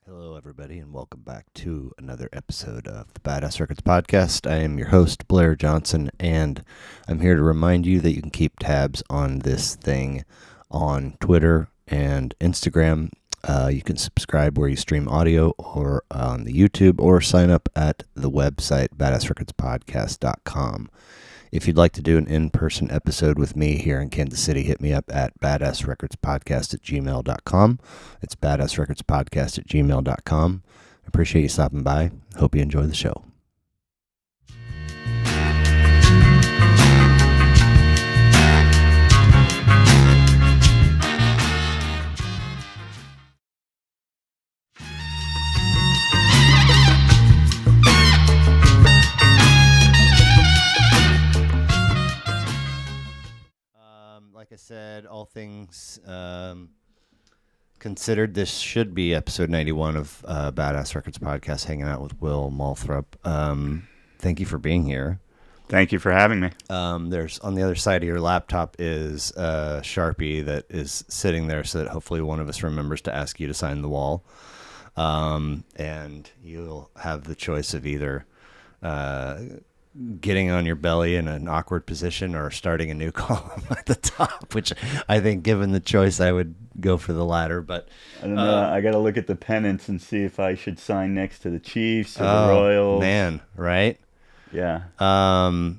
Hello, everybody, and welcome back to another episode of the Badass Records Podcast. I am your host, Blair Johnson, and I'm here to remind you that you can keep tabs on this thing on Twitter and Instagram. You can subscribe where you stream audio or on the YouTube, or sign up at the website, badassrecordspodcast.com. If you'd like to do an in-person episode with me here in Kansas City, hit me up at badassrecordspodcast@gmail.com. It's badassrecordspodcast@gmail.com. I appreciate you stopping by. Hope you enjoy the show. Like I said, all things considered, this should be episode 91 of Badass Records Podcast, hanging out with Will Moulthrop. Thank you for being here. Thank you for having me. There's on the other side of your laptop is a Sharpie that is sitting there so that hopefully one of us remembers to ask you to sign the wall. And you'll have the choice of either getting on your belly in an awkward position or starting a new column at the top, which I think, given the choice, I would go for the latter. But I don't know. I got to look at the pennants and see if I should sign next to the Chiefs or the Royals. Man, right? Yeah. I'll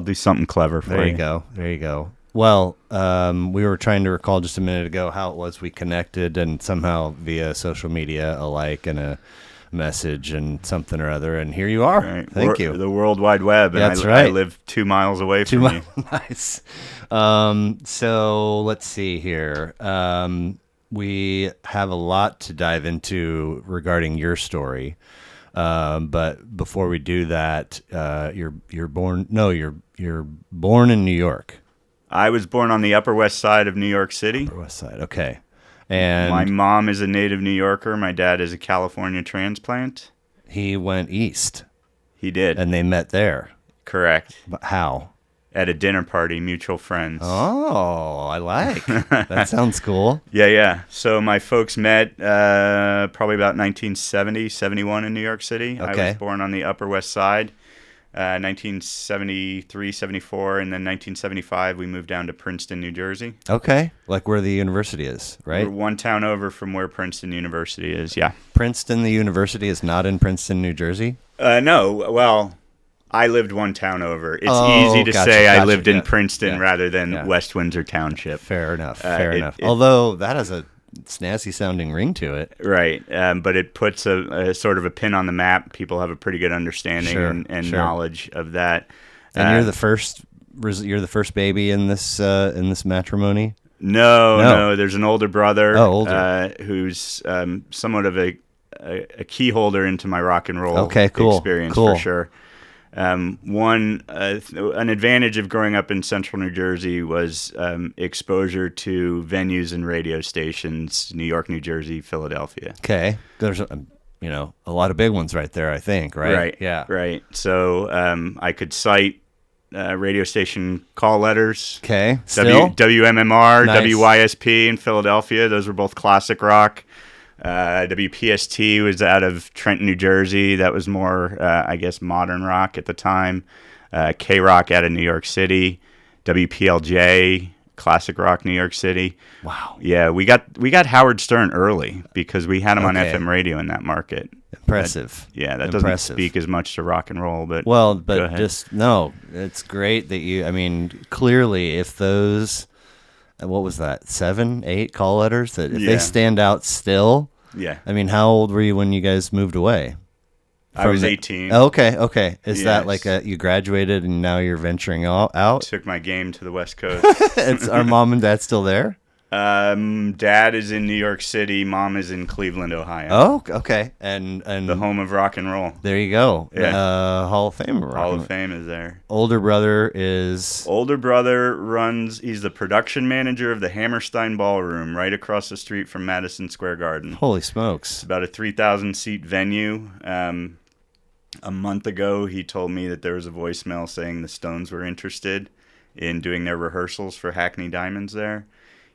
do something clever for you. There you go. Well, we were trying to recall just a minute ago how it was we connected, and somehow via social media, a like and a message and something or other, and here you are. Right. Thank you. The World Wide Web. And That's right. I live 2 miles away from you. Nice. So let's see here. We have a lot to dive into regarding your story. But before we do that, you're born in New York. I was born on the Upper West Side of New York City. Upper West Side. Okay. And my mom is a native New Yorker. My dad is a California transplant. He went east. He did. And they met there. Correct. But how? At a dinner party, mutual friends. Oh, I like. That sounds cool. Yeah. So my folks met probably about 1970, 71 in New York City. Okay. I was born on the Upper West Side. 1973, 74, and then 1975 we moved down to Princeton, New Jersey. Okay, like where the university is, right? We're one town over from where Princeton University is, yeah. Princeton, the university, is not in Princeton, New Jersey? No, well, I lived one town over. It's easy to say I lived in Princeton rather than West Windsor Township. Fair enough. Although that has a snazzy sounding ring to it. Right, but it puts a sort of a pin on the map. People have a pretty good understanding and knowledge of that. And you're the first baby in this matrimony? No, there's an older brother who's somewhat of a key holder into my rock and roll experience for sure. An advantage of growing up in central New Jersey was exposure to venues and radio stations, New York, New Jersey, Philadelphia. Okay. There's a lot of big ones right there, I think, right? Right. Yeah. Right. So I could cite radio station call letters. Okay. WMMR, Nice. WYSP in Philadelphia. Those were both classic rock. WPST was out of Trenton, New Jersey. That was more, modern rock at the time. K-Rock out of New York City. WPLJ, classic rock, New York City. Wow. Yeah, we got Howard Stern early because we had him on FM radio in that market. Impressive. That doesn't speak as much to rock and roll, but it's great that clearly if those. What was that? 7, 8 call letters that if they stand out still. Yeah. I mean, how old were you when you guys moved away? I was 18. Okay. Is that like you graduated and now you're venturing out? Took my game to the West Coast. Are mom and dad still there? Dad is in New York City. Mom is in Cleveland, Ohio. Oh, okay. And the home of rock and roll. There you go. Yeah. Hall of Fame. Hall of Fame is there. Older brother runs. He's the production manager of the Hammerstein Ballroom right across the street from Madison Square Garden. Holy smokes. It's about a 3,000 seat venue. A month ago, he told me that there was a voicemail saying the Stones were interested. in doing their rehearsals for Hackney Diamonds there.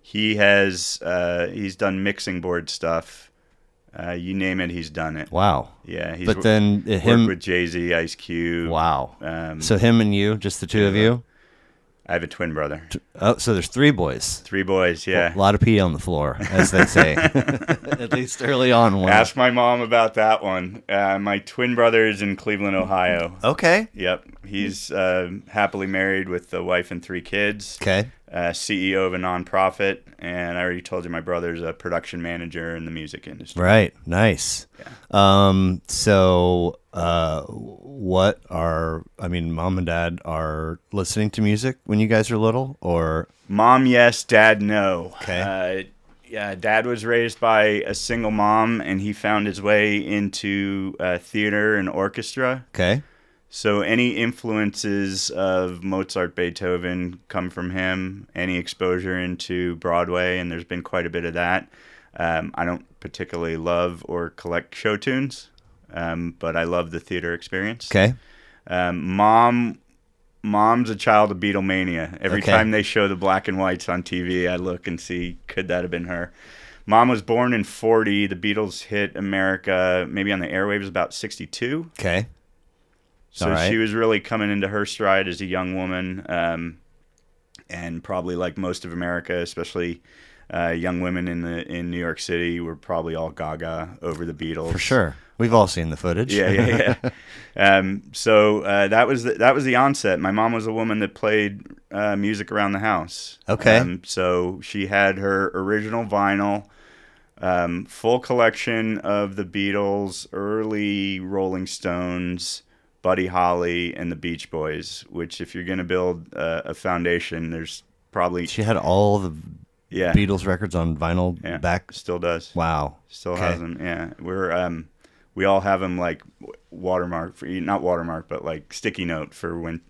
He's done mixing board stuff. You name it, he's done it. Wow. Yeah, he's worked with Jay-Z, Ice Cube. Wow. So him and you, just the two of you? I have a twin brother. Oh, so there's 3 boys. 3 boys, yeah. A lot of pee on the floor, as they say. At least early on. Ask my mom about that one. My twin brother is in Cleveland, Ohio. Okay. Yep. He's happily married with a wife and 3 kids. Okay. CEO of a nonprofit, and I already told you my brother's a production manager in the music industry. Right. Nice. Yeah. So mom and dad are listening to music when you guys are little, or? Mom, yes. Dad, no. Okay. Dad was raised by a single mom, and he found his way into theater and orchestra. Okay. So any influences of Mozart, Beethoven come from him, any exposure into Broadway, and there's been quite a bit of that. I don't particularly love or collect show tunes, but I love the theater experience. Okay. Mom's a child of Beatlemania. Every time they show the black and whites on TV, I look and see, could that have been her? Mom was born in 1940. The Beatles hit America maybe on the airwaves about 1962. Okay. So she was really coming into her stride as a young woman, and probably like most of America, especially young women in New York City, were probably all gaga over the Beatles. For sure, we've all seen the footage. Yeah. So that was the onset. My mom was a woman that played music around the house. Okay. So she had her original vinyl. Full collection of the Beatles, early Rolling Stones, Buddy Holly, and the Beach Boys, which if you're going to build a foundation, there's probably... She had all the Beatles records on vinyl back? Still does. Wow. Still has them, yeah. We all have them like not watermark, but like sticky note for when,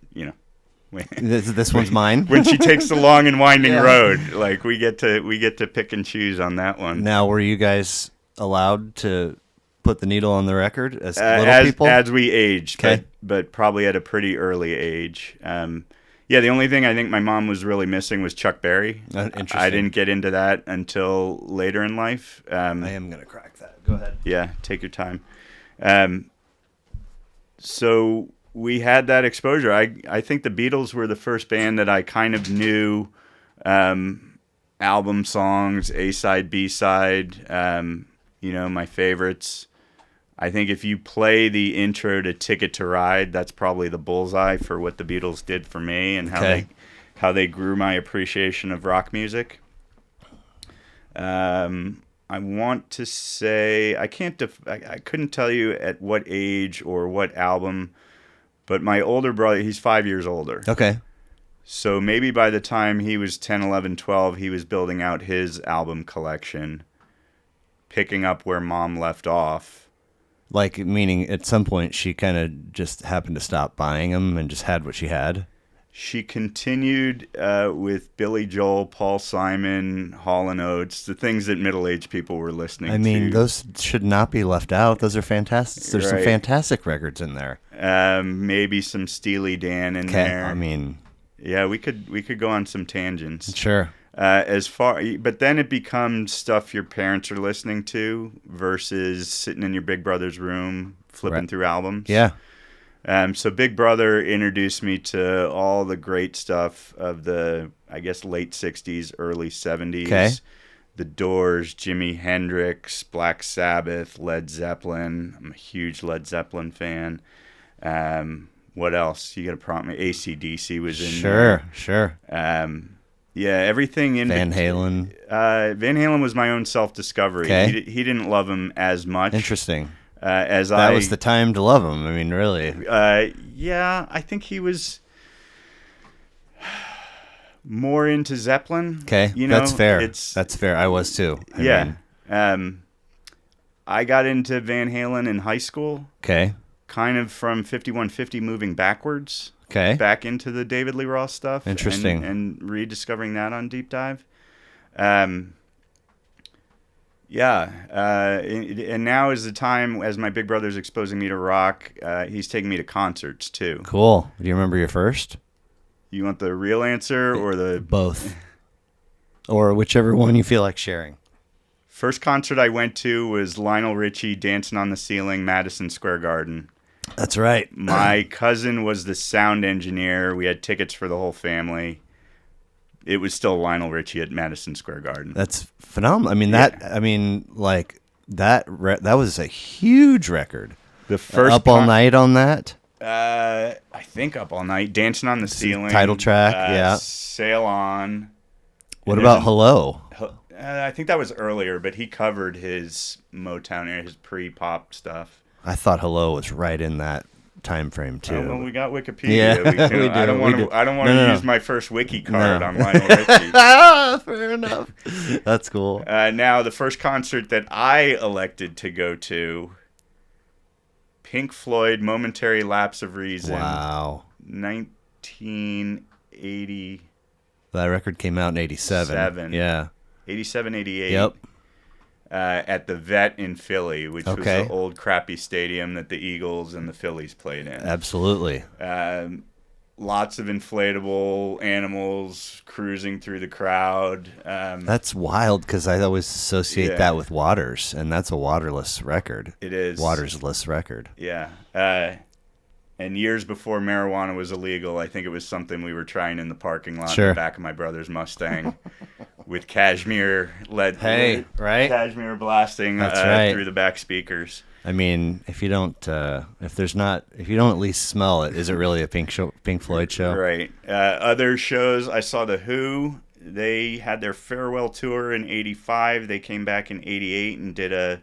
this one's mine? When she takes the long and winding road, like we get to pick and choose on that one. Now, were you guys allowed to put the needle on the record as little people? As we aged, but probably at a pretty early age. The only thing I think my mom was really missing was Chuck Berry. Interesting. I didn't get into that until later in life. I am going to crack that. Go ahead. Yeah, take your time. So we had that exposure. I think the Beatles were the first band that I kind of knew album songs, A-side, B-side, my favorites. I think if you play the intro to Ticket to Ride, that's probably the bullseye for what the Beatles did for me and how they grew my appreciation of rock music. I want to say I couldn't tell you at what age or what album, but my older brother, he's 5 years older. Okay. So maybe by the time he was 10, 11, 12, he was building out his album collection, picking up where Mom left off. Like, meaning at some point she kind of just happened to stop buying them and just had what she had? She continued with Billy Joel, Paul Simon, Hall & Oates, the things that middle-aged people were listening to. I mean, those should not be left out. Those are fantastic. There's some fantastic records in there. Maybe some Steely Dan in there. I mean... Yeah, we could go on some tangents. Sure. But then it becomes stuff your parents are listening to versus sitting in your big brother's room flipping through albums. Yeah. So Big Brother introduced me to all the great stuff of the, I guess, late 60s, early 70s. Okay. The Doors, Jimi Hendrix, Black Sabbath, Led Zeppelin. I'm a huge Led Zeppelin fan. What else? You got to prompt me. AC/DC was in there. Sure. Everything in Van Halen. Van Halen was my own self-discovery. Okay. He didn't love him as much. Interesting. That was the time to love him. I mean, really. I think he was more into Zeppelin. Okay, that's fair. That's fair. I was too. I got into Van Halen in high school. Okay. Kind of from 5150 moving backwards. Okay. Back into the David Lee Roth stuff. Interesting. And rediscovering that on Deep Dive. And now is the time, as my big brother's exposing me to rock, he's taking me to concerts too. Cool. Do you remember your first? You want the real answer or the... Both. Or whichever one you feel like sharing. First concert I went to was Lionel Richie, Dancing on the Ceiling, Madison Square Garden. That's right. My cousin was the sound engineer. We had tickets for the whole family. It was still Lionel Richie at Madison Square Garden. That's phenomenal. I mean, that was a huge record. The first Up All Night on that? I think Up All Night. Dancing on the Ceiling. Title track, yeah. Sail On. What about Hello? I think that was earlier, but he covered his Motown era, his pre-pop stuff. I thought Hello was right in that time frame too. Well, we got Wikipedia. Yeah, we do. I don't want to use my first wiki card on Lionel Richie. Fair enough. That's cool. Now, the first concert that I elected to go to, Pink Floyd, Momentary Lapse of Reason. Wow. 1980. That record came out in 87. Yeah. 87, 88. Yep. At the Vet in Philly, which was the old crappy stadium that the Eagles and the Phillies played in. Absolutely. Lots of inflatable animals cruising through the crowd. That's wild because I always associate that with Waters, and that's a waterless record. It is. Watersless record. Yeah. And years before marijuana was illegal, I think it was something we were trying in the parking lot in the back of my brother's Mustang with Cashmere Cashmere blasting through the back speakers. I mean, if you don't at least smell it, is it really a Pink Floyd show? Right. Other shows, I saw The Who. They had their farewell tour in 85. They came back in 88 and did a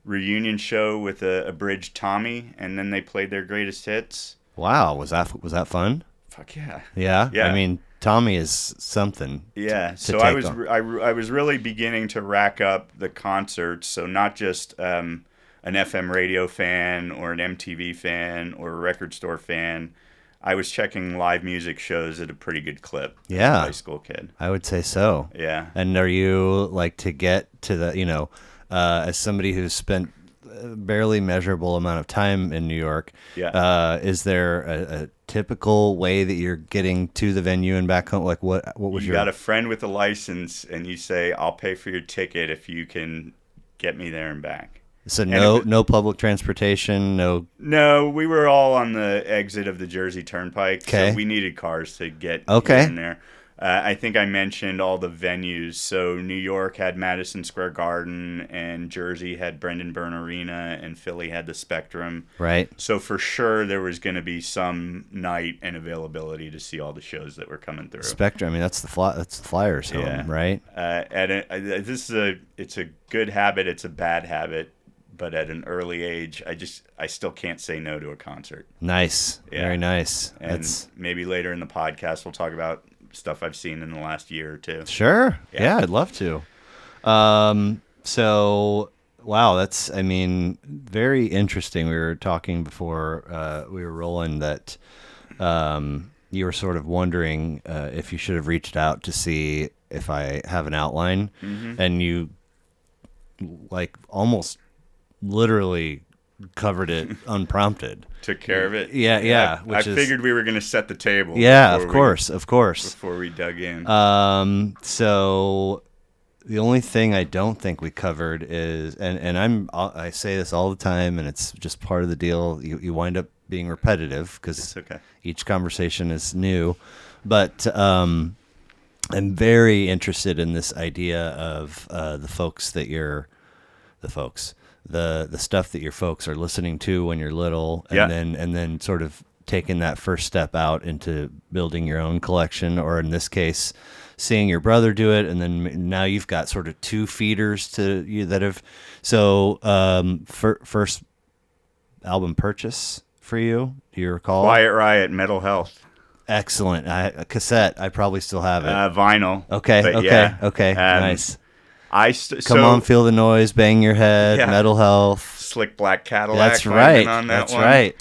reunion show with a abridged Tommy, and then they played their greatest hits. Wow, was that fun? Fuck yeah. Yeah. I mean, Tommy is something. Yeah. So I was really beginning to rack up the concerts. So not just an FM radio fan or an MTV fan or a record store fan. I was checking live music shows at a pretty good clip. Yeah. As a high school kid. I would say so. Yeah. And are you like to get to the as somebody who's spent a barely measurable amount of time in New York, is there a typical way that you're getting to the venue and back home? Like what was you got a friend with a license and you say, I'll pay for your ticket if you can get me there and back. So no public transportation, no. No, we were all on the exit of the Jersey Turnpike, so we needed cars to get in there. I think I mentioned all the venues. So New York had Madison Square Garden, and Jersey had Brendan Byrne Arena, and Philly had the Spectrum. Right. So for sure there was going to be some night and availability to see all the shows that were coming through. Spectrum. I mean, that's the Flyers home, right? It's a good habit. It's a bad habit. But at an early age, I still can't say no to a concert. Nice. Yeah. Very nice. And maybe later in the podcast we'll talk about stuff I've seen in the last year or two. Sure. Yeah, I'd love to. So, wow, that's, I mean, very interesting. We were talking before we were rolling that you were sort of wondering if you should have reached out to see if I have an outline. Mm-hmm. And you, like, almost literally covered it unprompted. Took care of it. Yeah. I figured we were going to set the table. Yeah, of course. Before we dug in. So the only thing I don't think we covered is, and I say this all the time, and it's just part of the deal. You wind up being repetitive because each conversation is new, but I'm very interested in this idea of the stuff that your folks are listening to when you're little, and then sort of taking that first step out into building your own collection, or in this case, seeing your brother do it, and then now you've got sort of two feeders to you that have. So, first album purchase for you, do you recall? Quiet Riot, Metal Health. Excellent. A cassette. I probably still have it. Vinyl. Okay. Nice. Come on, feel the noise, bang your head, Metal Health, Slick Black Cadillac. That's right. That's right.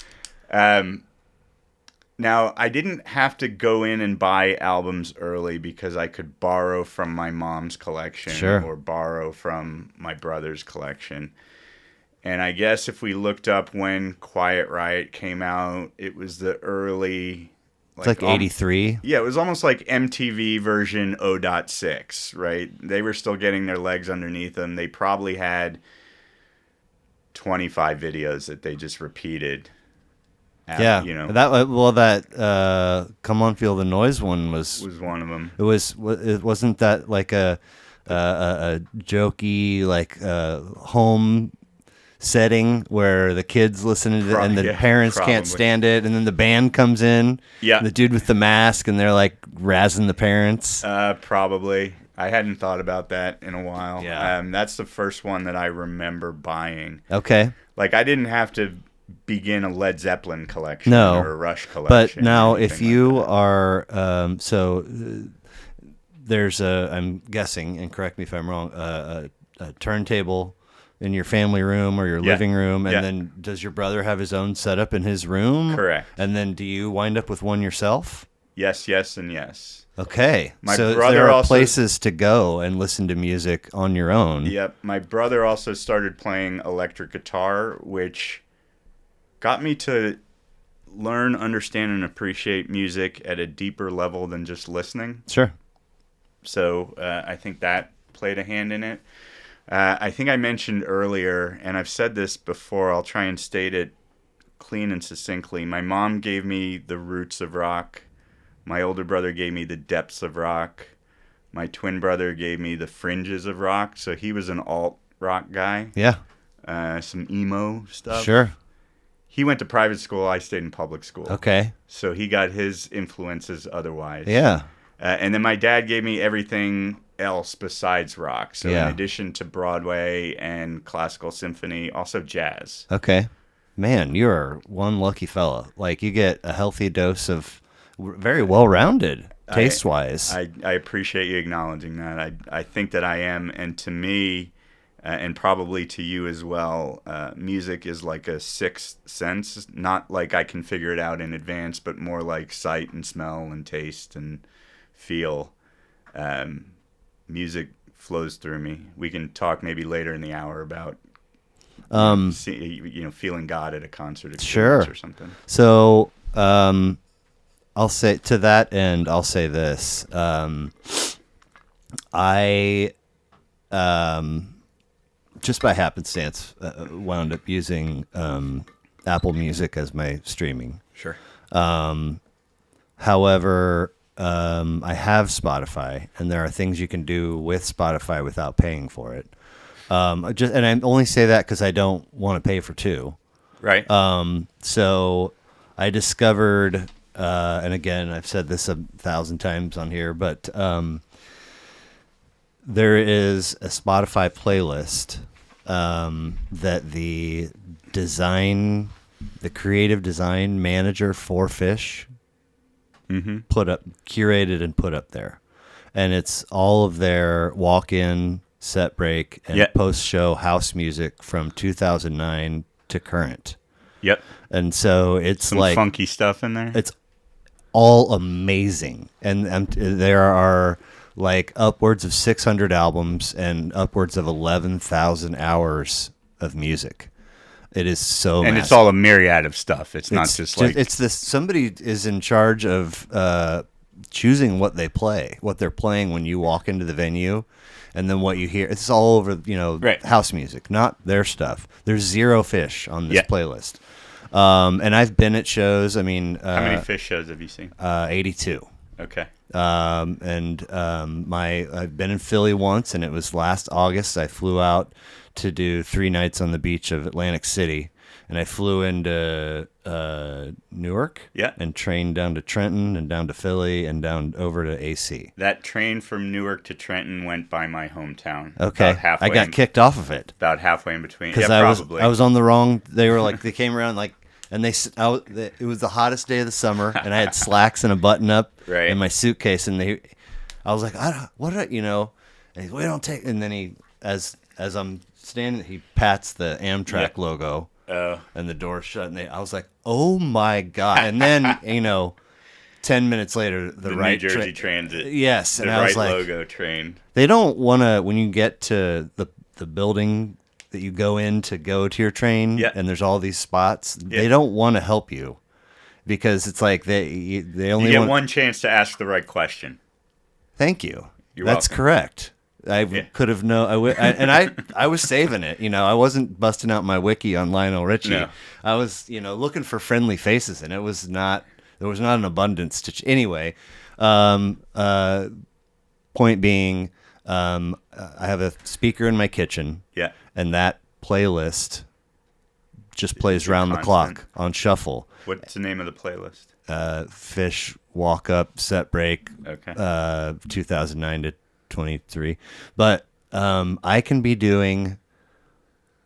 Now I didn't have to go in and buy albums early because I could borrow from my mom's collection or borrow from my brother's collection. And I guess if we looked up when Quiet Riot came out, it was the early It's like 83. Yeah, it was almost like MTV version 0.6, right? They were still getting their legs underneath them. They probably had 25 videos that they just repeated. Yeah, you know, that "Come On Feel the Noise" one was one of them. It wasn't that like a jokey like home setting where the kids listen to it and the parents can't stand it, and then the band comes in, the dude with the mask, and they're like razzing the parents. Probably. I hadn't thought about that in a while. That's the first one that I remember buying. Okay. Like, I didn't have to begin a Led Zeppelin collection or a Rush collection. But now if you are there's I'm guessing, and correct me if I'm wrong, a turntable in your family room or your living room, and then does your brother have his own setup in his room? Correct. And then do you wind up with one yourself? Yes, and yes. Okay. So there are places to go and listen to music on your own. Yep. My brother also started playing electric guitar, which got me to learn, understand, and appreciate music at a deeper level than just listening. Sure. So I think that played a hand in it. I think I mentioned earlier, and I've said this before, I'll try and state it clean and succinctly. My mom gave me the roots of rock. My older brother gave me the depths of rock. My twin brother gave me the fringes of rock. So he was an alt rock guy. Yeah. Some emo stuff. Sure. He went to private school. I stayed in public school. Okay. So he got his influences otherwise. Yeah. And then my dad gave me everything else besides rock. So in addition to Broadway and classical symphony, also jazz. Okay. Man, you're one lucky fella. Like, you get a healthy dose of very well-rounded taste-wise. I appreciate you acknowledging that. I think that I am. And to me, and probably to you as well, music is like a sixth sense. Not like I can figure it out in advance, but more like sight and smell and taste and feel. Music flows through me. We can talk maybe later in the hour about feeling God at a concert experience or something. So I'll say to that end, I'll say this. I just by happenstance wound up using Apple Music as my streaming. Sure. However, I have Spotify, and there are things you can do with Spotify without paying for it. And I only say that because I don't want to pay for two. Right. So I discovered, and again, I've said this 1,000 times on here, but there is a Spotify playlist that the creative design manager for Fish curated and put up there, and it's all of their walk-in, set break, and post-show house music from 2009 to current. Yep. And so it's some like funky stuff in there. It's all amazing, and there are like upwards of 600 albums and upwards of 11,000 hours of music. It is so and massive. It's all a myriad of stuff. It's not just like it's this. Somebody is in charge of choosing what they play, what they're playing when you walk into the venue, and then what you hear. It's all over, house music, not their stuff. There's zero Fish on this playlist. And I've been at shows. I mean, how many Fish shows have you seen? 82. Okay. I've been in Philly once, and it was last August. I flew out to do 3 nights on the beach of Atlantic City, and I flew into Newark, and trained down to Trenton and down to Philly and down over to AC. That train from Newark to Trenton went by my hometown. Okay, I got kicked off of it about halfway in between. Because I was on the wrong. They were like they came around like. And it was the hottest day of the summer, and I had slacks and a button-up in my suitcase. And I was like, and he's, we don't take. And then as I'm standing, he pats the Amtrak logo, and the door's shut. And I was like, oh my God! And then 10 minutes later, the right New Jersey Transit, yes, and the I was right like, logo train. They don't want to when you get to the building that you go in to go to your train, and there's all these spots. They don't want to help you. because it's like they only get one chance to ask the right question. Thank you. You're That's welcome. correct. I could have known. I was saving it. I wasn't busting out my wiki on Lionel Richie. No. I was, looking for friendly faces, and there was not an abundance to. Anyway, point being, I have a speaker in my kitchen. Yeah. And that playlist just plays round the clock on shuffle. What's the name of the playlist? Fish, Walk Up, Set Break. Okay. 2009 to 23. But I can be doing,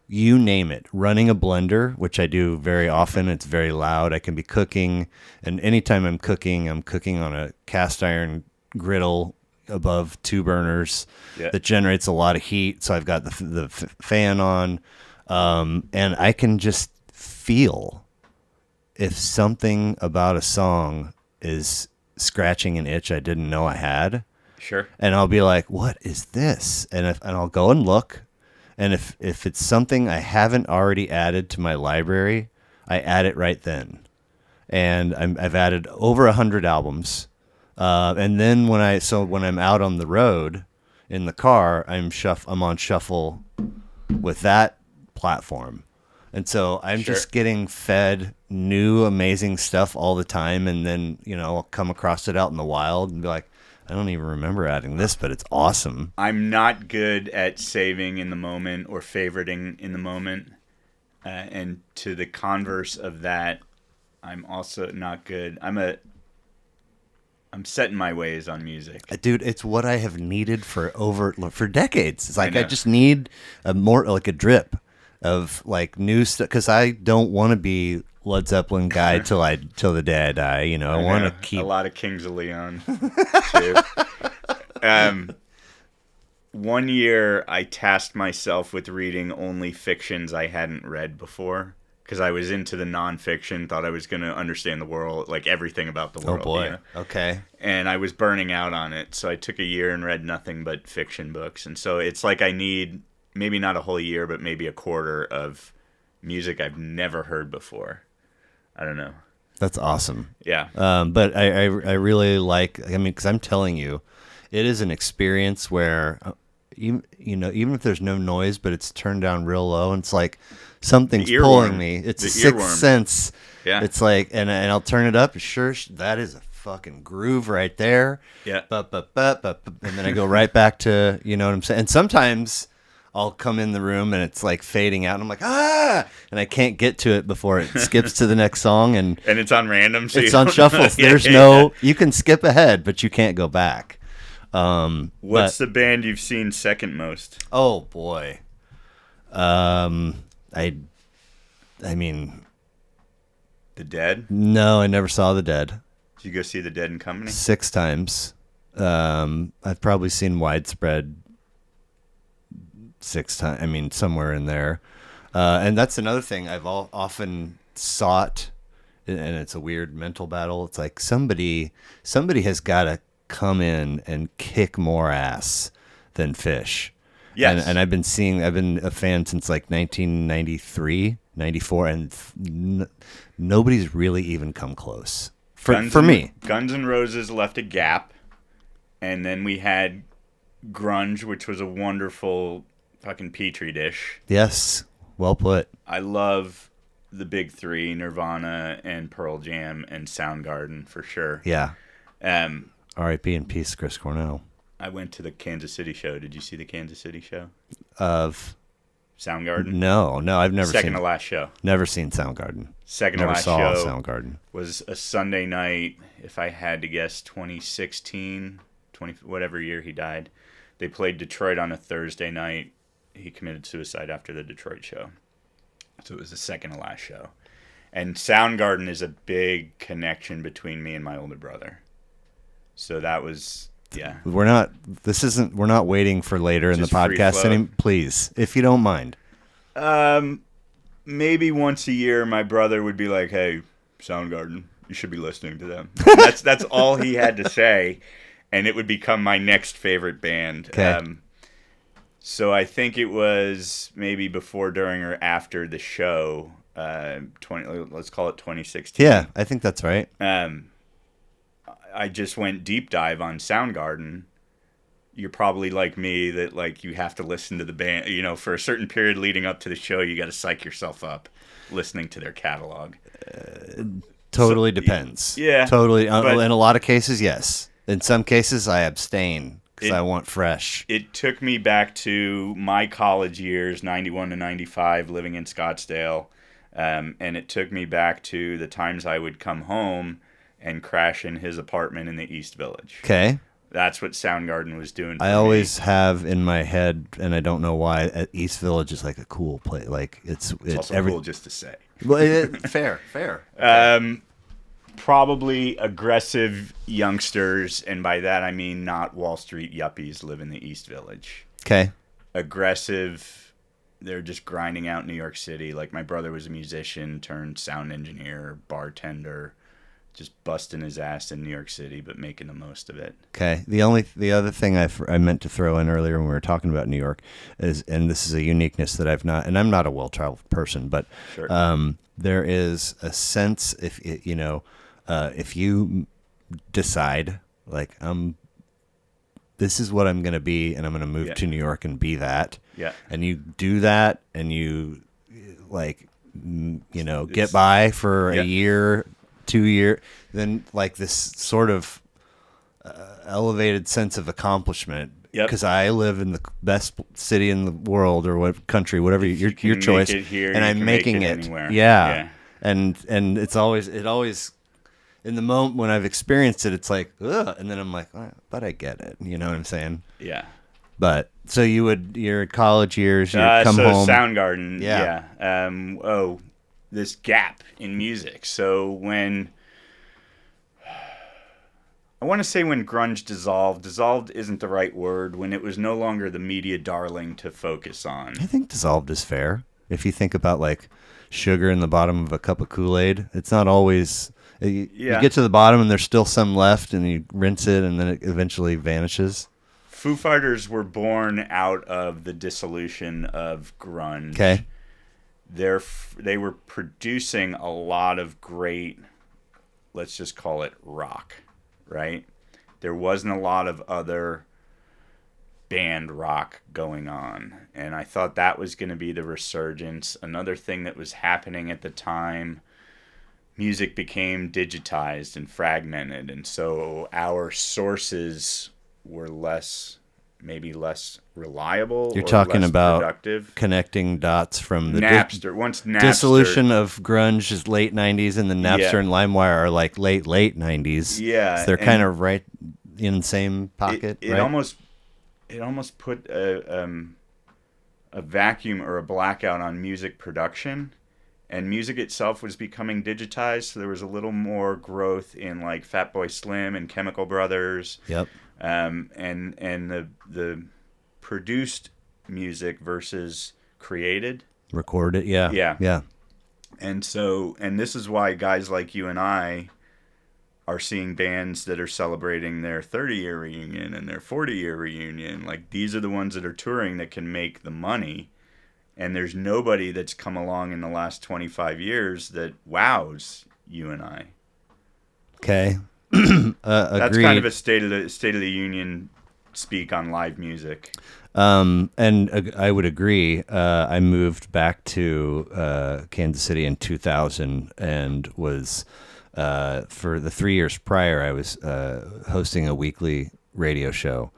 you name it, running a blender, which I do very often. It's very loud. I can be cooking, and anytime I'm cooking on a cast iron griddle above 2 burners that generates a lot of heat. So I've got the fan on, and I can just feel if something about a song is scratching an itch I didn't know I had. Sure. And I'll be like, what is this? And I'll go and look. And if it's something I haven't already added to my library, I add it right then. And I've added over 100 albums. And then when I'm out on the road in the car, I'm on shuffle with that platform. And so I'm just getting fed new amazing stuff all the time. And then, I'll come across it out in the wild and be like, I don't even remember adding this, but it's awesome. I'm not good at saving in the moment or favoriting in the moment. And to the converse of that, I'm also not good. I'm set in my ways on music. Dude, it's what I have needed for decades. It's like I just need a drip of like new stuff, because I don't want to be Led Zeppelin guy till the day I die. I want to keep a lot of Kings of Leon too. 1 year I tasked myself with reading only fictions I hadn't read before, because I was into the nonfiction, thought I was going to understand the world, like everything about the world. Oh boy. Okay. And I was burning out on it, so I took a year and read nothing but fiction books. And so it's like I need maybe not a whole year, but maybe a quarter of music I've never heard before. I don't know. That's awesome. Yeah. But I really like, because I'm telling you, it is an experience where, even if there's no noise, but it's turned down real low, and it's like something's pulling me. It's a sixth sense. Yeah. It's like, and I'll turn it up. Sure, that is a fucking groove right there. Yeah. And then I go right back to, you know what I'm saying? And sometimes I'll come in the room and it's like fading out, and I'm like, and I can't get to it before it skips to the next song, and it's on random. So it's on shuffle. There's you can skip ahead, but you can't go back. What's the band you've seen second most? Oh boy. I mean, The Dead? No, I never saw The Dead. Did you go see The Dead and Company? 6 times. I've probably seen Widespread 6 times. I mean, somewhere in there. And that's another thing I've often sought, and it's a weird mental battle. It's like somebody has got to come in and kick more ass than Fish. Yes. And I've been a fan since like 1993, 94, and nobody's really even come close. For me. Guns N' Roses left a gap, and then we had grunge, which was a wonderful fucking petri dish. Yes, well put. I love the big three, Nirvana and Pearl Jam and Soundgarden for sure. Yeah. R.I.P. in peace, Chris Cornell. I went to the Kansas City show. Did you see the Kansas City show? Of Soundgarden? No, I've never seen. Second to last show. Never seen Soundgarden. Second never to last saw show. Soundgarden. Was a Sunday night, if I had to guess, 2016, whatever year he died. They played Detroit on a Thursday night. He committed suicide after the Detroit show. So it was the second to last show. And Soundgarden is a big connection between me and my older brother. So that was, yeah. We're not waiting for later in the podcast. Please, if you don't mind. Maybe once a year, my brother would be like, "Hey, Soundgarden, you should be listening to them." That's all he had to say, and it would become my next favorite band. Okay. So I think it was maybe before, during, or after the show. let's call it 2016. Yeah, I think that's right. I just went deep dive on Soundgarden. You're probably like me that like you have to listen to the band, for a certain period leading up to the show. You got to psych yourself up listening to their catalog. Totally depends. Yeah. Totally. In a lot of cases, yes. In some cases, I abstain because I want fresh. It took me back to my college years, 91 to 95, living in Scottsdale. And it took me back to the times I would come home and crash in his apartment in the East Village. Okay. That's what Soundgarden was doing for me. I always have in my head, and I don't know why, East Village is like a cool place. Like it's also cool just to say. Well, fair. Okay. Probably aggressive youngsters, and by that I mean not Wall Street yuppies live in the East Village. Okay. Aggressive, they're just grinding out New York City. Like my brother was a musician turned sound engineer, bartender, just busting his ass in New York City, but making the most of it. Okay. The other thing I meant to throw in earlier when we were talking about New York is, and this is a uniqueness that I'm not a well-traveled person, but sure. There is a sense if you decide like this is what I'm going to be, and I'm going to move to New York and be that. Yeah. And you do that, and you get by for a year, 2 year, then like this sort of elevated sense of accomplishment. Because I live in the best city in the world or what country, whatever your choice, and I'm making it. Anywhere. Yeah. And it always in the moment when I've experienced it, it's like, ugh, and then I'm like, but I get it. You know what I'm saying? Yeah. But so your college years, you come home. Soundgarden, yeah. This gap in music. So when I want to say when grunge dissolved isn't the right word. When it was no longer the media darling to focus on. I think dissolved is fair. If you think about like sugar in the bottom of a cup of Kool-Aid, it's not always. You get to the bottom and there's still some left, and you rinse it, and then it eventually vanishes. Foo Fighters were born out of the dissolution of grunge. Okay. They were producing a lot of great, let's just call it rock, right? There wasn't a lot of other band rock going on, and I thought that was going to be the resurgence. Another thing that was happening at the time, music became digitized and fragmented, and so our sources were maybe less reliable. You're talking less about productive. Connecting dots from the Napster. Once Napster dissolution of grunge is late 90s, and the Napster and LimeWire are like late 90s. Yeah, so they're kind of right in the same pocket. It almost put a vacuum or a blackout on music production. And music itself was becoming digitized, so there was a little more growth in like Fatboy Slim and Chemical Brothers. Yep. And the produced music versus recorded. Yeah. And this is why guys like you and I are seeing bands that are celebrating their 30-year reunion and their 40-year reunion. Like, these are the ones that are touring that can make the money. And there's nobody that's come along in the last 25 years that wows you and I. Okay. That's kind of a state of the union speak on live music. And I would agree. I moved back to Kansas City in 2000 and was for the 3 years prior, I was hosting a weekly radio show,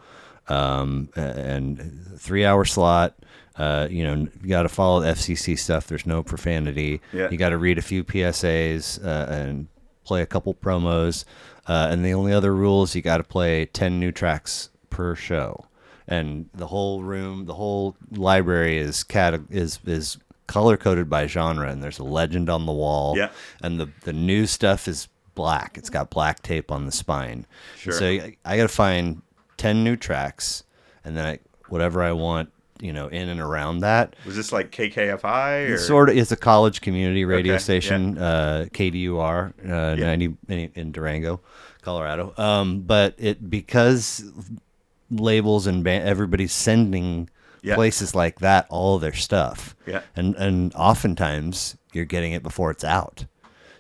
and 3-hour slot. You got to follow the FCC stuff. There's no profanity. Yeah. You got to read a few PSAs and play a couple promos. And the only other rule is you got to play 10 new tracks per show. And the whole room, the whole library is color coded by genre, and there's a legend on the wall. Yeah. And the new stuff is black. It's got black tape on the spine. Sure. So I got to find 10 new tracks, and then whatever I want, in and around that. Was this like KKFI? Or? It's a college community radio station, KDUR, 90 in Durango, Colorado. But because labels and everybody's sending places like that all of their stuff, and oftentimes you're getting it before it's out.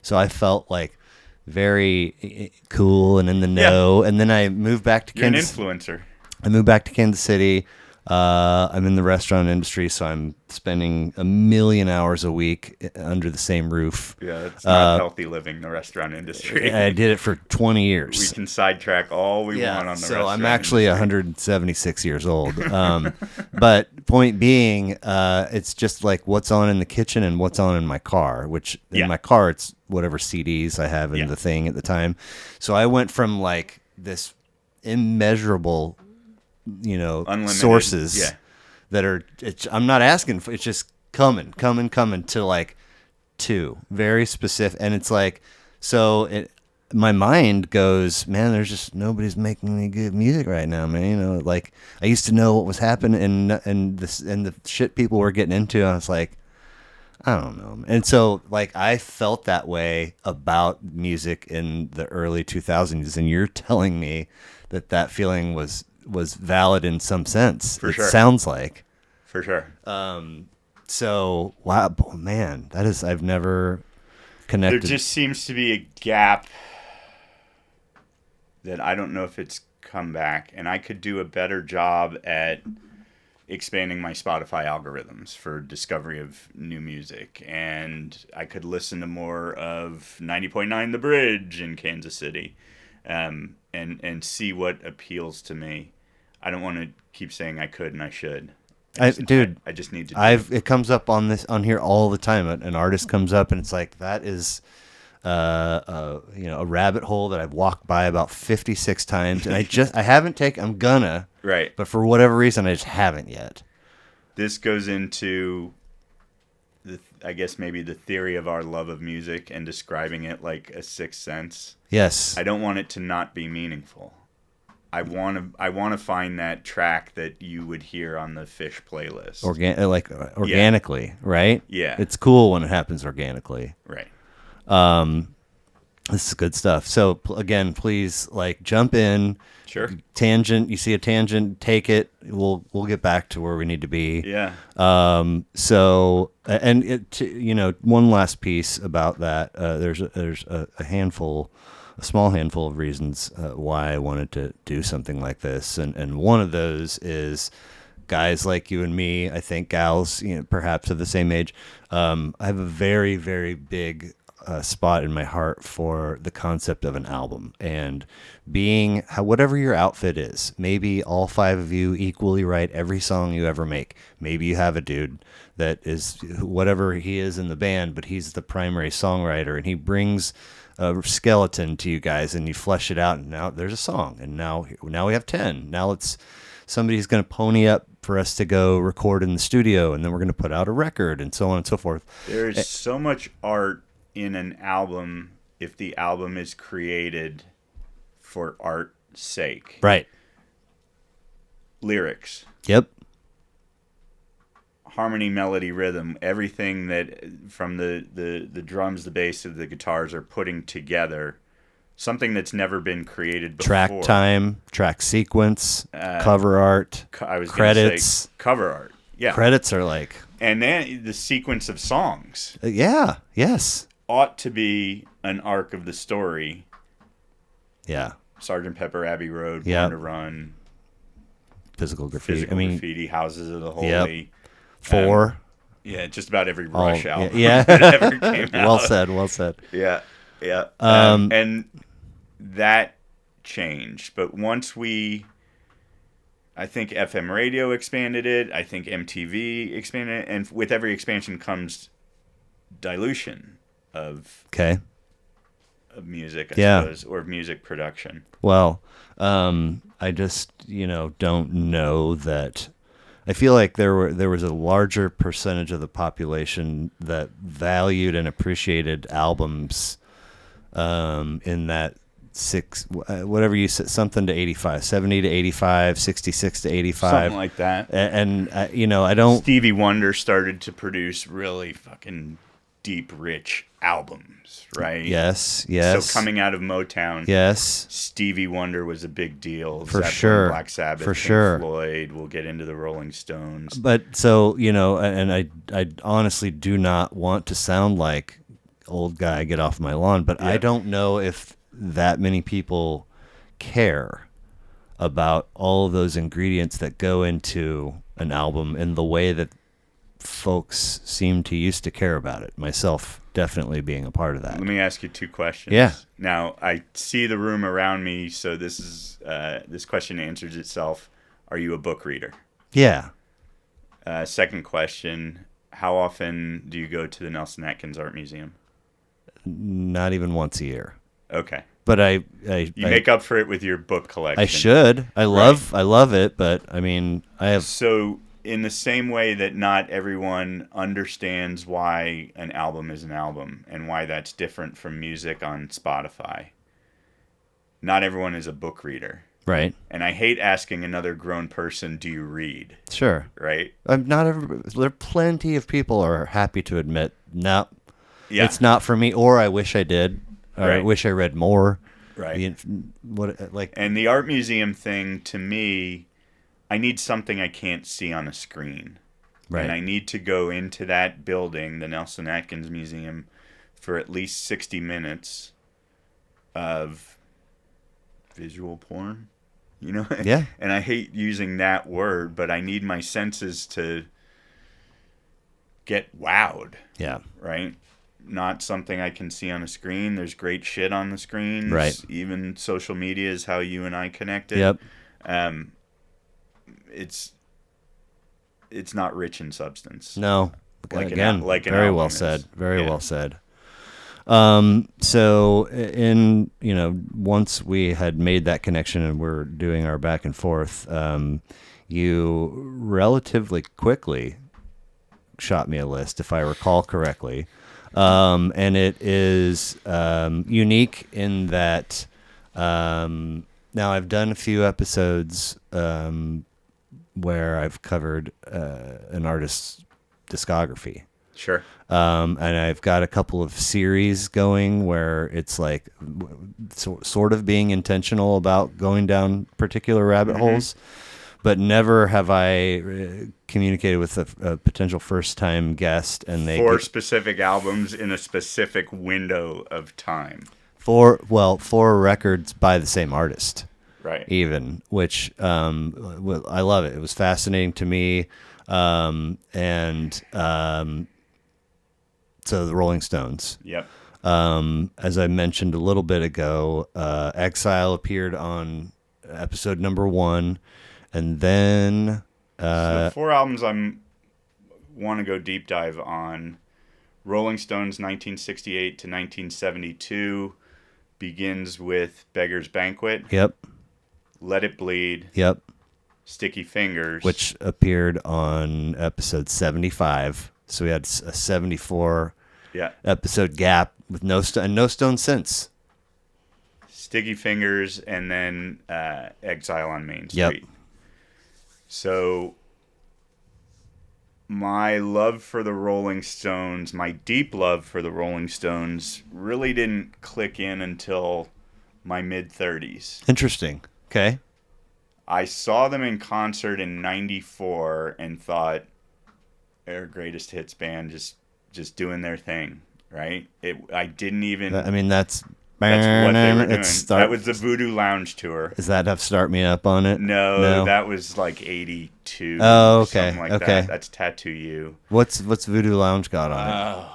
So I felt like very cool and in the know. And then I moved back to Kansas. You're an influencer. I moved back to Kansas City. I'm in the restaurant industry, so I'm spending 1 million hours a week under the same roof. Yeah, it's not healthy living, the restaurant industry. I did it for 20 years. We can sidetrack all we want on the restaurant So I'm actually industry. 176 years old. But point being, it's just like what's on in the kitchen and what's on in my car, which in my car, it's whatever CDs I have in the thing at the time. So I went from like this immeasurable unlimited sources that are, I'm not asking for, it's just coming to like 2 very specific. And it's like, my mind goes, man, there's just nobody's making any good music right now, man. Like I used to know what was happening and the shit people were getting into. I was like, I don't know. And so like I felt that way about music in the early 2000s. And you're telling me that feeling was valid in some sense. For sure. It sounds like. For sure. So, wow, man, I've never connected. There just seems to be a gap that I don't know if it's come back, and I could do a better job at expanding my Spotify algorithms for discovery of new music, and I could listen to more of 90.9 The Bridge in Kansas City, and see what appeals to me. I don't want to keep saying I could and I should. I just need to. It comes up on here all the time. An artist comes up and it's like that is, a rabbit hole that I've walked by about 56 times, and I haven't taken. I'm gonna right, but for whatever reason I just haven't yet. This goes into I guess maybe the theory of our love of music and describing it like a sixth sense. Yes. I don't want it to not be meaningful. I want to find that track that you would hear on the Fish playlist. Organically, right? Yeah. It's cool when it happens organically. Right. This is good stuff. So again, please jump in. Sure. Tangent. You see a tangent, take it. We'll get back to where we need to be. Yeah. So one last piece about that. There's a small handful of reasons why I wanted to do something like this, and one of those is guys like you and me. I think gals, perhaps of the same age. I have a very, very big spot in my heart for the concept of an album, and being whatever your outfit is. Maybe all 5 of you equally write every song you ever make. Maybe you have a dude that is whatever he is in the band, but he's the primary songwriter, and he brings a skeleton to you guys, and you flesh it out, and now there's a song, and now we have 10. Now somebody's going to pony up for us to go record in the studio, and then we're going to put out a record, and so on and so forth. There's so much art in an album if the album is created for art's sake. Right. Lyrics. Yep. Harmony, melody, rhythm, everything that from the drums, the bass, the guitars are putting together something that's never been created before. Track time, track sequence, cover art, credits. Cover art. Yeah. Credits are and then the sequence of songs. Yes. Ought to be an arc of the story. Yeah. Sgt. Pepper, Abbey Road, Born to Run. Physical Graffiti. Graffiti, Houses of the Holy. Yep. 4. Yeah, just about every Rush album that ever came out. Well said. Yeah. And that changed. But once I think FM radio expanded it. I think MTV expanded it. And with every expansion comes dilution of music, I suppose, or music production. Well, I just, don't know that. I feel like there was a larger percentage of the population that valued and appreciated albums in that whatever you said, something to 85, 70 to 85, 66 to 85. Something like that. And I don't... Stevie Wonder started to produce really fucking deep, rich albums, right? Yes. So coming out of Motown, yes, Stevie Wonder was a big deal. For Zeppelin, sure. Black Sabbath, For Pink sure. Floyd. We'll get into the Rolling Stones. But so, and I honestly do not want to sound like old guy, get off my lawn, but I don't know if that many people care about all of those ingredients that go into an album in the way that folks seem to used to care about it, myself definitely being a part of that. Let me ask you 2 questions. Yeah. Now, I see the room around me, so this question answers itself. Are you a book reader? Yeah. Second question, how often do you go to the Nelson Atkins Art Museum? Not even once a year. Okay. But I make up for it with your book collection. I should. I love it, but I mean, I have. So in the same way that not everyone understands why an album is an album and why that's different from music on Spotify, not everyone is a book reader. Right. And I hate asking another grown person, do you read? Sure. Right? Not everybody. There are plenty of people are happy to admit, no, it's not for me, or I wish I did. Or I wish I read more. Right. And the art museum thing, to me, I need something I can't see on a screen. Right. And I need to go into that building, the Nelson Atkins Museum, for at least 60 minutes of visual porn. Yeah. And I hate using that word, but I need my senses to get wowed. Yeah. Right? Not something I can see on a screen. There's great shit on the screens. Right. Even social media is how you and I connected. Yep. It's not rich in substance. No. Like again, an very well said. Very well said. So once we had made that connection and we're doing our back and forth, you relatively quickly shot me a list, if I recall correctly. And it is unique in that now I've done a few episodes where I've covered an artist's discography. Sure. And I've got a couple of series going where it's like sort of being intentional about going down particular rabbit holes. But never have I communicated with a potential first-time guest, and they specific albums in a specific window of time. 4 records by the same artist, right? Even, which I love it. It was fascinating to me, so the Rolling Stones. Yep. As I mentioned a little bit ago, Exile appeared on episode number 1. And then so 4 albums I want to go deep dive on. Rolling Stones 1968 to 1972 begins with Beggar's Banquet. Yep. Let It Bleed. Yep. Sticky Fingers, which appeared on episode 75. So we had a 74 episode gap with no Stone since. Sticky Fingers, and then Exile on Main Street. Yep. So my love for the Rolling Stones, my deep love for the Rolling Stones, really didn't click in until my mid-30s. Interesting. Okay. I saw them in concert in '94 and thought, they're a greatest hits band, just doing their thing, right? I didn't even... that's what they were doing. That was the Voodoo Lounge tour. Does that have Start Me Up on it? No. That was like 82. Oh, okay. Something like that. That's Tattoo You. What's Voodoo Lounge got on it?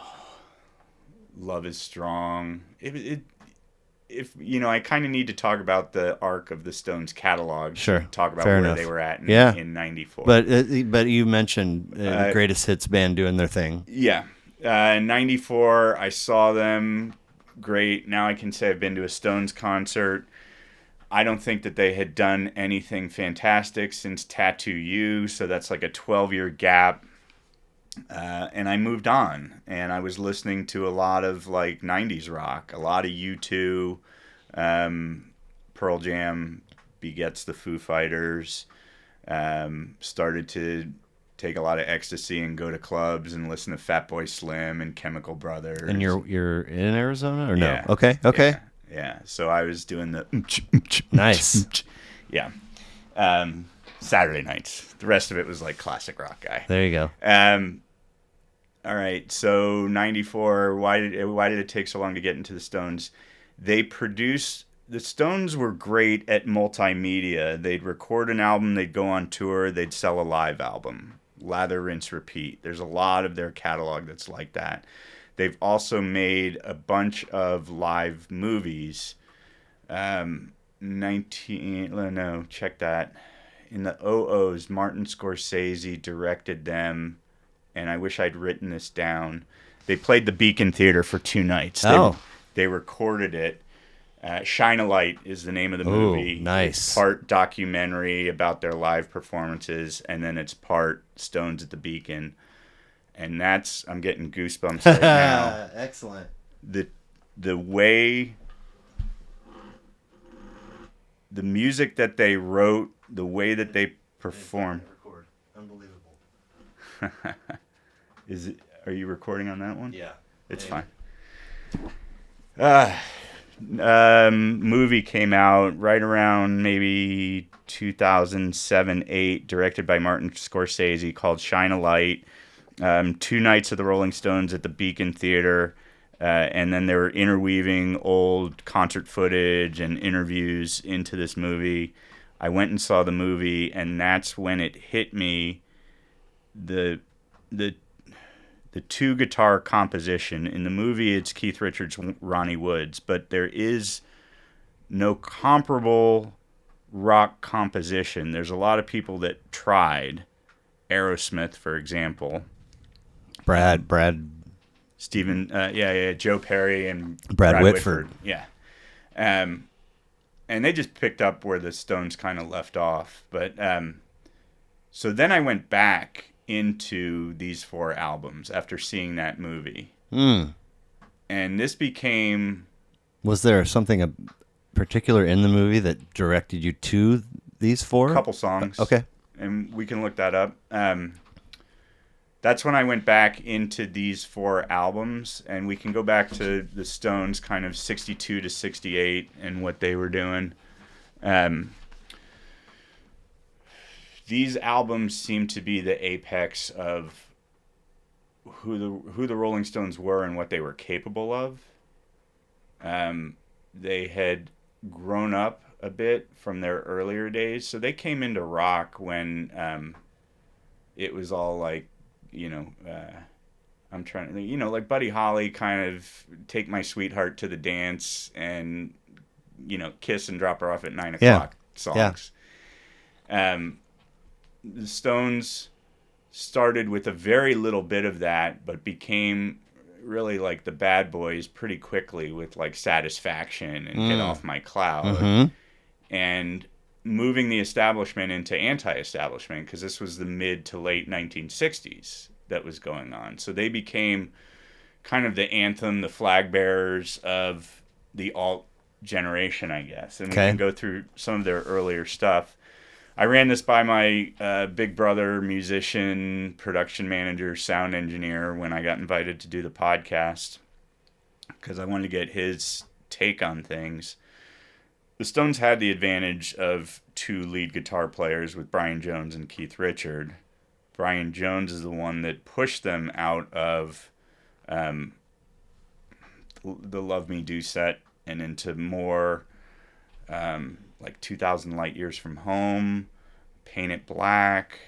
Love Is Strong. I kind of need to talk about the arc of the Stones catalog. Sure. Talk about Fair where enough. they were at in '94. But you mentioned greatest hits band doing their thing. Yeah. In '94, I saw them. Great. Now I can say I've been to a Stones concert. I don't think that they had done anything fantastic since Tattoo You, so that's like a 12-year gap. And I moved on, and I was listening to a lot of like 90s rock, a lot of U2, Pearl Jam begets the Foo Fighters, started to take a lot of ecstasy and go to clubs and listen to Fatboy Slim and Chemical Brothers. And you're in Arizona or yeah. No? Okay. Yeah. So I was doing the nice. Yeah. Saturday nights. The rest of it was like classic rock guy. There you go. All right. So 94. Why did it take so long to get into the Stones? The Stones were great at multimedia. They'd record an album, they'd go on tour, they'd sell a live album. Lather, rinse, repeat. There's a lot of their catalog that's like that. They've also made a bunch of live movies. Check that. In the 00s, Martin Scorsese directed them, and I wish I'd written this down. They played the Beacon Theater for 2 nights. They recorded it. Shine a Light is the name of the movie. Nice. It's part documentary about their live performances, and then it's part Stones at the Beacon. And I'm getting goosebumps right now. Excellent. The way the music that they wrote, the way that they perform. Unbelievable. Are you recording on that one? Yeah. It's fine. Movie came out right around maybe 2007-08, directed by Martin Scorsese, called Shine a Light. 2 nights of the Rolling Stones at the Beacon Theater, and then they were interweaving old concert footage and interviews into this movie. I went and saw the movie, and that's when it hit me, the 2-guitar composition. In the movie, it's Keith Richards, Ronnie Woods, but there is no comparable rock composition. There's a lot of people that tried. Aerosmith, for example. Stephen, Joe Perry and Brad Whitford. Yeah. And they just picked up where the Stones kind of left off. But so then I went back into these 4 albums after seeing that movie. And this became... Was there something particular in the movie that directed you to these 4? A couple songs. Okay. And we can look that up. That's when I went back into these 4 albums, and we can go back to the Stones kind of 62 to 68 and what they were doing. These albums seem to be the apex of who the Rolling Stones were and what they were capable of. They had grown up a bit from their earlier days, so they came into rock when it was all like, I'm trying to, like Buddy Holly kind of Take My Sweetheart to the Dance and, Kiss and Drop Her Off at 9 o'clock songs. Yeah. The Stones started with a very little bit of that, but became really like the bad boys pretty quickly with like Satisfaction and Get Off My Cloud. Mm-hmm. And moving the establishment into anti-establishment, because this was the mid to late 1960s that was going on. So they became kind of the anthem, the flag bearers of the alt generation, I guess. And we can go through some of their earlier stuff. I ran this by my big brother, musician, production manager, sound engineer, when I got invited to do the podcast, because I wanted to get his take on things. The Stones had the advantage of 2 lead guitar players with Brian Jones and Keith Richard. Brian Jones is the one that pushed them out of the Love Me Do set and into more like 2,000 Light Years from Home, Paint It Black,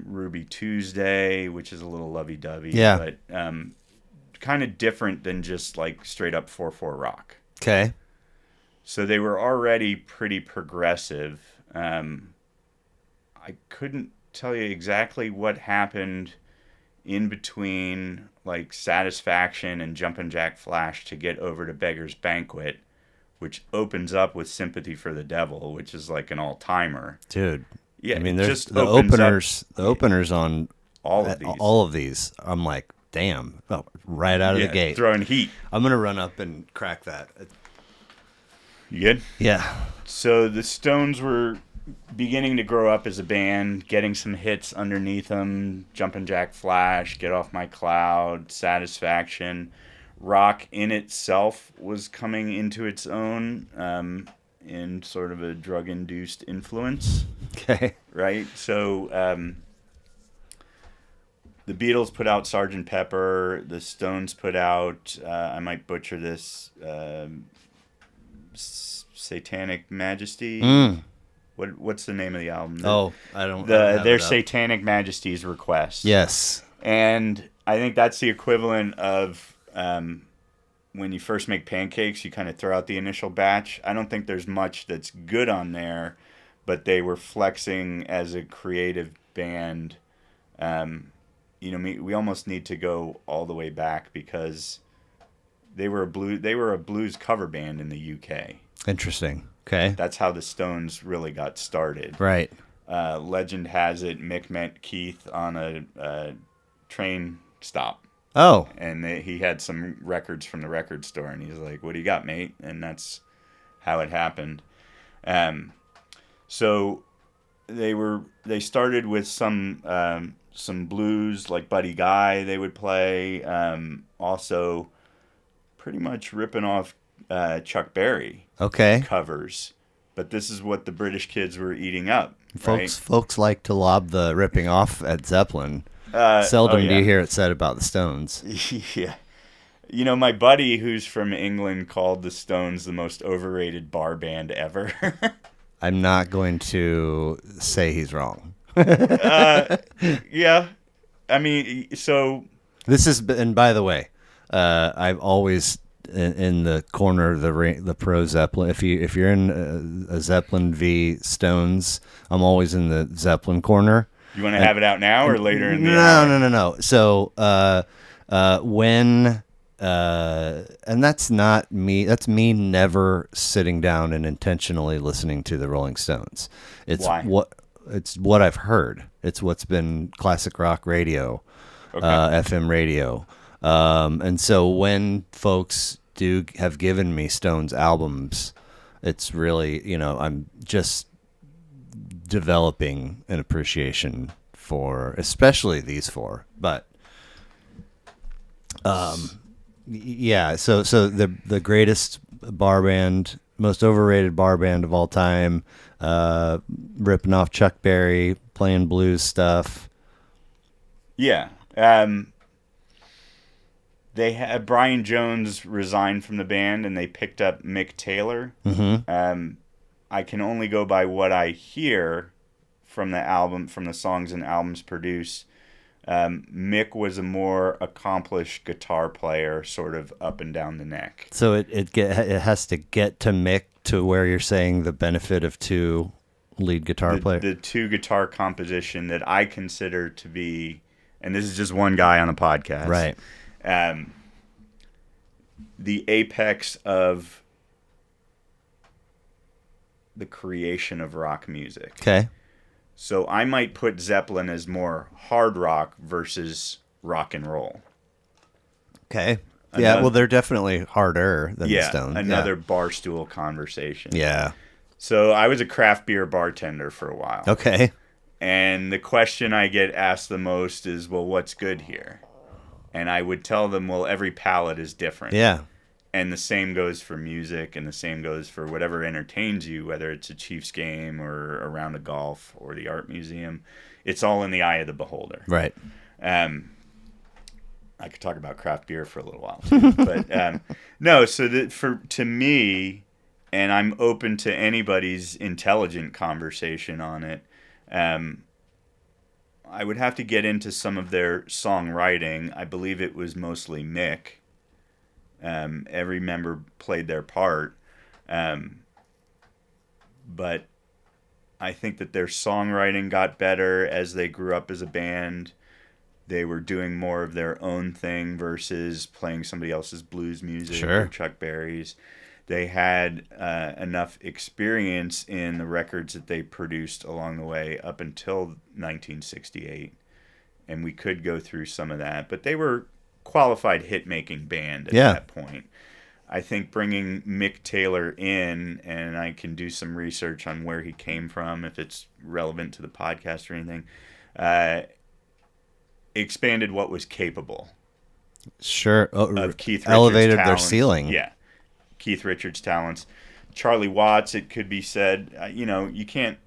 Ruby Tuesday, which is a little lovey-dovey, but kind of different than just like straight up 4/4 rock. Okay. So they were already pretty progressive. I couldn't tell you exactly what happened in between like Satisfaction and Jumpin' Jack Flash to get over to Beggar's Banquet, which opens up with Sympathy for the Devil, which is like an all-timer. Dude. Yeah, I mean, there's the openers on all of these. I'm like, damn, right out of the gate. Throwing heat. I'm going to run up and crack that. You good? Yeah. So the Stones were beginning to grow up as a band, getting some hits underneath them, Jumpin' Jack Flash, Get Off My Cloud, Satisfaction. Rock in itself was coming into its own in sort of a drug-induced influence. Okay. Right? So the Beatles put out Sgt. Pepper. The Stones put out, I might butcher this, Satanic Majesty. What's the name of the album? I don't. Their Satanic Majesty's Request. Yes. And I think that's the equivalent of when you first make pancakes, you kind of throw out the initial batch. I don't think there's much that's good on there, but they were flexing as a creative band. We almost need to go all the way back because they were a blues cover band in the UK. Interesting. Okay. That's how the Stones really got started. Right. Legend has it Mick met Keith on a train stop. Oh. And he had some records from the record store, and he's like, "What do you got, mate?" And that's how it happened. So they started with some blues, like Buddy Guy they would play. Also, pretty much ripping off Chuck Berry covers. But this is what the British kids were eating up. Folks like to lob the ripping off at Zeppelin. Seldom do you hear it said about the Stones. Yeah. My buddy who's from England called the Stones the most overrated bar band ever. I'm not going to say he's wrong. Yeah. I mean, so... This is, and by the way, I've always... In the corner of the pro Zeppelin. If you're in a Zeppelin v Stones, I'm always in the Zeppelin corner. You want to have it out now or later in the hour? No. So when and that's not me. That's me never sitting down and intentionally listening to the Rolling Stones. Why? It's what I've heard. It's what's been classic rock radio, FM radio. And so when folks have given me Stones albums, it's really, I'm just developing an appreciation for especially these four. But yeah, so the greatest bar band, most overrated bar band of all time, ripping off Chuck Berry, playing blues stuff. Yeah. They had Brian Jones resigned from the band, and they picked up Mick Taylor. Mm-hmm. I can only go by what I hear from the album, from the songs and albums produced. Mick was a more accomplished guitar player, sort of up and down the neck. So it has to get to Mick to where you're saying the benefit of two lead guitar players. The two guitar composition that I consider to be, and this is just one guy on a podcast, right? The apex of the creation of rock music. Okay. So I might put Zeppelin as more hard rock versus rock and roll. Okay. Yeah, well, they're definitely harder than the Stones. Another barstool conversation. Yeah. So I was a craft beer bartender for a while. Okay. And the question I get asked the most is, well, what's good here? And I would tell them, well, every palate is different. Yeah. And the same goes for music, and the same goes for whatever entertains you, whether it's a Chiefs game or a round of golf or the art museum. It's all in the eye of the beholder. Right. I could talk about craft beer for a little while, too. But no, so to me, and I'm open to anybody's intelligent conversation on it, I would have to get into some of their songwriting. I believe it was mostly Mick. Every member played their part. But I think that their songwriting got better as they grew up as a band. They were doing more of their own thing versus playing somebody else's blues music or Chuck Berry's. They had enough experience in the records that they produced along the way up until 1968. And we could go through some of that. But they were qualified hit-making band at that point. I think bringing Mick Taylor in, and I can do some research on where he came from, if it's relevant to the podcast or anything, expanded what was capable. Sure. Of Keith Richards' elevated talents. Their ceiling. Yeah. Keith Richards' talents. Charlie Watts, it could be said, you can't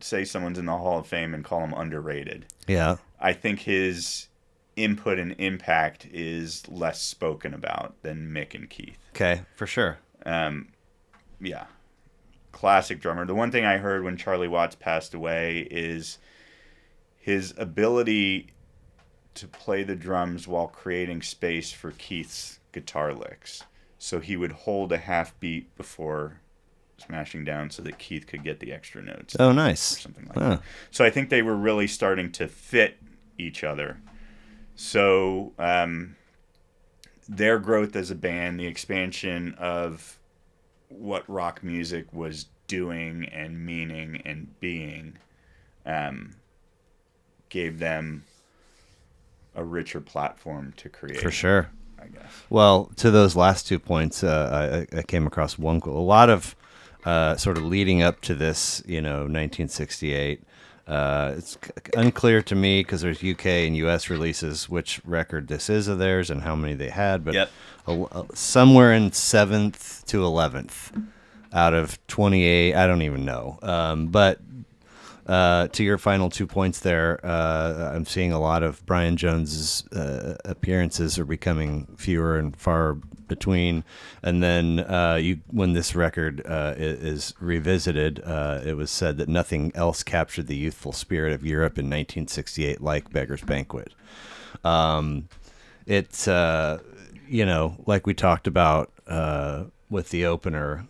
say someone's in the Hall of Fame and call him underrated. Yeah. I think his input and impact is less spoken about than Mick and Keith. Okay, for sure. Yeah. Classic drummer. The one thing I heard when Charlie Watts passed away is his ability to play the drums while creating space for Keith's guitar licks. So he would hold a half beat before smashing down so that Keith could get the extra notes. Oh, nice. Or something like that. So I think they were really starting to fit each other. So their growth as a band, the expansion of what rock music was doing and meaning and being, gave them a richer platform to create. For sure. I guess. Well, to those last 2 points, I came across a lot of sort of leading up to this, 1968. It's unclear to me because there's UK and US releases which record this is of theirs and how many they had, but somewhere in 7th to 11th out of 28, I don't even know. But to your final 2 points there, I'm seeing a lot of Brian Jones's appearances are becoming fewer and far between. And then when this record is revisited, it was said that nothing else captured the youthful spirit of Europe in 1968 like Beggar's Banquet. It's, like we talked about with the opener,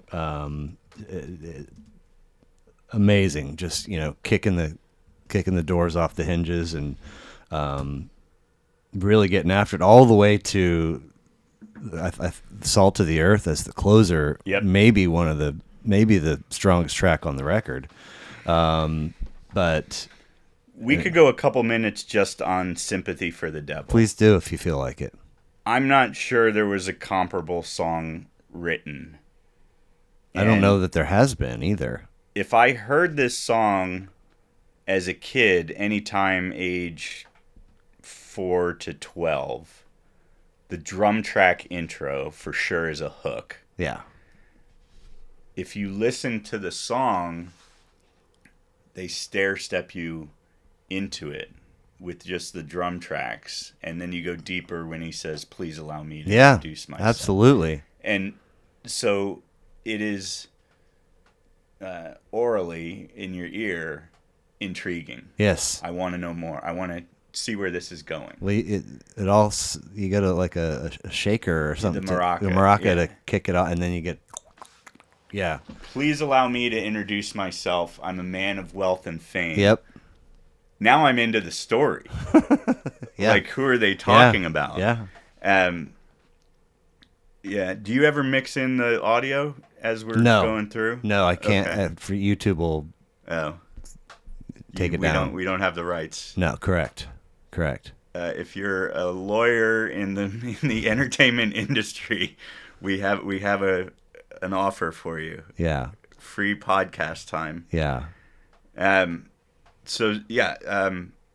amazing, just kicking the doors off the hinges and really getting after it all the way to Salt of the Earth as the closer. Maybe maybe the strongest track on the record. But we could go a couple minutes just on Sympathy for the Devil. Please do if you feel like it. I'm not sure there was a comparable song written. I don't know that there has been either. If I heard this song as a kid, anytime age 4 to 12, the drum track intro for sure is a hook. Yeah. If you listen to the song, they stair-step you into it with just the drum tracks, and then you go deeper when he says, "Please allow me to introduce myself." Absolutely. And so it is orally in your ear intriguing. Yes. I want to know more. I want to see where this is going. Well, you get a shaker or something. The maraca. The maraca to kick it off, and then you get... Yeah. Please allow me to introduce myself. I'm a man of wealth and fame. Yep. Now I'm into the story. Yeah. Like, who are they talking about? Yeah. Yeah. Do you ever mix in the audio as we're going through? No, I can't. Okay. For YouTube will take it down. We don't have the rights. No, correct. If you're a lawyer in the entertainment industry, we have an offer for you. Yeah. Free podcast time. Yeah. So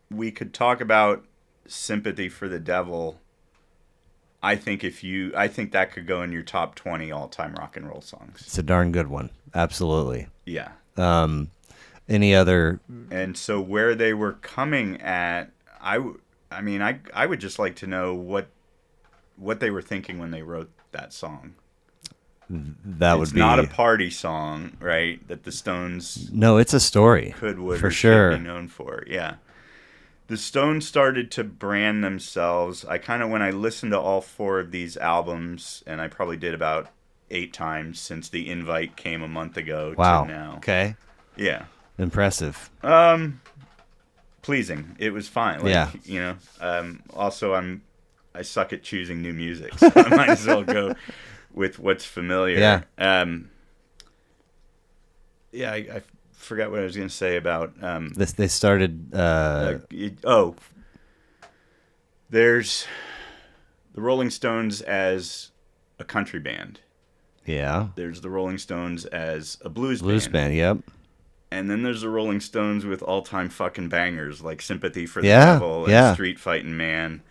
we could talk about Sympathy for the Devil. I think that could go in your top 20 all-time rock and roll songs. It's a darn good one. Absolutely. Yeah. Any other? And so where they were coming at, I would just like to know what they were thinking when they wrote that song. It's not a party song, right? That the Stones. No, it's a story. Would for sure be known for. Yeah. The Stones started to brand themselves. When I listened to all 4 of these albums, and I probably did about 8 times since the invite came a month ago to now. Okay. Yeah. Impressive. Pleasing. It was fine. Also, I suck at choosing new music, so I might as well go with what's familiar. Yeah. I forgot what I was going to say about this. They started. There's the Rolling Stones as a country band. Yeah. There's the Rolling Stones as a blues band. Yep. And then there's the Rolling Stones with all-time fucking bangers like Sympathy for the Devil and Street Fightin' Man.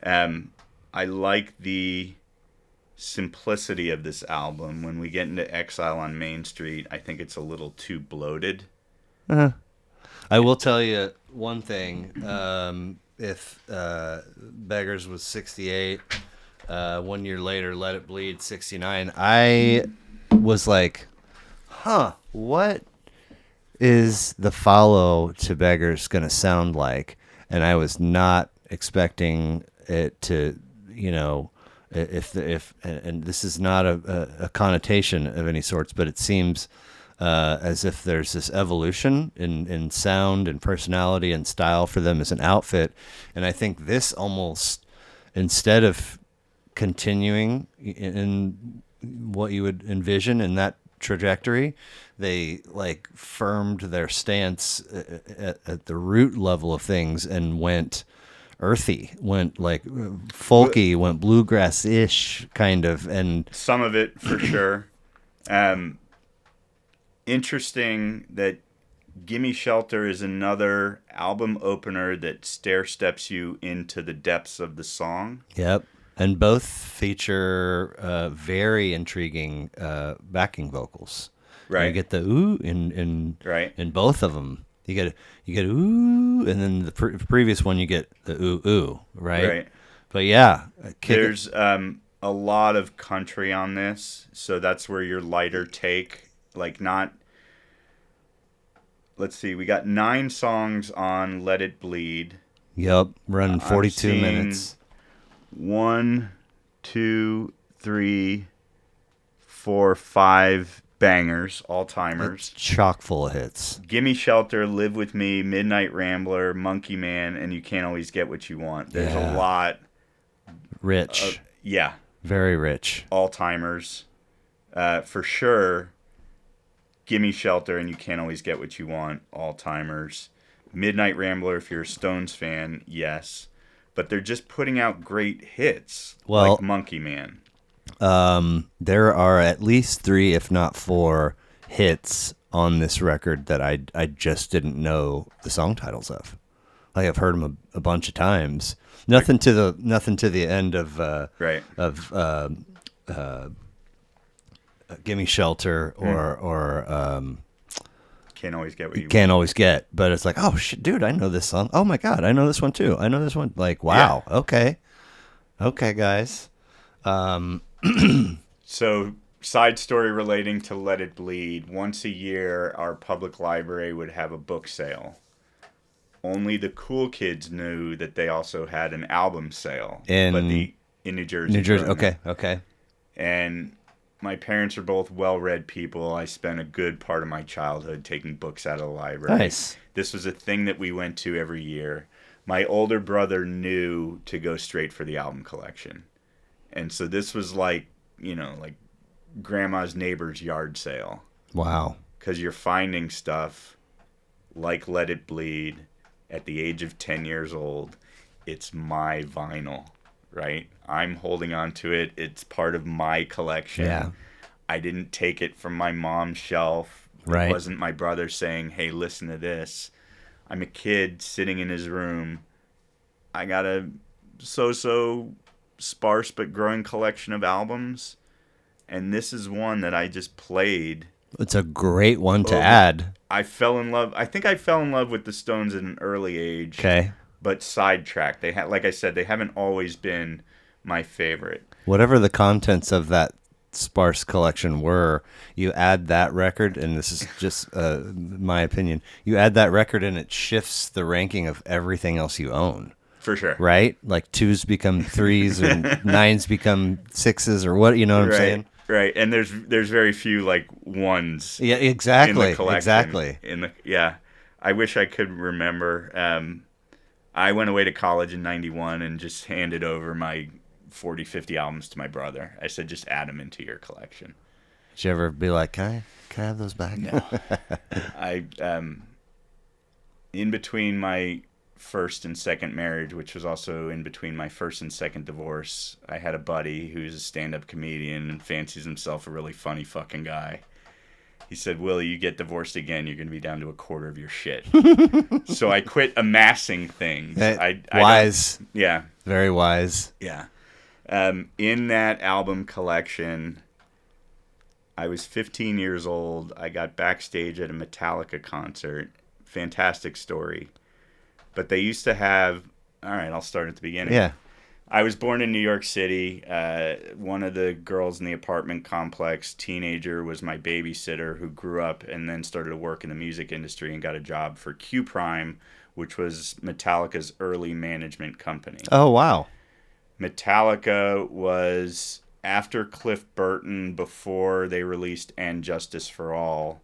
I like the simplicity of this album. When we get into Exile on Main Street, I think it's a little too bloated. I will tell you one thing. If Beggars was 68, 1 year later, Let It Bleed 69, I was like, what is the follow to Beggars going to sound like? And I was not expecting it to, if and this is not a connotation of any sorts, but it seems as if there's this evolution in sound and personality and style for them as an outfit. And I think this almost, instead of continuing in what you would envision in that trajectory, they like firmed their stance at the root level of things and went earthy, went like folky, went bluegrass-ish kind of, and some of it for sure. Interesting that Gimme Shelter is another album opener that stair steps you into the depths of the song. Yep. And both feature very intriguing backing vocals. Right. You get the ooh in both of them. You get ooh, and then the previous one you get the ooh, right? Right. But yeah, there's a lot of country on this, so that's where your lighter take, like not. Let's see, we got 9 songs on Let It Bleed. Yep, running 42 minutes. 1, 2, 3, 4, 5 bangers, all-timers. It's chock full of hits. Gimme Shelter, Live With Me, Midnight Rambler, Monkey Man, and You Can't Always Get What You Want. There's a lot. Rich. Yeah. Very rich. All-timers. For sure, Gimme Shelter and You Can't Always Get What You Want, all-timers. Midnight Rambler, if you're a Stones fan, yes. But they're just putting out great hits, like Monkey Man. There are at least 3, if not 4, hits on this record that I just didn't know the song titles of. Like I've heard them a bunch of times. Nothing to the end of Gimme Shelter or Can't Always Get What You Can't Always Get, but it's like, oh shit, dude, I know this song. Oh my god, I know this one too. I know this one. Like, wow, okay, guys. So, side story relating to Let It Bleed. Once a year, our public library would have a book sale. Only the cool kids knew that they also had an album sale in New Jersey. New Jersey, okay. And my parents are both well-read people. I spent a good part of my childhood taking books out of the library. Nice. This was a thing that we went to every year. My older brother knew to go straight for the album collection. And so this was like grandma's neighbor's yard sale. Wow. Because you're finding stuff like Let It Bleed at the age of 10 years old. It's my vinyl. Right? I'm holding on to it. It's part of my collection. Yeah. I didn't take it from my mom's shelf. Right. It wasn't my brother saying, hey, listen to this. I'm a kid sitting in his room. I got a so sparse but growing collection of albums. And this is one that I just played. It's a great one to add. I fell in love. I think I fell in love with the Stones at an early age. Okay. But sidetracked. They like I said, they haven't always been my favorite. Whatever the contents of that sparse collection were, you add that record, and this is just my opinion, you add that record and it shifts the ranking of everything else you own. For sure. Right? Like 2s become 3s and 9s become 6s or what, you know what I'm saying? Right. And there's very few like 1s. Yeah, exactly. In the collection. Exactly. I wish I could remember. I went away to college in 91 and just handed over my 40, 50 albums to my brother. I said, just add them into your collection. Did you ever be like, can I have those back? No. In between my first and second marriage, which was also in between my first and second divorce, I had a buddy who's a stand-up comedian and fancies himself a really funny fucking guy. He said, Willie, you get divorced again, you're going to be down to a quarter of your shit. So I quit amassing things. Wise. Yeah. Very wise. Yeah. In that album collection, I was 15 years old. I got backstage at a Metallica concert. Fantastic story. But they used to have... All right, I'll start at the beginning. Yeah. I was born in New York City. One of the girls in the apartment complex, teenager, was my babysitter who grew up and then started to work in the music industry and got a job for Q Prime, which was Metallica's early management company. Oh, wow. Metallica was, after Cliff Burton, before they released And Justice for All,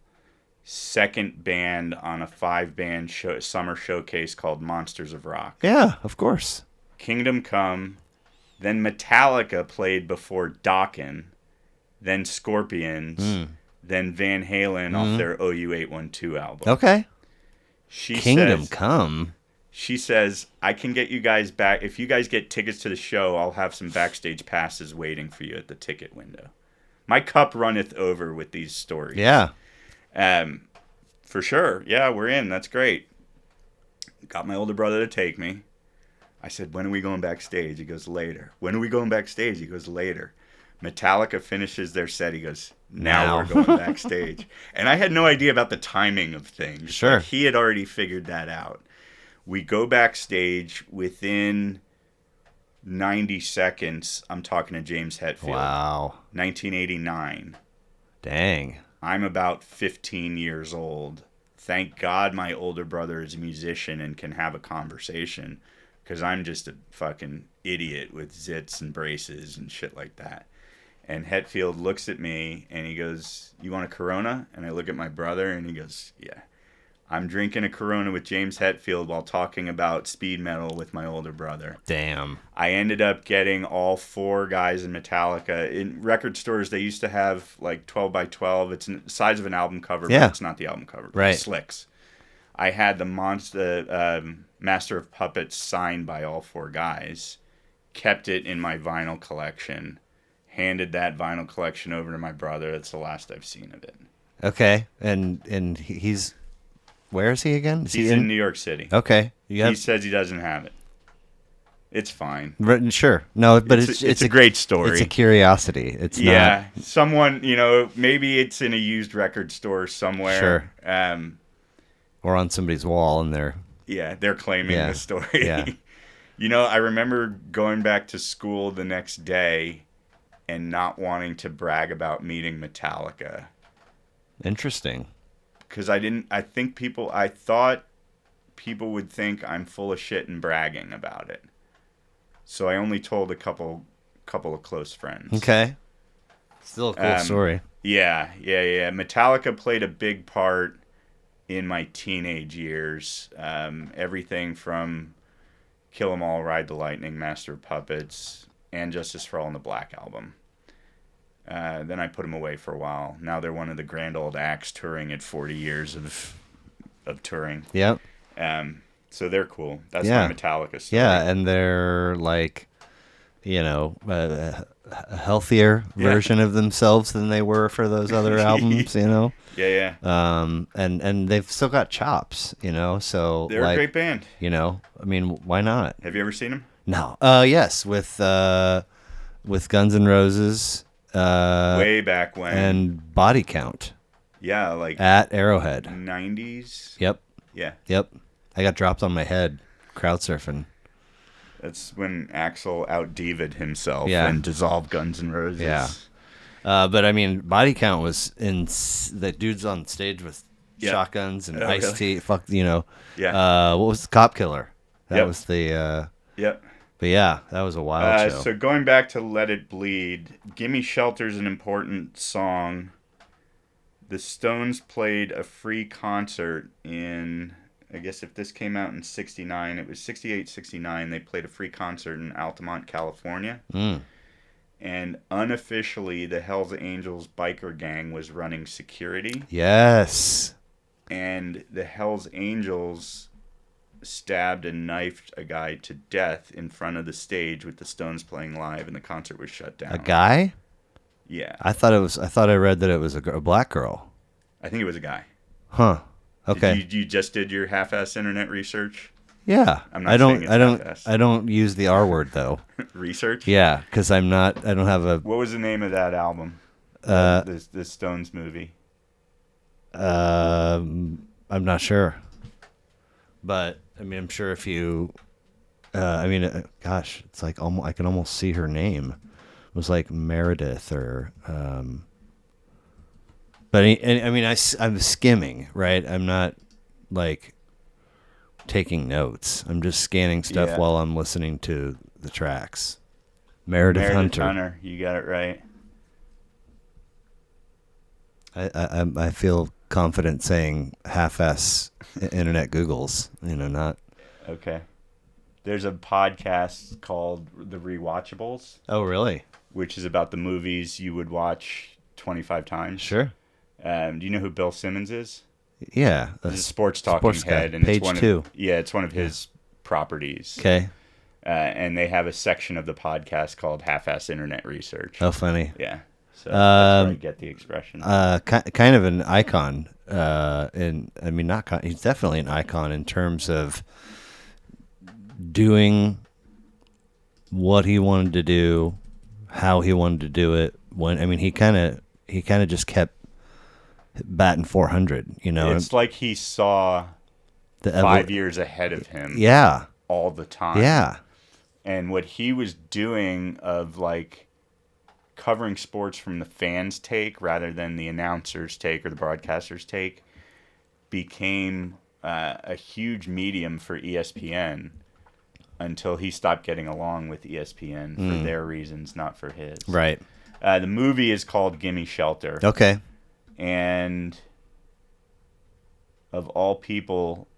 second band on a 5-band summer showcase called Monsters of Rock. Yeah, of course. Kingdom Come, then Metallica played before Dokken, then Scorpions, then Van Halen off their OU812 album. Okay. Kingdom Come. She says, I can get you guys back. If you guys get tickets to the show, I'll have some backstage passes waiting for you at the ticket window. My cup runneth over with these stories. Yeah. For sure. Yeah, we're in. That's great. Got my older brother to take me. I said, when are we going backstage? He goes, later. When are we going backstage? He goes, later. Metallica finishes their set. He goes, now we're going backstage. And I had no idea about the timing of things. Sure. Like, he had already figured that out. We go backstage within 90 seconds. I'm talking to James Hetfield. Wow. 1989. Dang. I'm about 15 years old. Thank God my older brother is a musician and can have a conversation. Because I'm just a fucking idiot with zits and braces and shit like that. And Hetfield looks at me and he goes, you want a Corona? And I look at my brother and he goes, yeah. I'm drinking a Corona with James Hetfield while talking about speed metal with my older brother. Damn. I ended up getting all 4 guys in Metallica. In record stores, they used to have like 12 by 12. It's the size of an album cover, but it's not the album cover. Right. Slicks. I had the Master of Puppets signed by all 4 guys, kept it in my vinyl collection, handed that vinyl collection over to my brother. That's the last I've seen of it. Okay. And he's... Where is he again? He's in New York City. Okay. He says he doesn't have it. It's fine. Sure. No, but it's a great story. It's a curiosity. It's not... Someone, maybe it's in a used record store somewhere. Sure. Or on somebody's wall and they're claiming the story. Yeah. I remember going back to school the next day and not wanting to brag about meeting Metallica. Interesting. Because I thought people would think I'm full of shit and bragging about it. So I only told a couple of close friends. Okay. Still a cool story. Yeah. Metallica played a big part in my teenage years. Everything from Kill 'Em All, Ride the Lightning, Master of Puppets, and Justice for All in the Black Album. Then I put them away for a while. Now they're one of the grand old acts touring at 40 years of touring. Yep. So they're cool. That's my Metallica story. Yeah, and they're like, a healthier version of themselves than they were for those other albums, Yeah. And they've still got chops, so they're a great band. I mean, why not? Have you ever seen them? No. Yes, with Guns N' Roses. Way back when. And Body Count. Yeah, like at Arrowhead. 90s. Yep. Yeah. Yep. I got dropped on my head crowd surfing. That's when Axl out-diva'd himself and dissolved Guns N' Roses. Yeah. But I mean, Body Count was in the dudes on stage with shotguns and Ice-T. Fuck, Yeah. What was the Cop Killer? That was the. Yep. But yeah, that was a wild show. So going back to Let It Bleed, Gimme Shelter's an important song. The Stones played a free concert in, I guess if this came out in 69, it was 68, 69. They played a free concert in Altamont, California. And unofficially, the Hells Angels biker gang was running security. Yes. And the Hells Angels stabbed and knifed a guy to death in front of the stage with the Stones playing live, and the concert was shut down. A guy? Yeah. I thought I read that it was a black girl. I think it was a guy. Huh. Okay. You just did your half-ass internet research? Yeah. I don't use the R word though. Research? Yeah, because I don't have a. What was the name of that album? This Stones movie. I'm not sure, but I mean, I'm sure if you, gosh, it's like I can almost see her name. It was like Meredith or, but I mean, I'm skimming, right? I'm not like taking notes. I'm just scanning stuff while I'm listening to the tracks. Meredith Hunter. You got it right. I feel confident saying half-ass internet Googles, not. Okay. There's a podcast called The Rewatchables. Oh, really? Which is about the movies you would watch 25 times. Sure. Do you know who Bill Simmons is? Yeah. He's a sports talking head. Guy. And Page it's 2. It's one of his properties. Okay. And they have a section of the podcast called Half-Ass Internet Research. Oh, funny. Yeah. So that's where I get the expression. Kind of an icon. He's definitely an icon in terms of doing what he wanted to do, how he wanted to do it. He kind of just kept batting 400. It's like he saw 5 years ahead of him. Yeah. All the time. Yeah. And what he was doing of like covering sports from the fans' take rather than the announcers' take or the broadcasters' take became a huge medium for ESPN until he stopped getting along with ESPN for their reasons, not for his. Right. The movie is called Gimme Shelter. Okay. And of all people,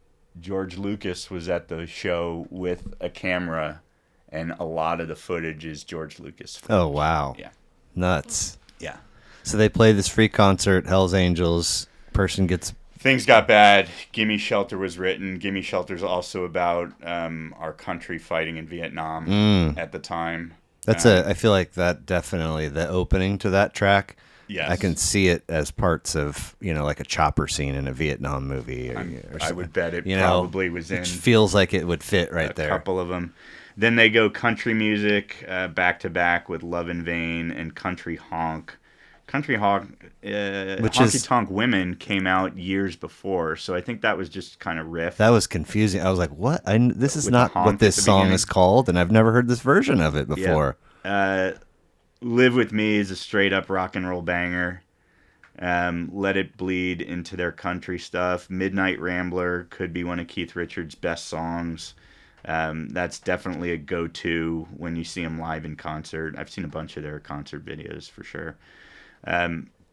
George Lucas was at the show with a camera, and a lot of the footage is George Lucas footage. Oh, wow. Yeah. Nuts. Yeah. So they play this free concert, Hell's Angels, person gets... Things got bad. Gimme Shelter was written. Gimme Shelter is also about our country fighting in Vietnam at the time. I feel like that definitely, the opening to that track, yes. I can see it as parts of, like a chopper scene in a Vietnam movie. I would bet it probably was in. It feels like it would fit right there. A couple of them. Then they go country music back to back with Love in Vain and Country Honk. Country Honk, Honky Tonk Women came out years before, so I think that was just kind of riff. That was confusing. I was like, what? This is not what this song is called, and I've never heard this version of it before. Yeah. Live With Me is a straight up rock and roll banger. Let It Bleed into their country stuff. Midnight Rambler could be one of Keith Richards' best songs. That's definitely a go-to when you see him live in concert. I've seen a bunch of their concert videos for sure.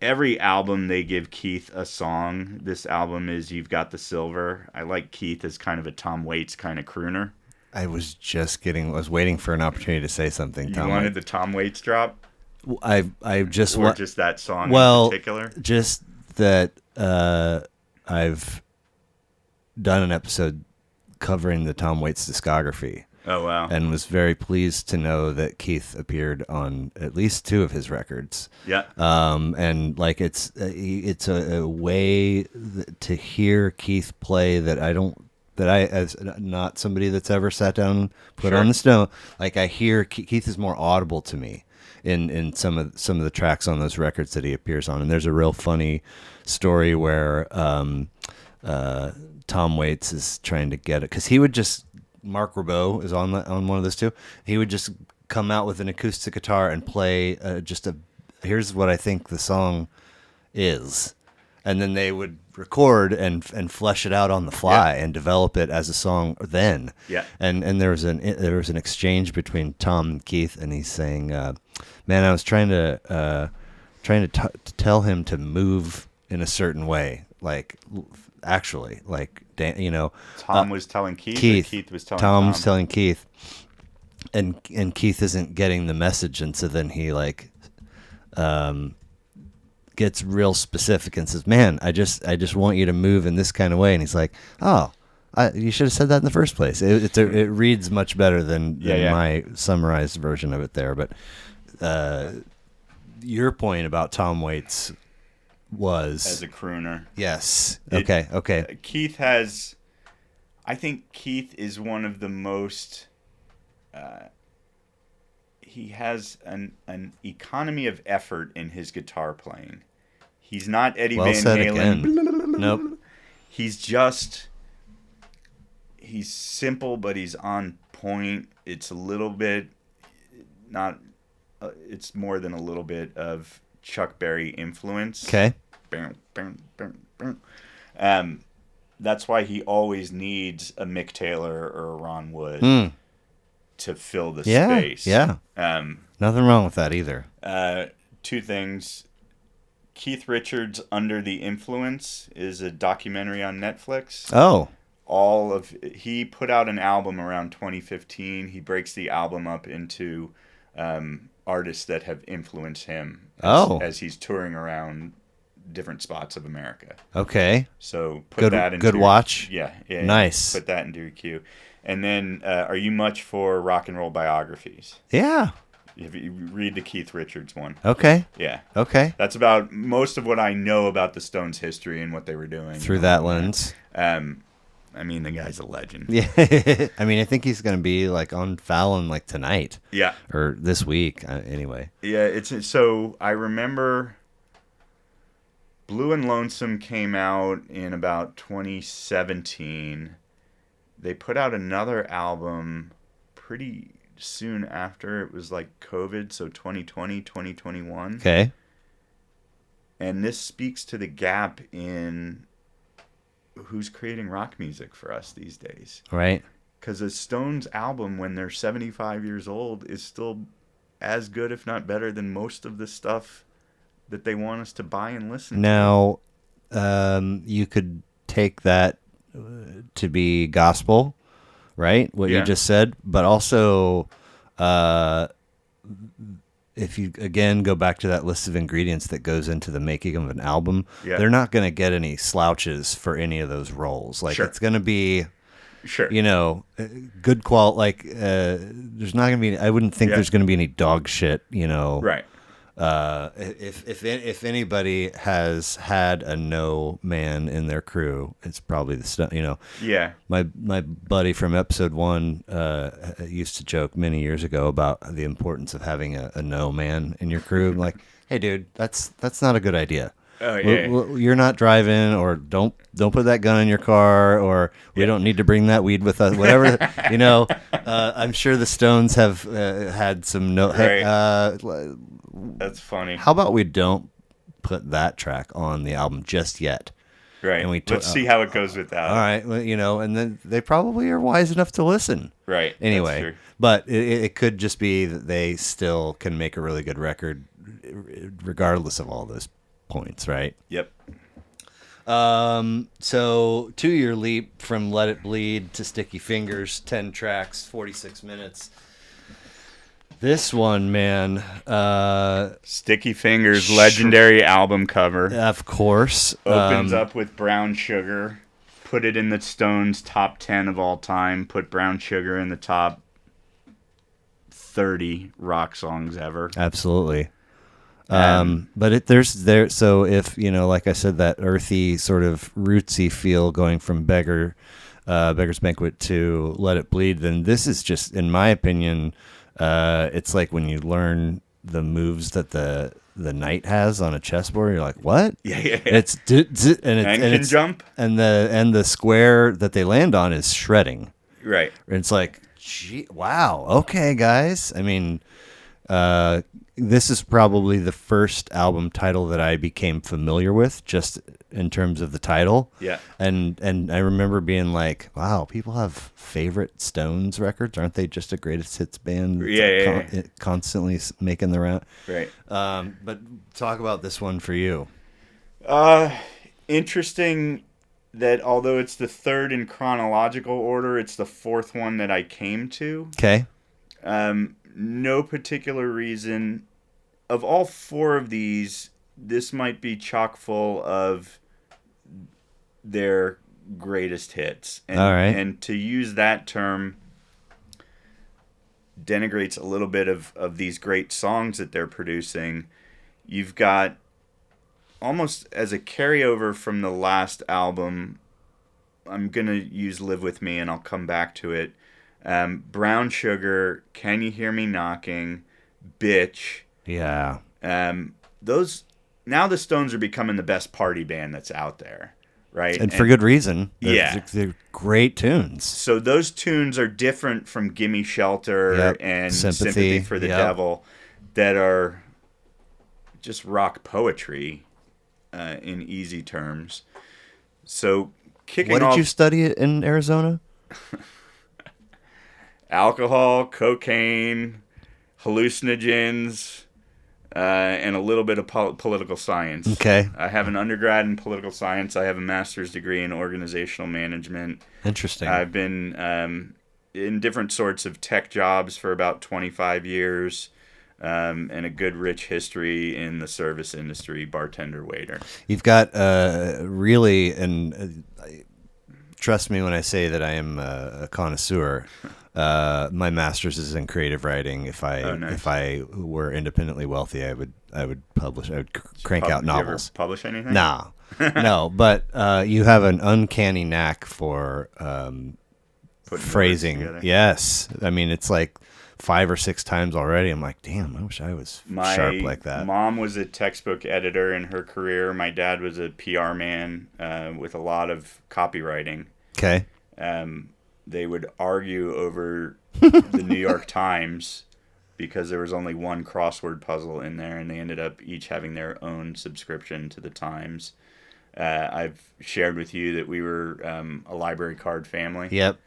Every album they give Keith a song. This album is You've Got the Silver. I like Keith as kind of a Tom Waits kind of crooner. I was waiting for an opportunity to say something. You wanted the Tom Waits drop? Or just that song in particular? Just that I've done an episode covering the Tom Waits discography. Oh, wow. And was very pleased to know that Keith appeared on at least 2 of his records. Yeah. And like it's a way to hear Keith play that I as not somebody that's ever sat down and put on the snow, like I hear Keith is more audible to me in some of the tracks on those records that he appears on. And there's a real funny story where Tom Waits is trying to get it because he would just Mark Ribot is on one of those too. He would just come out with an acoustic guitar and play here's what I think the song is, and then they would record and flesh it out on the fly and develop it as a song then. Yeah. And there was an exchange between Tom and Keith, and he's saying, "Man, I was trying to tell him to move in a certain way, like." Actually, Tom was telling Keith, or Keith was telling Tom Tom? Was telling Keith, and Keith isn't getting the message, and so then he gets real specific and says, "Man, I just want you to move in this kind of way," and he's like, "Oh, You should have said that in the first place. It reads much better than my summarized version of it there. But your point about Tom Waits was as a crooner. Yes. Okay. Keith has. I think Keith is one of the most. He has an economy of effort in his guitar playing. He's not Eddie Van Halen. Nope. He's simple, but he's on point. It's a little bit not. It's more than a little bit of Chuck Berry influence. Okay. That's why he always needs a Mick Taylor or a Ron Wood to fill the space. Yeah. Nothing wrong with that either. Two things. Keith Richards' Under the Influence is a documentary on Netflix. Oh. He put out an album around 2015. He breaks the album up into artists that have influenced him as he's touring around different spots of America. Okay. So put that into good watch. Yeah. Nice. Put that into your queue. And then, are you much for rock and roll biographies? Yeah. If you read the Keith Richards one. Okay. Yeah. Okay. That's about most of what I know about the Stones' history and what they were doing. Through that lens. I mean, the guy's a legend. Yeah. I mean, I think he's going to be like on Fallon like tonight. Yeah. Or this week, anyway. Yeah. So I remember Blue and Lonesome came out in about 2017. They put out another album pretty soon after. It was like COVID, so 2020, 2021. Okay. And this speaks to the gap in who's creating rock music for us these days. Right. Because a Stones album, when they're 75 years old, is still as good, if not better, than most of the stuff that they want us to buy and listen to. Now, you could take that to be gospel, right? What you just said, but also, if you again go back to that list of ingredients that goes into the making of an album, they're not going to get any slouches for any of those roles. Like it's going to be, good quality. Like there's not going to be. I wouldn't think there's going to be any dog shit. Right. If anybody has had a no man in their crew, it's probably the stuff. Yeah. My buddy from episode 1 used to joke many years ago about the importance of having a no man in your crew. I'm like, hey, dude, that's not a good idea. Oh yeah. You're not driving, or don't put that gun in your car, or we don't need to bring that weed with us. Whatever, I'm sure the Stones have had some no. Right. That's funny. How about we don't put that track on the album just yet? Right. And let's see how it goes with that. All right. Well, and then they probably are wise enough to listen. Right. Anyway, that's true. But it could just be that they still can make a really good record regardless of all those points, right? Yep. So 2-year leap from Let It Bleed to Sticky Fingers, 10 tracks, 46 minutes. This one, man. Sticky Fingers, legendary album cover. Of course. Opens up with Brown Sugar. Put it in the Stones' top 10 of all time. Put Brown Sugar in the top 30 rock songs ever. Absolutely. But so if, like I said, that earthy sort of rootsy feel going from Beggar's Banquet to Let It Bleed, then this is just, in my opinion, it's like when you learn the moves that the knight has on a chessboard. You're like, what? Yeah. It's and it's jump, and the square that they land on is shredding. Right. And it's like, gee, wow, okay, guys. I mean, this is probably the first album title that I became familiar with, just in terms of the title. Yeah. And I remember being like, wow, people have favorite Stones records. Aren't they just a greatest hits band? Yeah. Constantly making the round. Right. But talk about this one for you. Interesting that although it's the third in chronological order, it's the fourth one that I came to. Okay. No particular reason. Of all four of these, this might be chock full of their greatest hits. And, all right. And to use that term denigrates a little bit of these great songs that they're producing. You've got, almost as a carryover from the last album, I'm going to use Live With Me and I'll come back to it. Brown Sugar, Can You Hear Me Knocking, Bitch. Yeah. Those, now the Stones are becoming the best party band that's out there, right? And for good reason. They're great tunes. So those tunes are different from Gimme Shelter and Sympathy for the Devil, that are just rock poetry in easy terms. So kicking off... What did you study in Arizona? Alcohol, cocaine, hallucinogens, and a little bit of political science. Okay. I have an undergrad in political science. I have a master's degree in organizational management. Interesting. I've been in different sorts of tech jobs for about 25 years, and a good rich history in the service industry, bartender, waiter. You've got really, and trust me when I say that I am a connoisseur. My master's is in creative writing. If I were independently wealthy, I would publish. I would crank out novels. You ever publish anything? No, no. But you have an uncanny knack for phrasing. Yes, I mean it's like 5 or 6 times already. I'm like, damn, I wish I was sharp like that. My mom was a textbook editor in her career. My dad was a PR man with a lot of copywriting. Okay. They would argue over the New York Times because there was only one crossword puzzle in there, and they ended up each having their own subscription to the Times. I've shared with you that we were a library card family. Yep.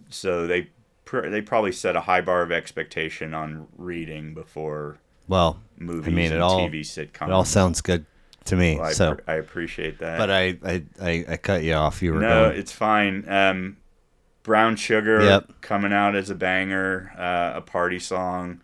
So they probably set a high bar of expectation on reading before movies and TV sitcoms. It all sounds good to me. Well, I appreciate that. But I cut you off. You were going. It's fine. Brown Sugar coming out as a banger, a party song.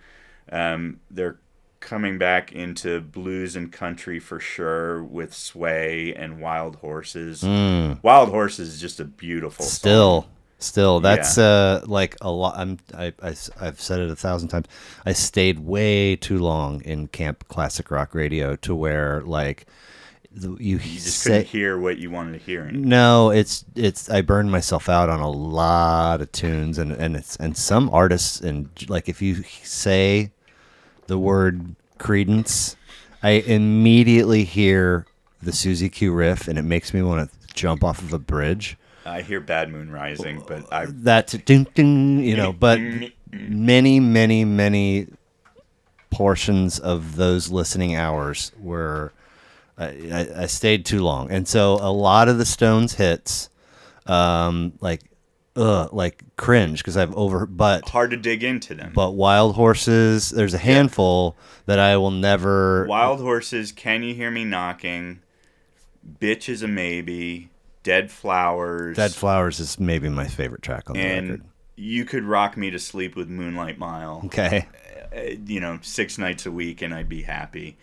They're coming back into blues and country for sure with Sway and Wild Horses. Wild Horses is just a beautiful song. Still, that's like a lot. I've said it 1,000 times. I stayed way too long in Camp Classic Rock Radio to where like you just couldn't hear what you wanted to hear anymore. No, it's I burned myself out on a lot of tunes and some artists, and like if you say the word Creedence, I immediately hear the Suzy Q riff and it makes me want to jump off of a bridge. I hear Bad Moon Rising, but that's ding ding, but many portions of those listening hours were I stayed too long, and so a lot of the Stones hits, like cringe because but hard to dig into them. But Wild Horses, there's a handful that I will never. Wild Horses, Can You Hear Me Knocking, Bitch Is a Maybe, Dead Flowers. Dead Flowers is maybe my favorite track on the record. And You Could Rock Me to Sleep with Moonlight Mile. Okay. 6 nights a week and I'd be happy.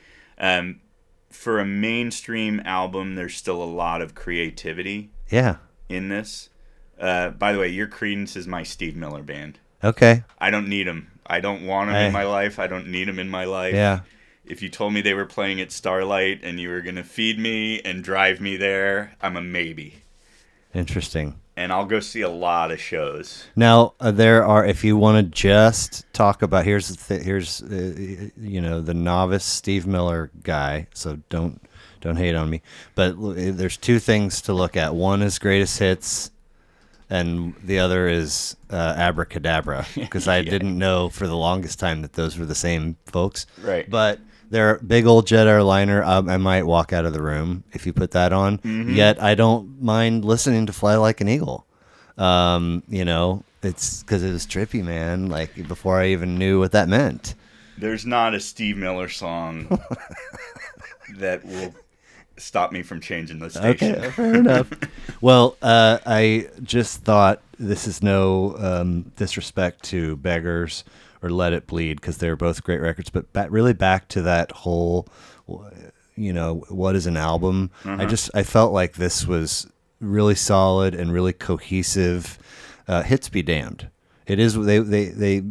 For a mainstream album, there's still a lot of creativity in this. By the way, your Creedence is my Steve Miller Band. Okay. I don't need him. I don't want him in my life. I don't need him in my life. Yeah. If you told me they were playing at Starlight and you were going to feed me and drive me there, I'm a maybe. Interesting. And I'll go see a lot of shows. Now, there are, if you want to just talk about, here's the novice Steve Miller guy, so don't hate on me. But there's 2 things to look at. One is greatest hits, and the other is Abracadabra, because I didn't know for the longest time that those were the same folks. Right. But they're big old jet airliner. I might walk out of the room if you put that on. Mm-hmm. Yet I don't mind listening to Fly Like an Eagle. It's because it was trippy, man. Like before I even knew what that meant. There's not a Steve Miller song that will stop me from changing the station. Okay, fair enough. Well, I just thought this is no disrespect to Beggars or Let It Bleed, because they're both great records, but really back to that whole, what is an album? Uh-huh. I felt like this was really solid and really cohesive. Hits be damned. It is they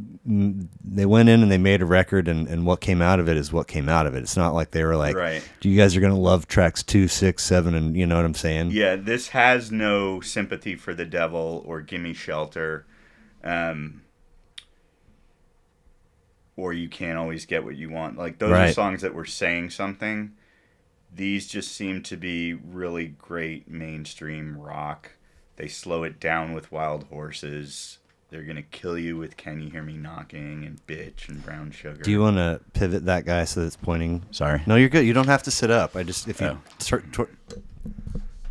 went in and they made a record, and what came out of it is what came out of it. It's not like they were like, right. You guys are gonna love tracks 2, 6, 7, and you know what I'm saying? Yeah, this has no Sympathy for the Devil or Gimme Shelter, or You Can't Always Get What You Want. Like those are songs that were saying something. These just seem to be really great mainstream rock. They slow it down with Wild Horses. They're going to kill you with Can You Hear Me Knocking and Bitch and Brown Sugar. Do you want to pivot that guy so that it's pointing? Sorry. No, you're good. You don't have to sit up. If you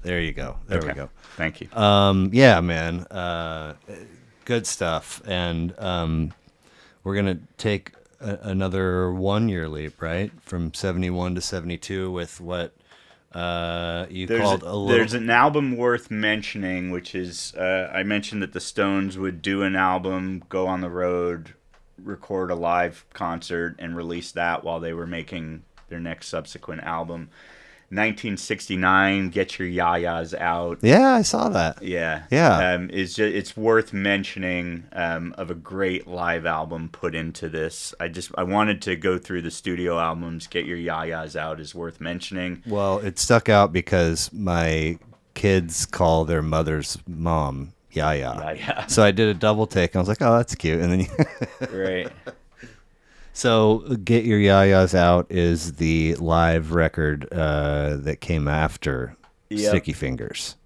there you go. There we go. Thank you. Yeah, man. Good stuff. And we're going to take another 1-year leap, right? From 71 to 72 with what called a little... There's an album worth mentioning, which is I mentioned that the Stones would do an album, go on the road, record a live concert, and release that while they were making their next subsequent album. 1969, Get Your Yayas Out. Yeah, I saw that. Yeah. It's worth mentioning of a great live album put into this. I wanted to go through the studio albums. Get Your Yayas Out is worth mentioning. Well, it stuck out because my kids call their mother's mom Yaya. Yaya. So I did a double take. I was like, oh, that's cute. And then right. So Get Your Yayas Out is the live record that came after Sticky Fingers.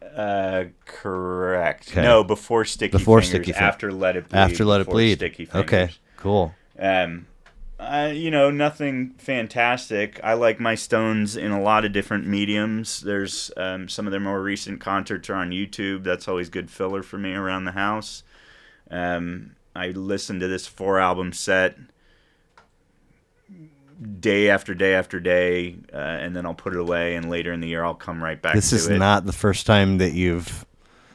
Correct. Okay. No, before Sticky Fingers. After Let It Bleed. After Let It Bleed. Sticky Fingers. Okay, cool. Nothing fantastic. I like my Stones in a lot of different mediums. There's some of their more recent concerts are on YouTube. That's always good filler for me around the house. I listened to this 4-album set day after day after day, and then I'll put it away, and later in the year I'll come right back to it. This is not the first time that you've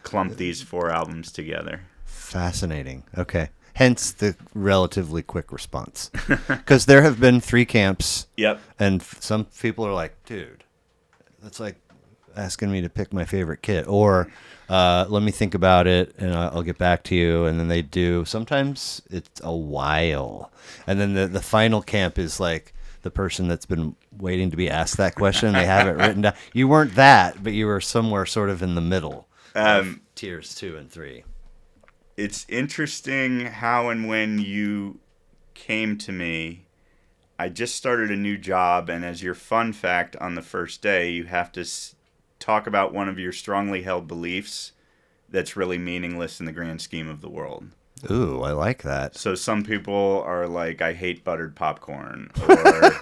clumped these 4 albums together. Fascinating. Okay. Hence the relatively quick response. Because there have been 3 camps. Yep. And some people are like, dude, that's like asking me to pick my favorite kit. Or let me think about it and I'll get back to you. And then they do. Sometimes it's a while. And then the final camp is like the person that's been waiting to be asked that question. They have it written down. You weren't that, but you were somewhere sort of in the middle of tiers 2 and 3. It's interesting how and when you came to me. I just started a new job, and as your fun fact on the first day, you have to talk about one of your strongly held beliefs that's really meaningless in the grand scheme of the world. Ooh, I like that. So some people are like, I hate buttered popcorn, or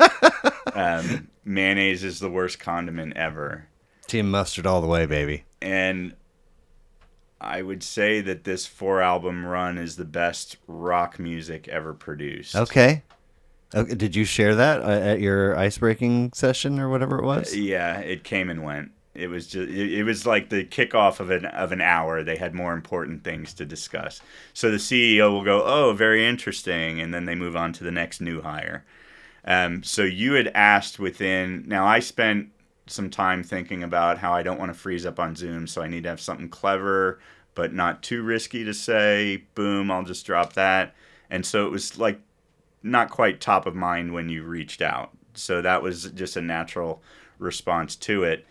mayonnaise is the worst condiment ever. Team mustard all the way, baby. And I would say that this 4-album run is the best rock music ever produced. Okay. Did you share that at your ice-breaking session or whatever it was? Yeah, it came and went. It was just it was like the kickoff of an hour. They had more important things to discuss. So the CEO will go, "Oh, very interesting," and then they move on to the next new hire. So you had asked now I spent some time thinking about how I don't want to freeze up on Zoom, so I need to have something clever but not too risky to say. Boom, I'll just drop that. And so it was like not quite top of mind when you reached out. So that was just a natural response to it.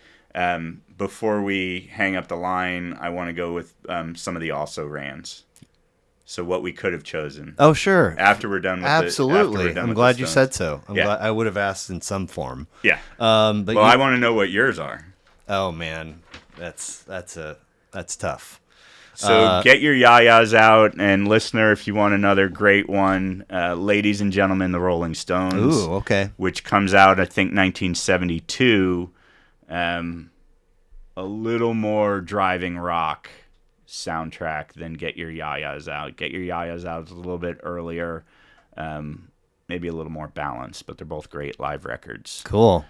Before we hang up the line, I want to go with some of the also-rans. So what we could have chosen. Oh, sure. After we're done with Absolutely. I'm glad you said so. Glad I would have asked in some form. Yeah. But I want to know what yours are. Oh man, that's tough. So get your yayas out, and listener, if you want another great one, Ladies and Gentlemen, the Rolling Stones. Ooh, okay. Which comes out, I think, 1972. A little more driving rock soundtrack than Get Your Yayas Out. Get Your Yayas Out is a little bit earlier, maybe a little more balanced, but they're both great live records. Cool.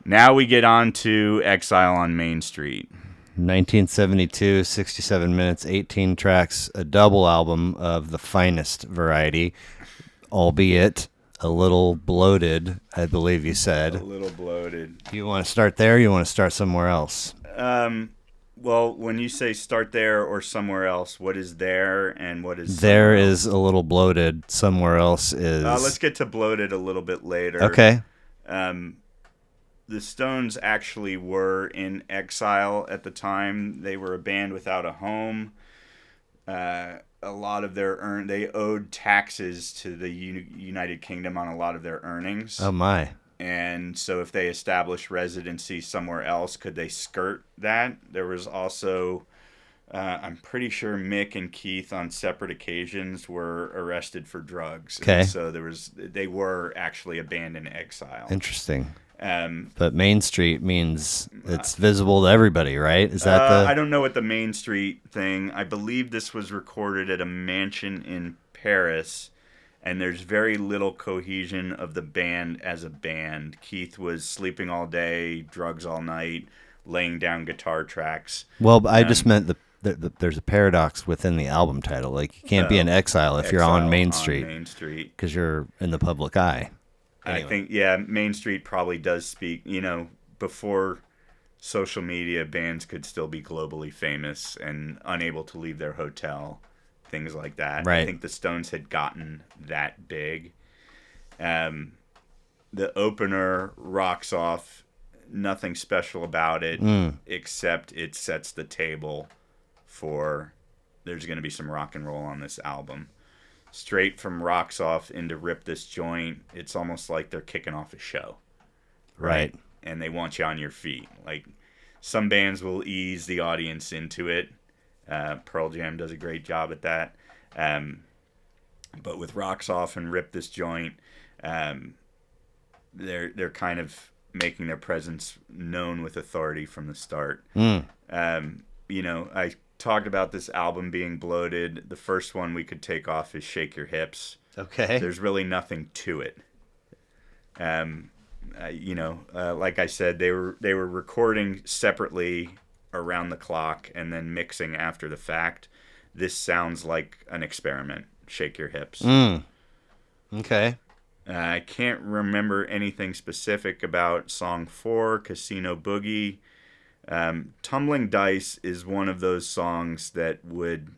Now we get on to Exile on Main Street. 1972, 67 minutes, 18 tracks, a double album of the finest variety, albeit a little bloated, I believe you said. A little bloated. Do you want to start there or you want to start somewhere else? Well, when you say start there or somewhere else, what is there and what is there is a little bloated. Somewhere else is. Let's get to bloated a little bit later. Okay. The Stones actually were in exile at the time. They were a band without a home. A lot of their they owed taxes to the United Kingdom on a lot of their earnings. Oh my. And so if they established residency somewhere else, could they skirt that? There was also, I'm pretty sure Mick and Keith on separate occasions were arrested for drugs. Okay. And so they were actually a band in exile. Interesting. But Main Street means it's visible to everybody, right? Is that I don't know what the Main Street thing. I believe this was recorded at a mansion in Paris. And there's very little cohesion of the band as a band. Keith was sleeping all day, drugs all night, laying down guitar tracks. Well, I just meant there's a paradox within the album title. Like, you can't be in exile if you're on Main Street. Main Street. Because you're in the public eye. Anyway. I think, Main Street probably does speak. Before social media, bands could still be globally famous and unable to leave their hotel. Things like that. Right. I think the Stones had gotten that big. The opener rocks off, nothing special about it, except it sets the table for there's going to be some rock and roll on this album. Straight from rocks off into Rip This Joint, it's almost like they're kicking off a show. Right. And they want you on your feet. Like, some bands will ease the audience into it. Pearl Jam does a great job at that. But with Rocks Off and Rip This Joint, they're kind of making their presence known with authority from the start. I talked about this album being bloated. The first one we could take off is Shake Your Hips. Okay. There's really nothing to it. Like I said, they were recording separately around the clock and then mixing after the fact. This sounds like an experiment. Shake Your Hips. Okay. I can't remember anything specific about song 4, Casino Boogie. Tumbling Dice is one of those songs that would,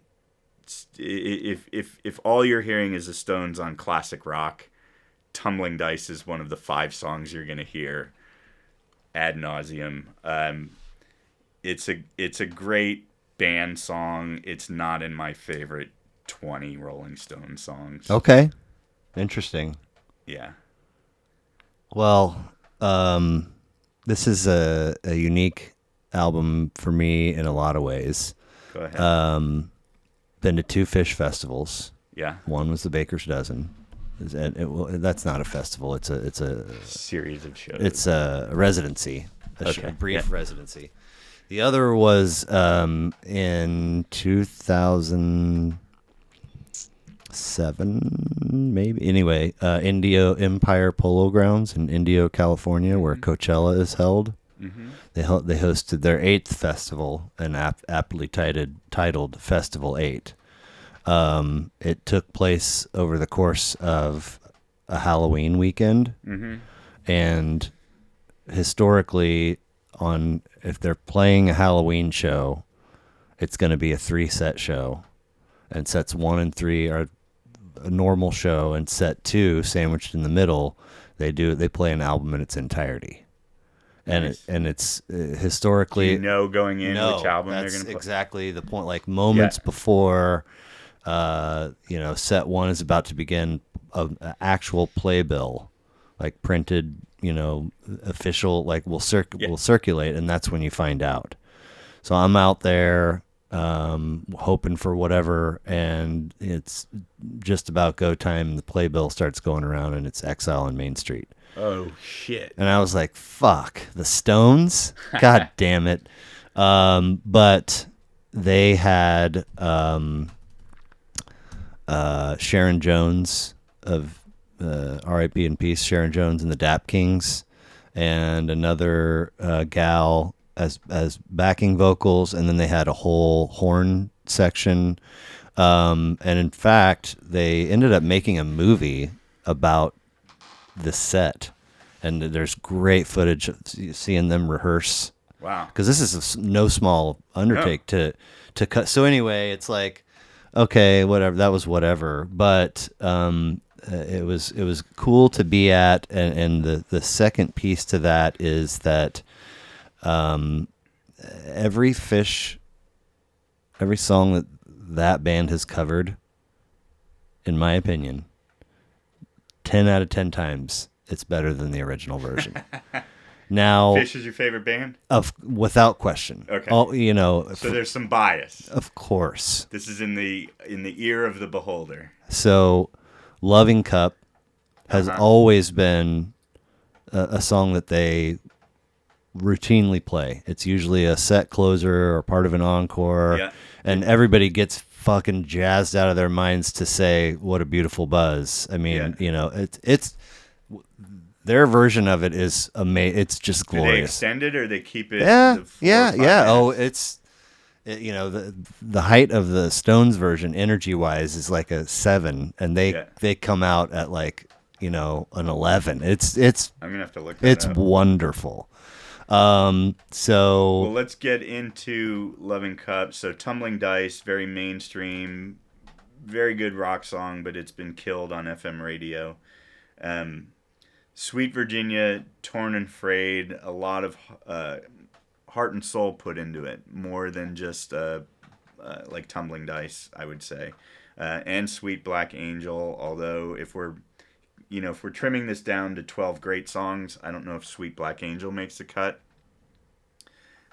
if all you're hearing is the Stones on classic rock, Tumbling Dice is one of the 5 songs you're going to hear ad nauseum. It's a great band song. It's not in my favorite 20 Rolling Stones songs. Okay. Interesting. Yeah. Well, this is a unique album for me in a lot of ways. Go ahead. Been to 2 Phish festivals. Yeah. One was the Baker's Dozen. That's not a festival. It's a series of shows. It's a residency, a brief residency. The other was in 2007, maybe. Anyway, Indio Empire Polo Grounds in Indio, California, where Coachella is held. Mm-hmm. They hosted their 8th festival, and aptly titled Festival 8. It took place over the course of a Halloween weekend, and historically, if they're playing a Halloween show, it's going to be a 3-set show, and sets 1 and 3 are a normal show, and set 2 sandwiched in the middle, they play an album in its entirety. Nice. And it's historically, going in which album they're going to play. Exactly the point. Like moments before, set 1 is about to begin, an actual playbill, like printed, official, like will circulate, and that's when you find out. So I'm out there hoping for whatever, and it's just about go time. The playbill starts going around, and it's Exile on Main Street. Oh shit! And I was like, "Fuck, the Stones! God damn it!" But they had Sharon Jones of R.I.P. in Peace, Sharon Jones and the Dap Kings, and another gal as backing vocals, and then they had a whole horn section. And in fact, they ended up making a movie about the set, and there's great footage of seeing them rehearse. Wow. Because this is no small undertake to cut. So anyway, it's like, okay, whatever. That was whatever. But it was cool to be at. And the second piece to that is that every song that band has covered, in my opinion, 10 out of 10 times, it's better than the original version. Now, Fish is your favorite band? Without question. Okay. So there's some bias. Of course. This is in the ear of the beholder. So, Loving Cup has always been a song that they routinely play. It's usually a set closer or part of an encore, and everybody gets fucking jazzed out of their minds to say, "What a beautiful buzz." I mean, it's their version of it is amazing. It's just glorious. Do they extend it or they keep it? Yeah. Oh, the height of the Stones version, energy wise, is like a 7, and they come out at like an 11. It's I'm gonna have to look. It's wonderful. So let's get into Loving Cup. So Tumbling Dice, very mainstream, very good rock song, but it's been killed on FM radio. Sweet Virginia, Torn and Frayed, a lot of heart and soul put into it, more than just like Tumbling Dice, I would say. And Sweet Black Angel, although if we're trimming this down to 12 great songs, I don't know if Sweet Black Angel makes the cut.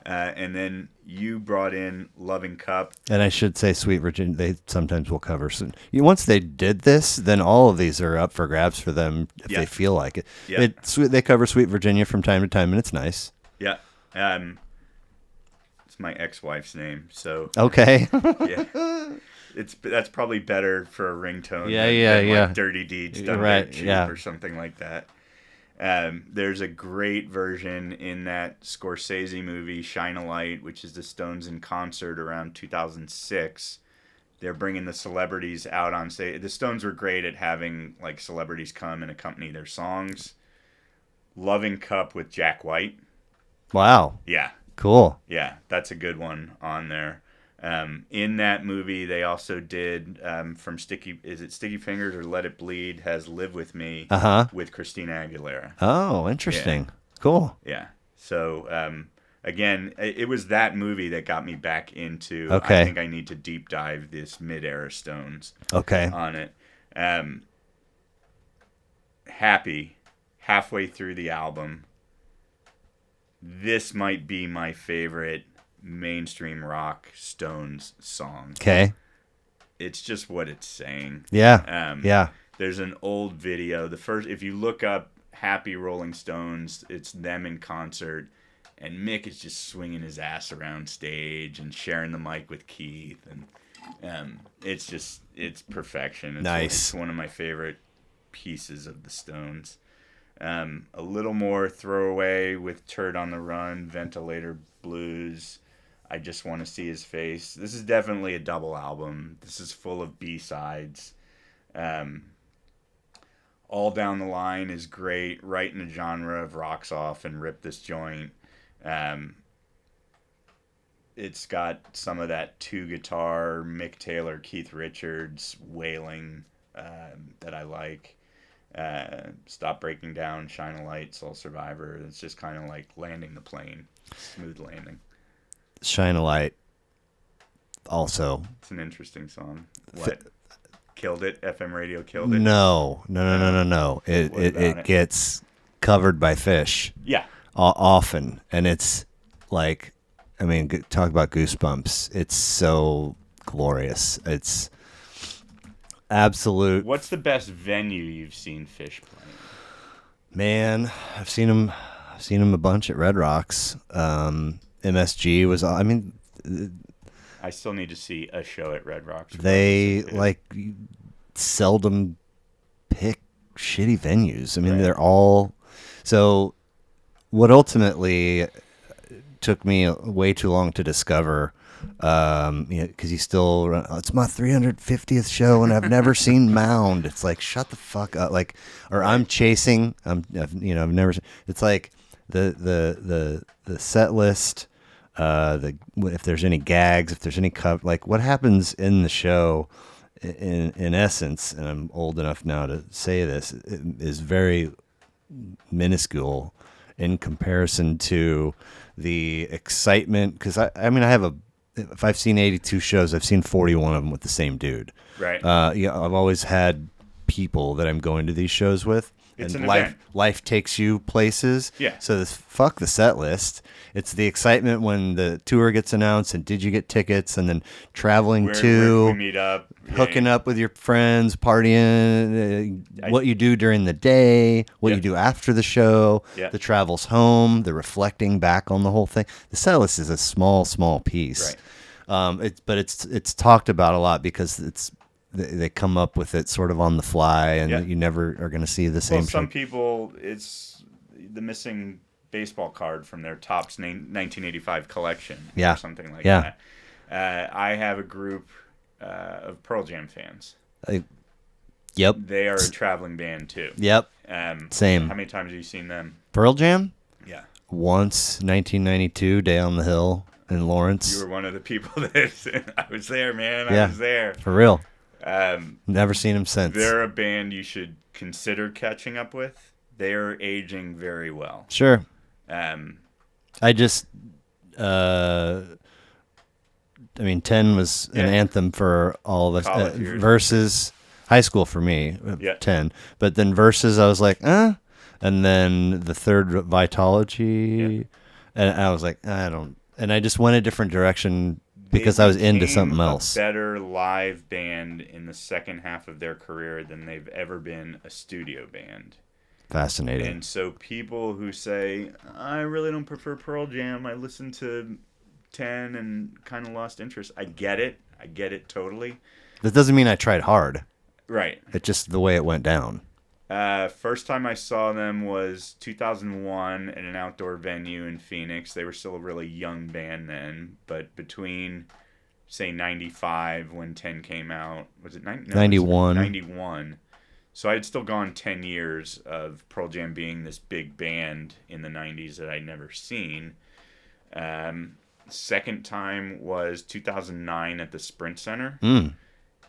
And then you brought in Loving Cup. And I should say Sweet Virginia, they sometimes will cover. So once they did this, then all of these are up for grabs for them if they feel like it. Yeah. They cover Sweet Virginia from time to time, and it's nice. Yeah. It's my ex-wife's name, so... Okay. Yeah. That's probably better for a ringtone than like Dirty Deeds Done Right, Cheap or something like that. There's a great version in that Scorsese movie, Shine a Light, which is the Stones in concert around 2006. They're bringing the celebrities out on stage. The Stones were great at having like celebrities come and accompany their songs. Loving Cup with Jack White. Wow. Yeah. Cool. Yeah, that's a good one on there. In that movie, they also did from Sticky Fingers or Let It Bleed has Live With Me with Christina Aguilera. Oh, interesting. Yeah. Cool. Yeah. So, again, it was that movie that got me back into, I think I need to deep dive this mid-era Stones on it. Happy, halfway through the album, this might be my favorite mainstream rock Stones song. Okay. It's just what it's saying. Yeah. There's an old video. If you look up Happy Rolling Stones, it's them in concert, and Mick is just swinging his ass around stage and sharing the mic with Keith, and it's perfection. It's one of my favorite pieces of the Stones. A little more throwaway with Turd on the Run, Ventilator Blues, I Just Want to See His Face. This is definitely a double album. This is full of B-sides. All Down the Line is great, right in the genre of Rocks Off and Rip This Joint. It's got some of that two-guitar, Mick Taylor, Keith Richards wailing that I like. Stop Breaking Down, Shine a Light, Soul Survivor. It's just kind of like landing the plane. Smooth landing. Shine a Light also. It's an interesting song. What? Killed it? FM radio killed it? No. It gets covered by Fish. Yeah. Often. And it's like, I mean, talk about goosebumps. It's so glorious. It's absolute. What's the best venue you've seen Fish play? Man, I've seen him a bunch at Red Rocks. MSG was, I mean, I still need to see a show at Red Rocks. They seldom pick shitty venues. I mean, they're all. So what ultimately took me way too long to discover, because he's still, it's my 350th show and I've never seen Mound. It's like, shut the fuck up. Like, or I'm chasing, I've never, it's like, the set list, if there's any gags, if there's any like what happens in the show, in essence, and I'm old enough now to say this, is very minuscule in comparison to the excitement. Because I mean, if I've seen 82 shows, I've seen 41 of them with the same dude. Right. Yeah, I've always had people that I'm going to these shows with. It's and an life event. Life takes you places. Yeah. So fuck the set list. It's the excitement when the tour gets announced and did you get tickets, and then traveling where can we meet up, hooking up with your friends, partying, what you do during the day, what you do after the show, the travels home, the reflecting back on the whole thing. The set list is a small piece. Right. But it's talked about a lot because they come up with it sort of on the fly, and you never are going to see the same. Well, some people, it's the missing baseball card from their Topps 1985 collection, or something like that. I have a group of Pearl Jam fans. Yep. They are a traveling band too. Yep. Same. How many times have you seen them? Pearl Jam? Yeah. Once, 1992, Day on the Hill in Lawrence. You were one of the people that I was there, man. I was there. For real. Never seen them since. They're a band you should consider catching up with. They are aging very well. Sure. I 10 was an anthem for all of us. Versus high school for me, 10. But then Versus, I was like, and then the third, Vitology, and I was like, I don't. And I just went a different direction because I was into something else. A better live band in the second half of their career than they've ever been a studio band. Fascinating. And so people who say, I really don't prefer Pearl Jam, I listened to 10 and kind of lost interest. I get it. I get it totally. That doesn't mean I tried hard. Right. It's just the way it went down. First time I saw them was 2001 at an outdoor venue in Phoenix. They were still a really young band then, but between, say, 95 when 10 came out, was it 91? 91. So I had still gone 10 years of Pearl Jam being this big band in the 90s that I'd never seen. Second time was 2009 at the Sprint Center.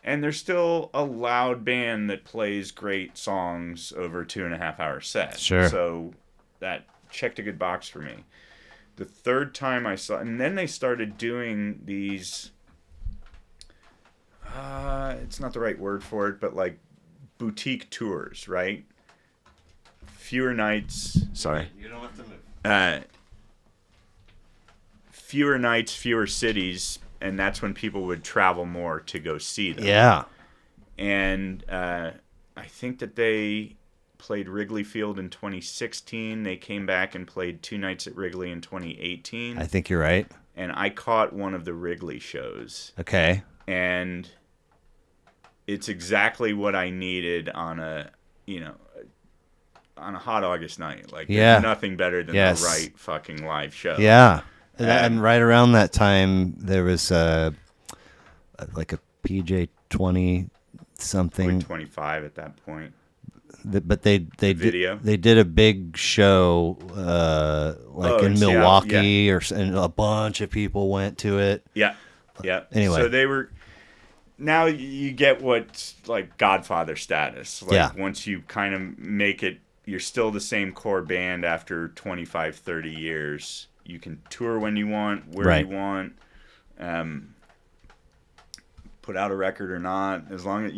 And they're still a loud band that plays great songs over 2.5 hour sets. Sure. So that checked a good box for me. The third time I saw, and then they started doing these, it's not the right word for it, but like boutique tours, right? Fewer nights. Sorry. You don't have to move. Fewer nights, fewer cities. And that's when people would travel more to go see them. Yeah. And I think that they played Wrigley Field in 2016. They came back and played 2 nights at Wrigley in 2018. I think you're right. And I caught one of the Wrigley shows. Okay. And it's exactly what I needed on a hot August night. Like, there's nothing better than the right fucking live show. Yeah. And right around that time, there was like a PJ 20 something. 25 at that point. But they video. They did a big show in Milwaukee, and a bunch of people went to it. Yeah. Anyway, so they were. Now you get what's like Godfather status. Like once you kind of make it, you're still the same core band after 25, 30 years. You can tour when you want, where you want, put out a record or not, as long as,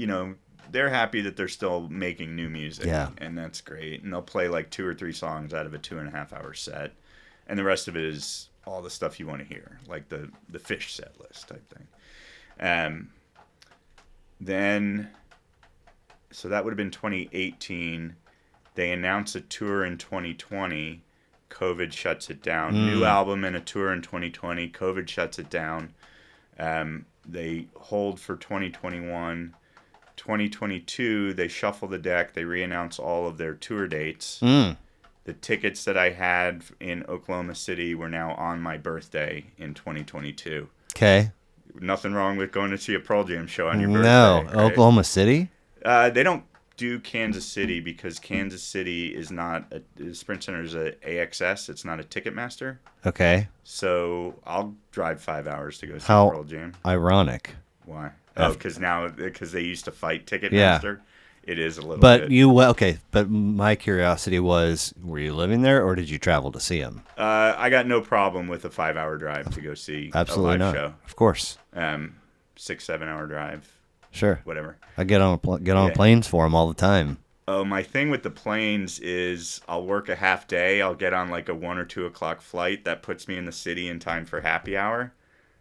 they're happy that they're still making new music. Yeah. And that's great. And they'll play like 2 or 3 songs out of a 2.5 hour set. And the rest of it is all the stuff you want to hear, like the Fish set list type thing. Then, so that would have been 2018. They announced a tour in 2020. COVID shuts it down. New album and a tour in 2020. COVID shuts it down. They hold for 2021. 2022, they shuffle the deck. They re-announce all of their tour dates. The tickets that I had in Oklahoma City were now on my birthday in 2022. Okay. Nothing wrong with going to see a Pearl Jam show on your birthday. No. Right? Oklahoma City? They don't do Kansas City because Kansas City is not the Sprint Center is a AXS. It's not a Ticketmaster. Okay. So I'll drive 5 hours to go see Pearl Jam. Ironic. Why? Oh, because they used to fight Ticketmaster. Yeah. It is a little. But bit. But my curiosity was, were you living there or did you travel to see him? I got no problem with a 5-hour drive to go see Absolutely a live not. show. Of course. 6-7 hour drive. Sure. Whatever. I get on planes for him all the time. Oh, my thing with the planes is I'll work a half day. I'll get on like a 1 or 2 o'clock flight that puts me in the city in time for happy hour.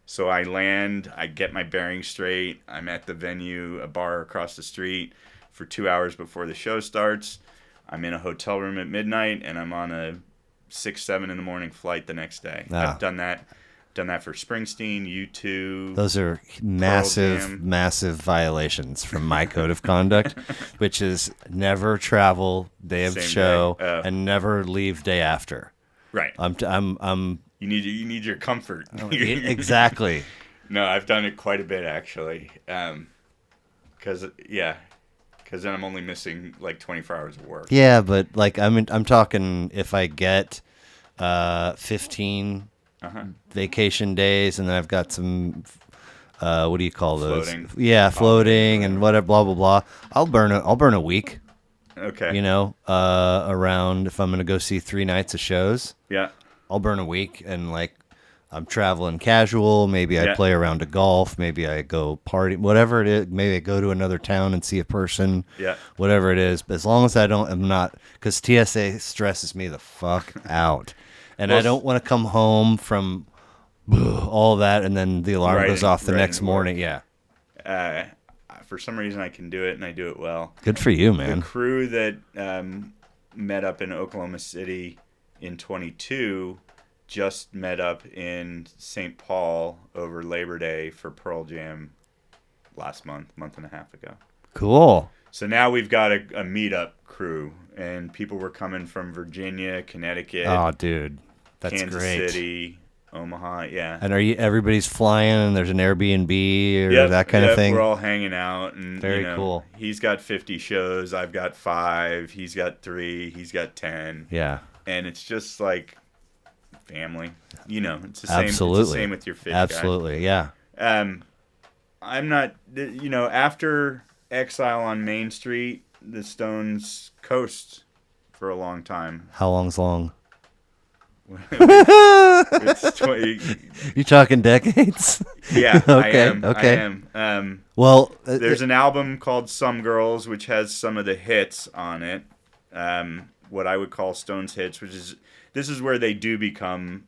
So I land, I get my bearings straight. I'm at the venue, a bar across the street for 2 hours before the show starts. I'm in a hotel room at midnight, and I'm on a 6-7 in the morning flight the next day. I've done that for Springsteen, U2. Those are massive violations from my code of conduct, which is never travel day of show and never leave day after. Right. You need your comfort. Exactly. No, I've done it quite a bit actually. Because then I'm only missing like 24 hours of work. Yeah, but like I'm talking if I get 15 vacation days, and then I've got some what do you call those? Floating. Yeah, floating and whatever, blah blah blah. I'll burn a week. Okay. Around if I'm gonna go see 3 nights of shows. Yeah. I'll burn a week, and like I'm traveling casual. Maybe I play around to golf. Maybe I go party, whatever it is. Maybe I go to another town and see a person. Yeah. Whatever it is. But as long as I'm not, because TSA stresses me the fuck out. And I don't want to come home from all that and then the alarm goes off the next morning. Yeah. For some reason, I can do it, and I do it well. Good for you, man. The crew that met up in Oklahoma City in 22 just met up in St. Paul over Labor Day for Pearl Jam last month and a half ago. Cool. So now we've got a meetup crew, and people were coming from Virginia, Connecticut. Oh, dude, that's Kansas great. City, Omaha, yeah. And everybody's flying, and there's an Airbnb or that kind of thing? We're all hanging out. And, Very cool. He's got 50 shows. I've got 5. He's got 3. He's got 10. Yeah. And it's just like family. It's the same. Absolutely. It's the same with your fish Absolutely, guy. Yeah. I'm not, after Exile on Main Street, the Stones coast for a long time. How long's long? It's 20. You talking decades? Yeah, okay, I am. Well, there's an album called Some Girls, which has some of the hits on it. What I would call Stones hits, this is where they do become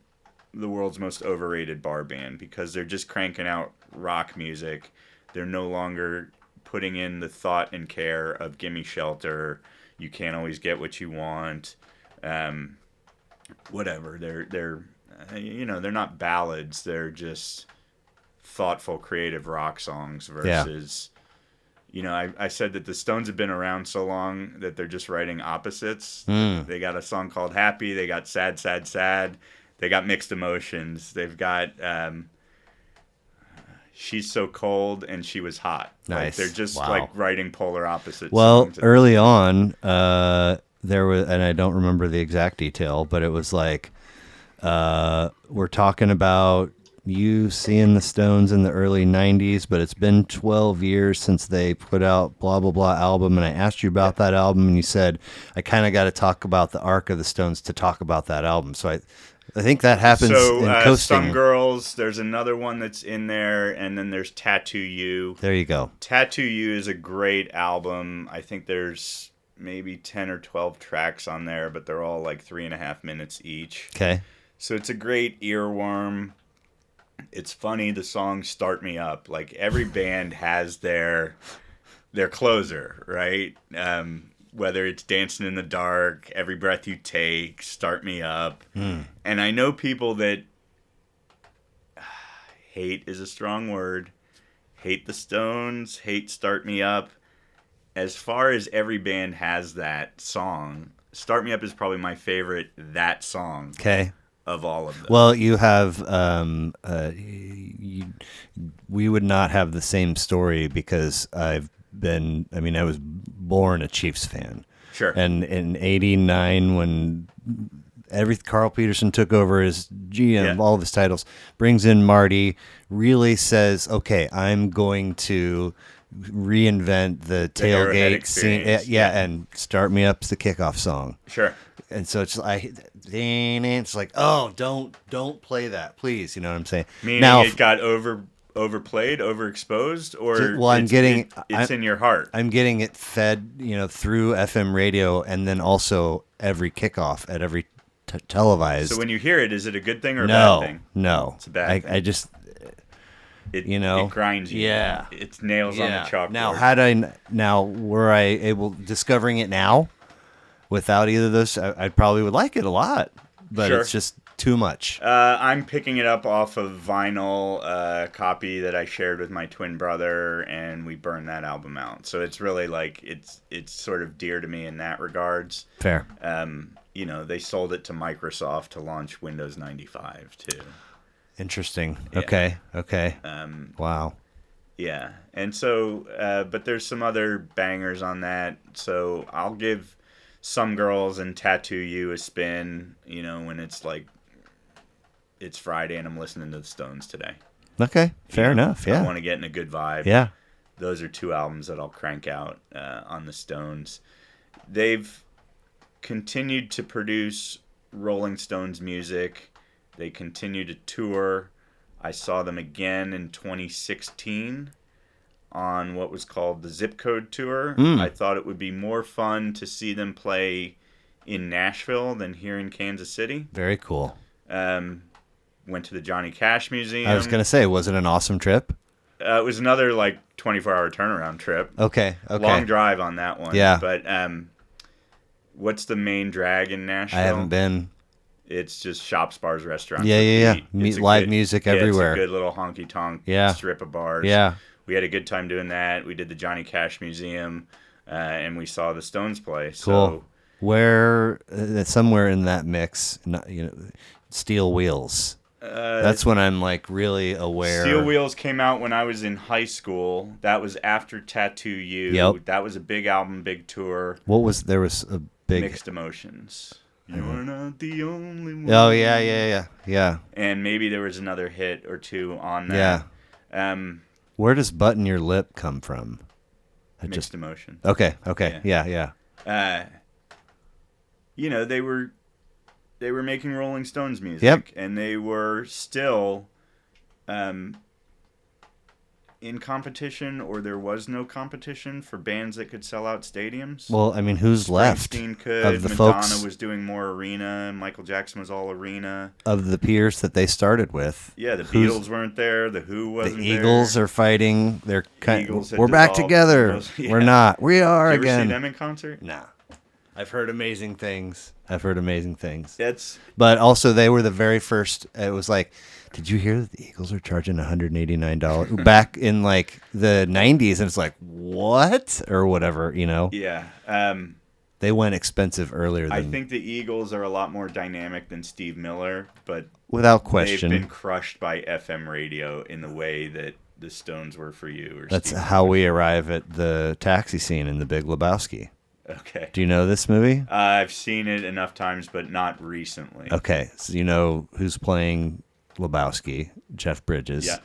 the world's most overrated bar band, because they're just cranking out rock music. They're no longer putting in the thought and care of Gimme Shelter, You Can't Always Get What You Want, whatever. They're not ballads. They're just thoughtful, creative rock songs versus, I said that the Stones have been around so long that they're just writing opposites. They got a song called Happy. They got Sad, Sad, Sad. They got Mixed Emotions. They've got She's So Cold and She Was Hot. Nice. Like, they're just like writing polar opposites. Well, early on, there was, and I don't remember the exact detail, but it was like, we're talking about you seeing the Stones in the early 90s, but it's been 12 years since they put out blah, blah, blah album. And I asked you about that album, and you said, I kind of got to talk about the arc of the Stones to talk about that album. So I think that happens in coasting. Some Girls, there's another one that's in there, and then there's Tattoo You. There you go. Tattoo You is a great album. I think there's maybe 10 or 12 tracks on there, but they're all like 3.5 minutes each. Okay. So it's a great earworm. It's funny, the song Start Me Up. Like, every band has their closer, right? Whether it's Dancing in the Dark, Every Breath You Take, Start Me Up. And I know people that hate is a strong word, hate the Stones, hate Start Me Up. As far as every band has that song, Start Me Up is probably my favorite, that song. Okay. Of all of them. Well, you have, we would not have the same story because I was born a Chiefs fan. Sure. And in '89, when Carl Peterson took over as GM, all of his titles, brings in Marty, really says, okay, I'm going to reinvent the tailgate scene. And start me up the kickoff song. Sure. And so it's like, oh, don't play that, please. You know what I'm saying? Meaning now, it got overplayed, overexposed, or it's in your heart. I'm getting it fed, through FM radio, and then also every kickoff at every televised. So when you hear it, is it a good thing or a bad thing? No, it's a bad thing. I just, it grinds you. Yeah, it's nails on the chalkboard. Now were I able discovering it now without either of those? I probably would like it a lot, but It's just too much. I'm picking it up off of vinyl copy that I shared with my twin brother, and we burned that album out. So it's really like it's sort of dear to me in that regards. Fair. They sold it to Microsoft to launch Windows 95 too. Interesting. Yeah. Okay. Wow. Yeah, and so, but there's some other bangers on that. So I'll give Some Girls and Tattoo You a spin. When it's like. It's Friday and I'm listening to the Stones today. Okay, fair enough. Yeah, I want to get in a good vibe. Yeah, those are two albums that I'll crank out on the Stones. They've continued to produce Rolling Stones music. They continue to tour. I saw them again in 2016 on what was called the Zip Code Tour. I thought it would be more fun to see them play in Nashville than here in Kansas City. Very cool. Went to the Johnny Cash Museum. I was going to say, was it an awesome trip? It was another 24-hour turnaround trip. Okay. Long drive on that one. Yeah. But what's the main drag in Nashville? I haven't been. It's just shops, bars, restaurants. Yeah. Live music everywhere. It's a good little honky-tonk strip of bars. Yeah. We had a good time doing that. We did the Johnny Cash Museum, and we saw the Stones play. Cool. Where, somewhere in that mix, Steel Wheels. That's when I'm really aware. Steel Wheels came out when I was in high school. That was after Tattoo You. Yep. That was a big album, big tour. There was a big Mixed Emotions. You're not the only one. Oh yeah. And maybe there was another hit or two on that. Yeah. Where does Button Your Lip come from? Mixed Emotions. Okay. Yeah. They were making Rolling Stones music. Yep. And they were still in competition, or there was no competition for bands that could sell out stadiums. Well, I mean, who's left of the Madonna folks? Was doing more arena. Michael Jackson was all arena. Of the peers that they started with. Yeah, the Beatles weren't there. The Who wasn't there. The Eagles are fighting. We're back together. Yeah. We're not. We are again. Did you ever see them in concert? Nah. I've heard amazing things. But also, they were the very first. It was like, did you hear that the Eagles are charging $189 back in the 90s? And it's like, what? Or whatever, Yeah. They went expensive earlier. I think the Eagles are a lot more dynamic than Steve Miller, but without question, they've been crushed by FM radio in the way that the Stones were for you. Or that's Steve how Miller. We arrive at the taxi scene in The Big Lebowski. Okay. Do you know this movie? I've seen it enough times, but not recently. Okay. So you know who's playing Lebowski? Jeff Bridges. Yeah.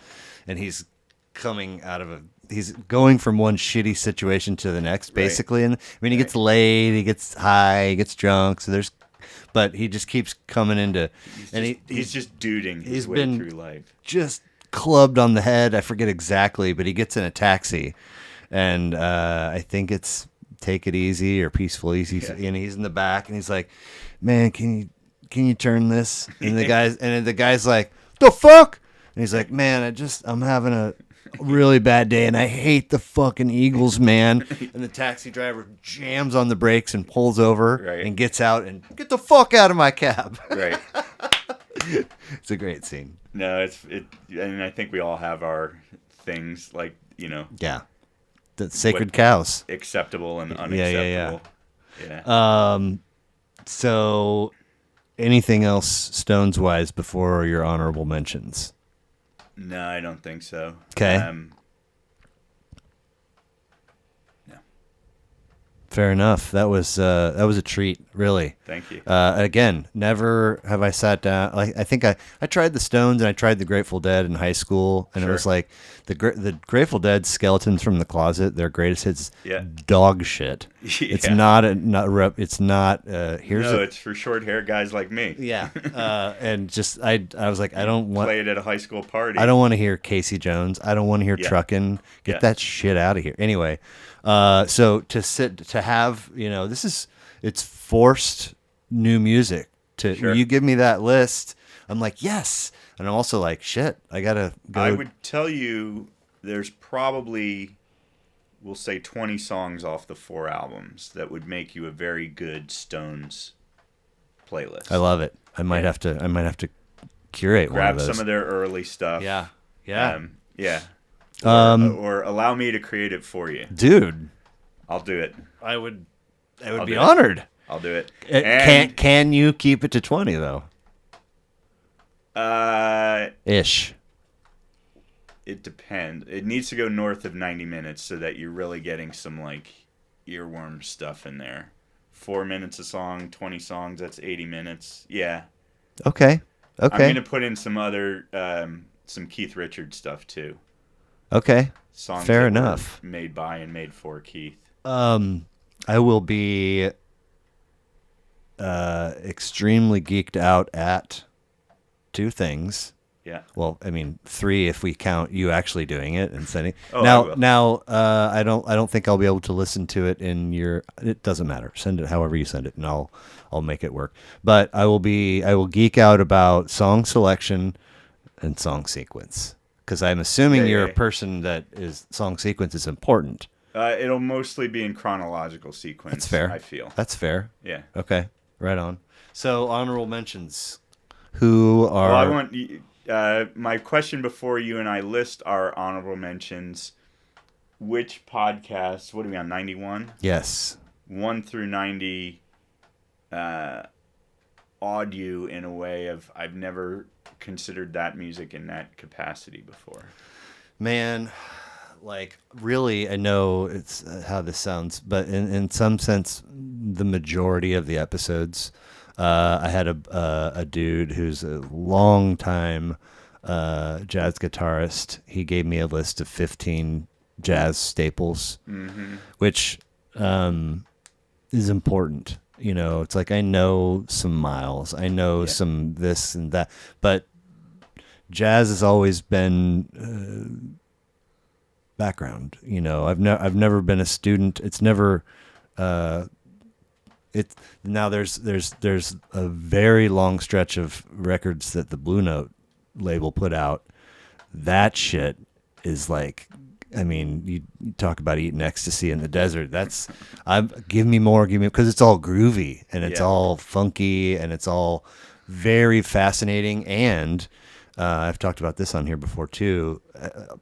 And he's coming out of he's going from one shitty situation to the next, basically. Right. And I mean, he gets laid, he gets high, he gets drunk. So but he just keeps coming into, he's just duding his way through life. Just clubbed on the head. I forget exactly, but he gets in a taxi, and I think it's Take It Easy or Peaceful Easy, and he's in the back, and he's like, "Man, can you turn this?" And the guy's like, "The fuck?" And he's like, "Man, I'm having a really bad day, and I hate the fucking Eagles, man." And the taxi driver jams on the brakes and pulls over and gets out and get the fuck out of my cab. Right. It's a great scene. No, and I think we all have our things Yeah. The sacred cows. Acceptable and unacceptable. Yeah. So, anything else Stones-wise before your honorable mentions? No, I don't think so. Okay. No. Fair enough. That was a treat, really. Thank you. Again, never have I sat down. Like I think I tried the Stones and I tried the Grateful Dead in high school, and it was like the Grateful Dead Skeletons from the Closet, their greatest hits, dog shit. Yeah. It's not it's not. It's for short hair guys like me. Yeah, and just I was like, I don't want play it at a high school party. I don't want to hear Casey Jones. I don't want to hear Truckin'. Get that shit out of here. Anyway. So to have, it's forced new music you give me that list. I'm like, yes. And I'm also like, shit, I gotta go. I would tell you there's probably, we'll say 20 songs off the 4 albums that would make you a very good Stones playlist. I love it. I might have to curate Grab one of those. Some of their early stuff. Yeah. Or allow me to create it for you, dude. I'll do it. I would be honored. I'll do it. Can you keep it to 20 though? Ish. It depends. It needs to go north of 90 minutes so that you're really getting some like earworm stuff in there. 4 minutes a song, 20 songs. That's 80 minutes. Yeah. Okay. I'm gonna put in some other some Keith Richards stuff too. Okay. Songs fair enough. Made by and made for Keith. I will be extremely geeked out at 2 things. Yeah. Well, I mean 3 if we count you actually doing it and sending. Oh, I don't think I'll be able to listen to it in your. It doesn't matter. Send it however you send it, and I'll make it work. But I will geek out about song selection and song sequence. Because I'm assuming you're a person that is song sequence is important. It'll mostly be in chronological sequence. That's fair. I feel. That's fair. Yeah. Okay. Right on. So honorable mentions. Who are? Well, I want my question before you and I list our honorable mentions. Which podcasts? What are we on? 91. Yes. 1 through 90. Awed you in a way of I've never considered that music in that capacity before. Man, like really, I know it's how this sounds, but in some sense, the majority of the episodes, I had a dude who's a long time jazz guitarist. He gave me a list of 15 jazz staples, which is important. It's like I know some Miles, I know some this and that, but jazz has always been background. I've never been a student. It's never. Now there's a very long stretch of records that the Blue Note label put out. That shit is like. I mean, you talk about eating ecstasy in the desert. Give me more, because it's all groovy and it's all funky and it's all very fascinating. And I've talked about this on here before too.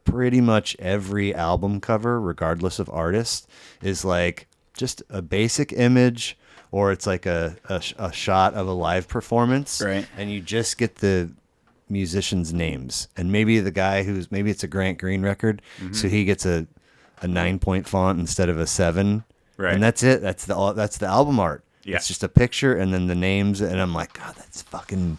Pretty much every album cover, regardless of artist, is like just a basic image, or it's like a shot of a live performance, right? And you just get the musicians' names, and maybe the guy maybe it's a Grant Green record, so he gets a 9-point font instead of a 7, right? And that's it. That's the album art. Yeah. It's just a picture and then the names, and I'm like, God, that's fucking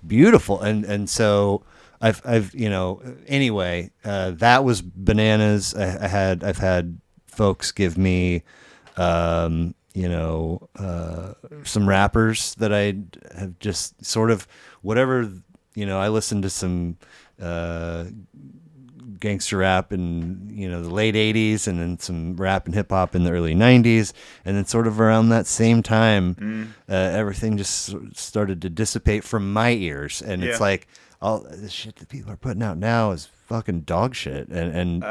beautiful. And so I've anyway, that was bananas. I've had folks give me some rappers that I have just sort of whatever. I listened to some gangster rap in the late 80s, and then some rap and hip hop in the early 90s, and then sort of around that same time, everything just started to dissipate from my ears, and it's like all the shit that people are putting out now is fucking dog shit. And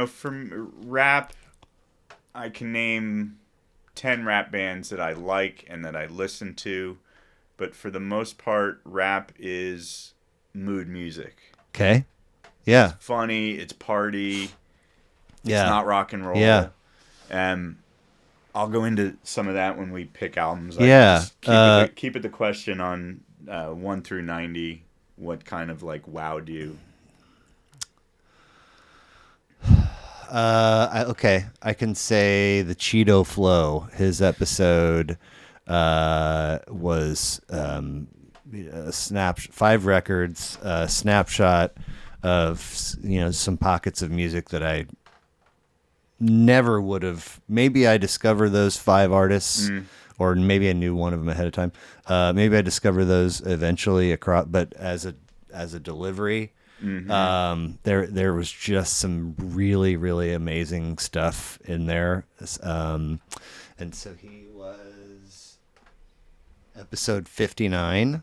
from rap, I can name 10 rap bands that I like and that I listen to. But for the most part, rap is mood music. Okay. Yeah. It's funny. It's party. Yeah. It's not rock and roll. Yeah. I'll go into some of that when we pick albums. Keep it the question on 1 through 90. What kind of like wowed you? I can say the Cheeto Flow. His episode was a 5 records, snapshot of some pockets of music that I never would have. Maybe I discovered those 5 artists, or maybe I knew one of them ahead of time. Maybe I discovered those eventually across, but as a delivery. There was just some really, really amazing stuff in there. And so he was episode 59.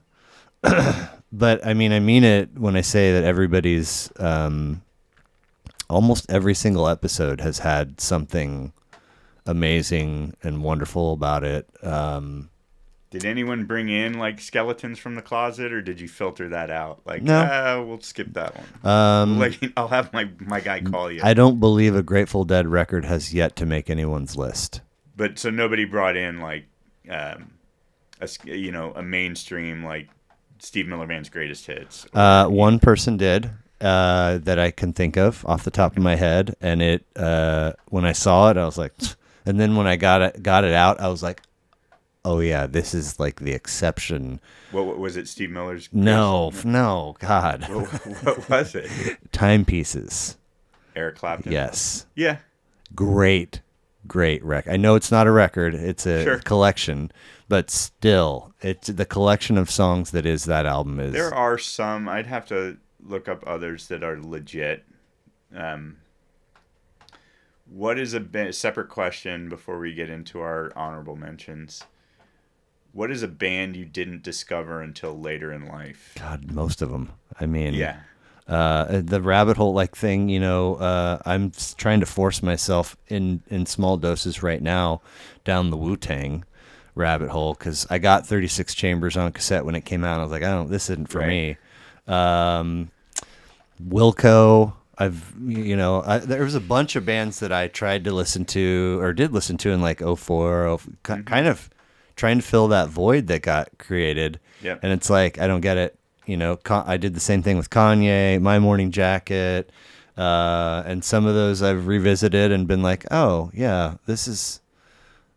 But I mean it when I say that everybody's, almost every single episode has had something amazing and wonderful about it. Did anyone bring in like skeletons from the closet, or did you filter that out? Like, no, we'll skip that one. I'll have my guy call you. I don't believe a Grateful Dead record has yet to make anyone's list. But so nobody brought in like, a mainstream like Steve Miller Band's greatest hits. One person did that I can think of off the top of my head, and it when I saw it, I was like, and then when I got it out, I was like, oh yeah, this is like the exception. What was it? Steve Miller's? No, God. What was it? Timepieces. Eric Clapton. Yes. Yeah. Great record. I know it's not a record; it's a collection, but still, it's the collection of songs that is that album is. There are some. I'd have to look up others that are legit. What is a separate question before we get into our honorable mentions? What is a band you didn't discover until later in life? God, most of them. I mean, yeah. The rabbit hole like thing, I'm trying to force myself in small doses right now down the Wu-Tang rabbit hole, because I got 36 Chambers on cassette when it came out. I was like, this isn't for me. Wilco. There was a bunch of bands that I tried to listen to or did listen to in like 04, kind of trying to fill that void that got created. Yep. And it's like, I don't get it. I did the same thing with Kanye, My Morning Jacket, and some of those I've revisited and been like, oh yeah,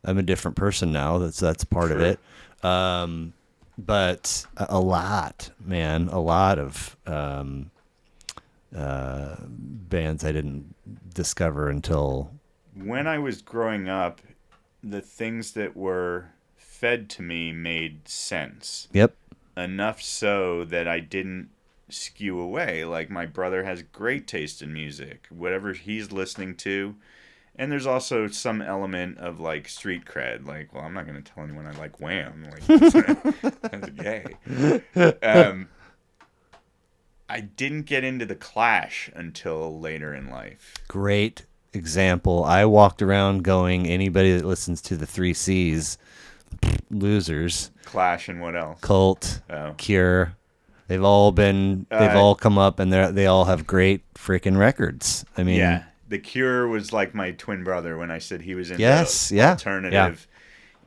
I'm a different person now. That's part of it. But a lot of bands I didn't discover until when I was growing up. The things that were fed to me made sense. Yep. Enough so that I didn't skew away. Like, my brother has great taste in music, whatever he's listening to. And there's also some element of like street cred. Like, well, I'm not going to tell anyone I like Wham. Like, that's gay. I didn't get into the Clash until later in life. Great example. I walked around going, anybody that listens to the 3 C's, losers. Clash and what else? Cult, Cure. They've all come up, and they all have great freaking records. I mean, yeah, the Cure was like my twin brother when I said he was into alternative,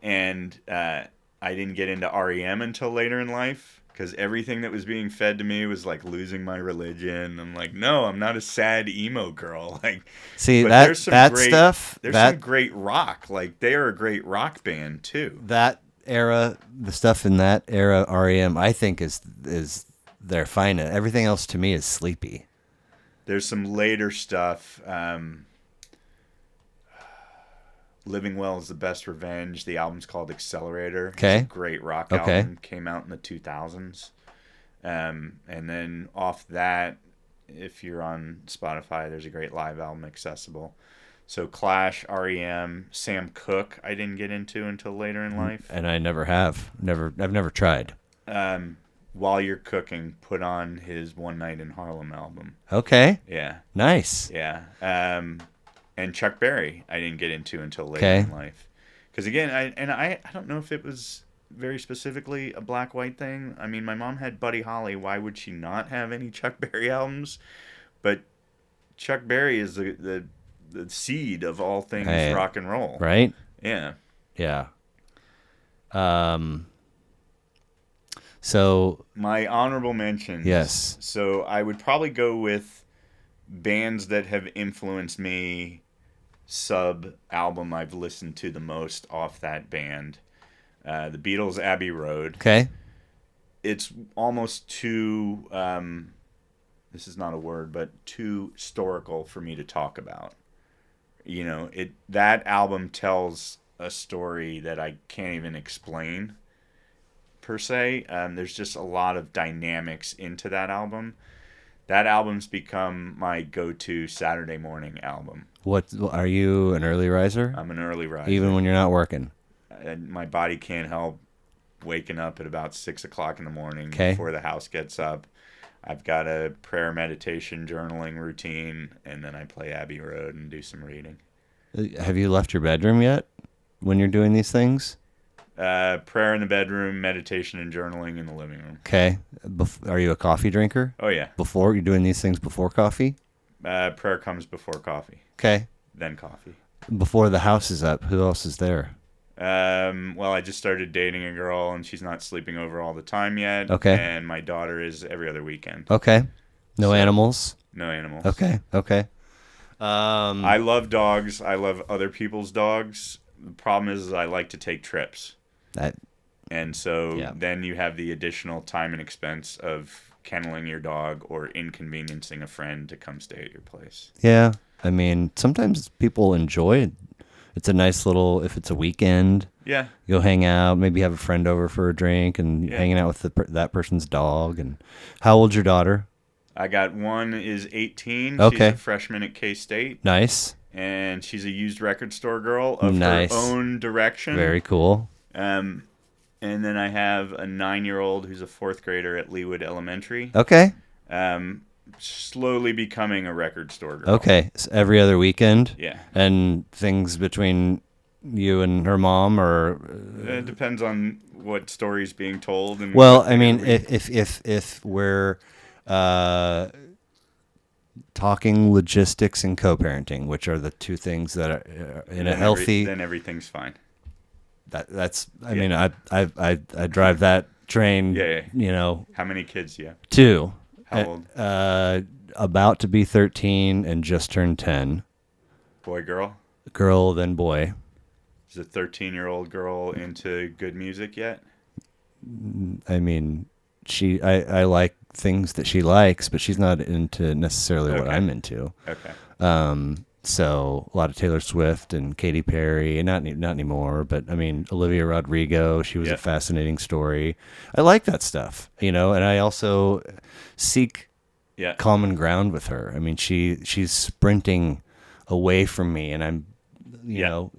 and I didn't get into REM until later in life. Because everything that was being fed to me was like losing my religion. I'm like, no, I'm not a sad emo girl. Like, see, there's some great rock. Like, they are a great rock band too. That era, the stuff in that era, REM, I think is their finest. Everything else to me is sleepy. There's some later stuff. Living Well is the Best Revenge. The album's called Accelerator. Okay. It's a great rock album. Came out in the 2000s. And then off that, if you're on Spotify, there's a great live album, Accessible. So Clash, REM, Sam Cooke I didn't get into until later in life. And I never have. I've never tried. While you're cooking, put on his One Night in Harlem album. Okay. Yeah. Nice. Yeah. And Chuck Berry I didn't get into until later in life. Because again, I don't know if it was very specifically a black-white thing. I mean, my mom had Buddy Holly. Why would she not have any Chuck Berry albums? But Chuck Berry is the seed of all things rock and roll. Right? Yeah. Yeah. So my honorable mentions. Yes. So I would probably go with bands that have influenced me, sub-album I've listened to the most off that band. The Beatles' Abbey Road. Okay. It's almost too, this is not a word, but too historical for me to talk about. That album tells a story that I can't even explain, per se. There's just a lot of dynamics into that album. That album's become my go-to Saturday morning album. What are you, an early riser? I'm an early riser. Even when you're not working? My body can't help waking up at about 6 o'clock in the morning before the house gets up. I've got a prayer, meditation, journaling routine, and then I play Abbey Road and do some reading. Have you left your bedroom yet when you're doing these things? Prayer in the bedroom, meditation and journaling in the living room. Okay. Are you a coffee drinker? Oh, yeah. Before you're doing these things before coffee? Prayer comes before coffee. Okay. Then coffee. Before the house is up, who else is there? Well, I just started dating a girl, and she's not sleeping over all the time yet. Okay. And my daughter is every other weekend. Okay. No animals? No animals. Okay. I love dogs. I love other people's dogs. The problem is I like to take trips. And so then you have the additional time and expense of kenneling your dog or inconveniencing a friend to come stay at your place. Yeah. I mean, sometimes people enjoy it. It's a nice little, if it's a weekend, go hang out, maybe have a friend over for a drink and hanging out with that person's dog. And how old's your daughter? I got one is 18. Okay. She's a freshman at K-State. Nice. And she's a used record store girl of her own direction. Very cool. And then I have a 9-year-old who's a 4th grader at Leawood Elementary. Okay. Slowly becoming a record store girl. Okay. So every other weekend? Yeah. And things between you and her mom, or? It depends on what story's being told. And I mean, if we're talking logistics and co-parenting, which are the two things that are in a healthy... then everything's fine. I mean, I drive that train. Yeah. How many kids do you have? 2. How old? About to be 13 and just turned 10. Boy, girl? Girl, then boy. Is a 13-year-old girl into good music yet? I mean, I like things that she likes, but she's not into necessarily what I'm into. Okay. So a lot of Taylor Swift and Katy Perry, and not anymore, but I mean Olivia Rodrigo. She was a fascinating story. I like that stuff, and I also seek common ground with her. I mean, she's sprinting away from me, and I'm,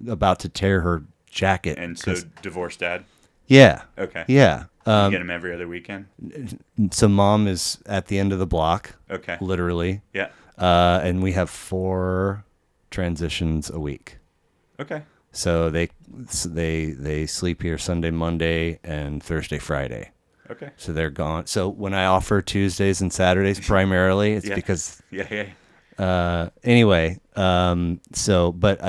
about to tear her jacket. And so, divorced dad. Yeah. Okay. Yeah. You get him every other weekend. So mom is at the end of the block. Okay. Literally. Yeah. And we have 4 transitions a week. Okay. So they sleep here Sunday, Monday, and Thursday, Friday. Okay. So they're gone. So when I offer Tuesdays and Saturdays primarily, it's because anyway. So, but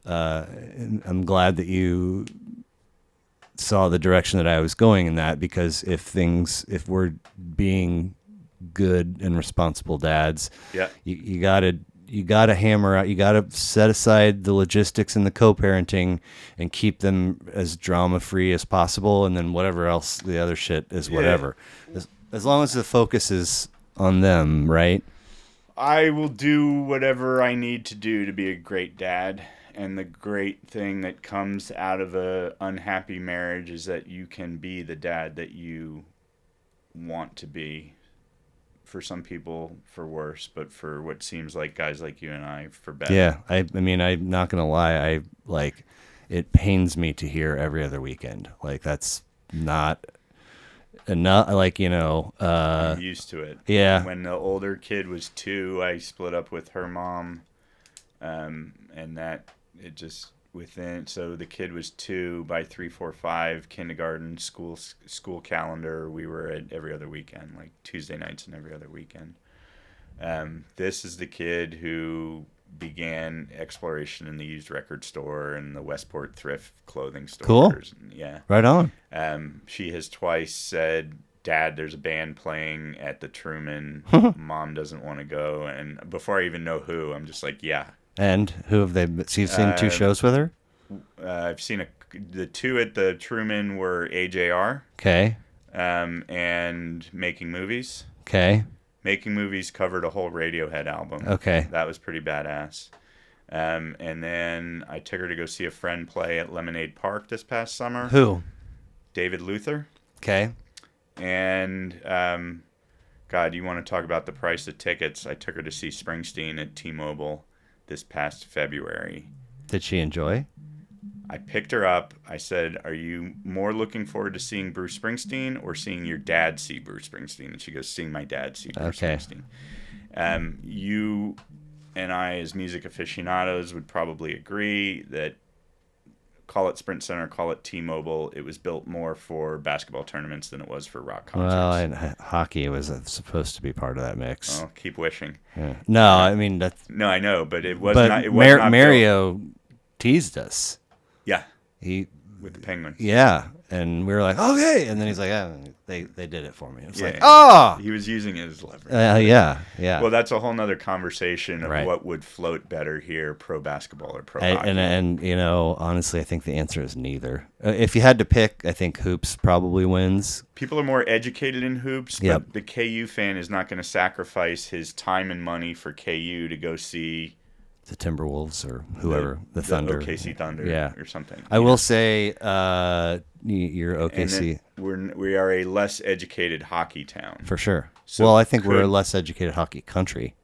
I'm glad that you saw the direction that I was going in that, because if we're being good and responsible dads, you gotta hammer out, you gotta set aside the logistics and the co-parenting and keep them as drama free as possible, and then whatever else, the other shit is whatever. As long as the focus is on them, right? I will do whatever I need to do to be a great dad. And the great thing that comes out of a unhappy marriage is that you can be the dad that you want to be. For some people, for worse, but for what seems like guys like you and I, for better. Yeah, I mean, I'm not gonna lie. It pains me to hear every other weekend. Like, that's not enough. Like, I'm used to it. Yeah. When the older kid was 2, I split up with her mom, and that it just so the kid was 2 by 3, 4, 5 kindergarten school calendar. We were at every other weekend, like Tuesday nights and every other weekend. This is the kid who began exploration in the used record store and the Westport thrift clothing stores. Cool. Yeah. Right on. She has twice said Dad, there's a band playing at the Truman. Mom doesn't want to go. And before I even know who, I'm just like, yeah. And who have they? So you've seen 2 shows with her? I've seen the 2 at the Truman were AJR. Okay. And Making Movies. Okay. Making Movies covered a whole Radiohead album. Okay. That was pretty badass. And then I took her to go see a friend play at Lemonade Park this past summer. Who? David Luther. Okay. And, God, you want to talk about the price of tickets? I took her to see Springsteen at T-Mobile this past February. Did she enjoy? I picked her up. I said, are you more looking forward to seeing Bruce Springsteen or seeing your dad see Bruce Springsteen? And she goes, seeing my dad see Bruce Springsteen. You and I, as music aficionados, would probably agree that call it Sprint Center, call it T-Mobile, it was built more for basketball tournaments than it was for rock concerts. Well, and hockey was supposed to be part of that mix. Oh, keep wishing. Yeah. No, I mean that's. No, I know, but it was not. It was not Mario built. Teased us. Yeah. With the Penguins. Yeah, and we were like, okay, and then he's like, they did it for me. It's like, he was using it as leverage. Yeah. Well, that's a whole nother conversation of what would float better here, pro basketball or pro hockey. And honestly, I think the answer is neither. If you had to pick, I think hoops probably wins. People are more educated in hoops, but the KU fan is not going to sacrifice his time and money for KU to go see the Timberwolves or whoever, the Thunder. OKC Thunder or something. I will say you're OKC. We are a less educated hockey town. For sure. So I think we're a less educated hockey country.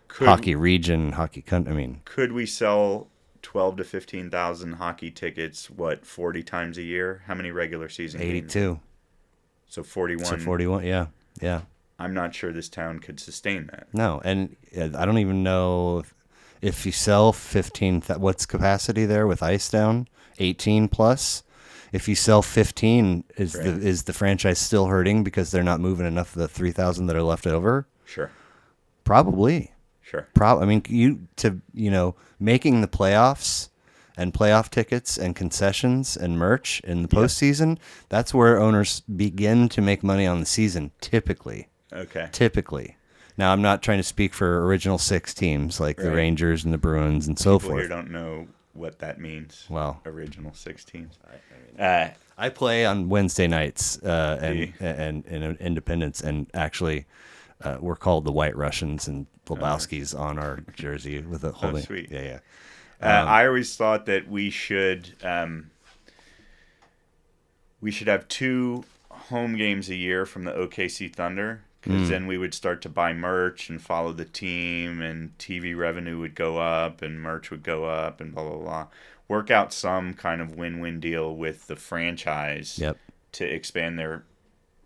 Hockey region, hockey country. I mean, could we sell 12 to 15,000 hockey tickets, 40 times a year? How many regular season 82. games? So 41. So 41, yeah. I'm not sure this town could sustain that. No, and I don't even know if you sell 15, what's capacity there with ice down? 18 plus. If you sell 15, is the franchise still hurting because they're not moving enough of the 3,000 that are left over? Sure. Probably. Sure. I mean, making the playoffs and playoff tickets and concessions and merch in the postseason, that's where owners begin to make money on the season, typically. Okay. Typically. Now, I'm not trying to speak for original 6 teams like the Rangers and the Bruins and so forth. People here don't know what that means. Well, original 6 teams. I play on Wednesday nights and Independence, and actually we're called the White Russians, and Lebowski's on our jersey with a holding. Oh, sweet. Yeah. I always thought that we should have 2 home games a year from the OKC Thunder. Because then we would start to buy merch and follow the team, and TV revenue would go up, and merch would go up, and blah, blah, blah. Work out some kind of win-win deal with the franchise to expand their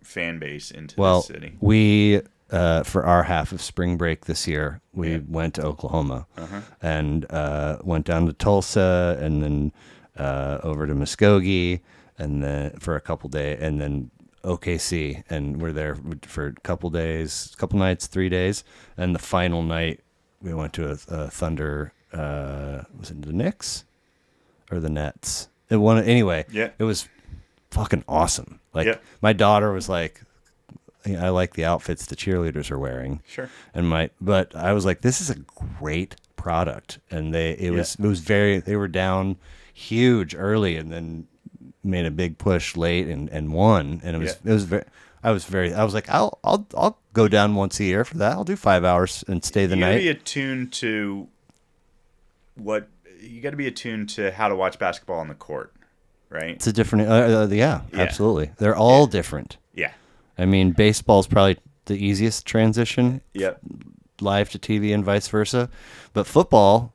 fan base into the city. We, for our half of spring break this year, we went to Oklahoma and went down to Tulsa and then over to Muskogee and then for a couple days, and then OKC, and we're there for a couple nights, 3 days, and the final night we went to a Thunder. Was it the Knicks or the Nets? It was fucking awesome. My daughter was like, I like the outfits the cheerleaders are wearing. Sure. But I was like, this is a great product, and they were down huge early, and then made a big push late and won, and it was very. I was like, I'll go down once a year for that. I'll do 5 hours and stay the night. You got to be attuned to how to watch basketball on the court, right? It's a different. Absolutely. They're all different. Yeah. I mean, baseball's probably the easiest transition. Yep. Live to TV and vice versa, but football's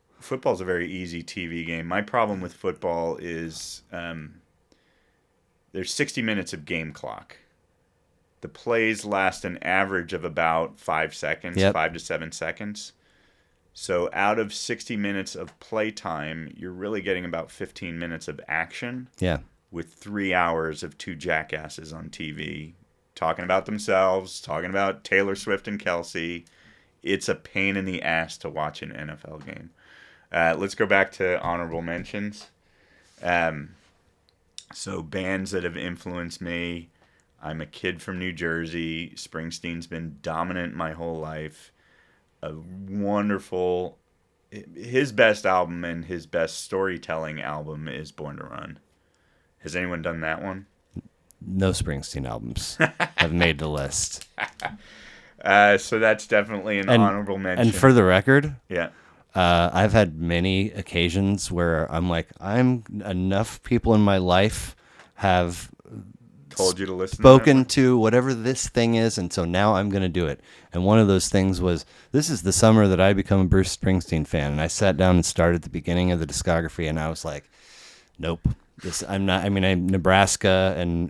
a very easy TV game. My problem with football is. There's 60 minutes of game clock. The plays last an average of about 5 seconds, 5 to 7 seconds. So out of 60 minutes of play time, you're really getting about 15 minutes of action. Yeah. With 3 hours of 2 jackasses on TV talking about themselves, talking about Taylor Swift and Kelsey. It's a pain in the ass to watch an NFL game. Let's go back to honorable mentions. So bands that have influenced me, I'm a kid from New Jersey. Springsteen's been dominant my whole life. A wonderful... His best album and his best storytelling album is Born to Run. Has anyone done that one? No Springsteen albums have made the list. So that's definitely an honorable mention. And for the record, yeah, I've had many occasions where I'm like, enough people in my life have told you to listen, spoken to whatever this thing is, and so now I'm going to do it. And one of those things was, this is the summer that I become a Bruce Springsteen fan, and I sat down and started at the beginning of the discography, and I was like, nope. I'm not. I mean, I'm Nebraska, and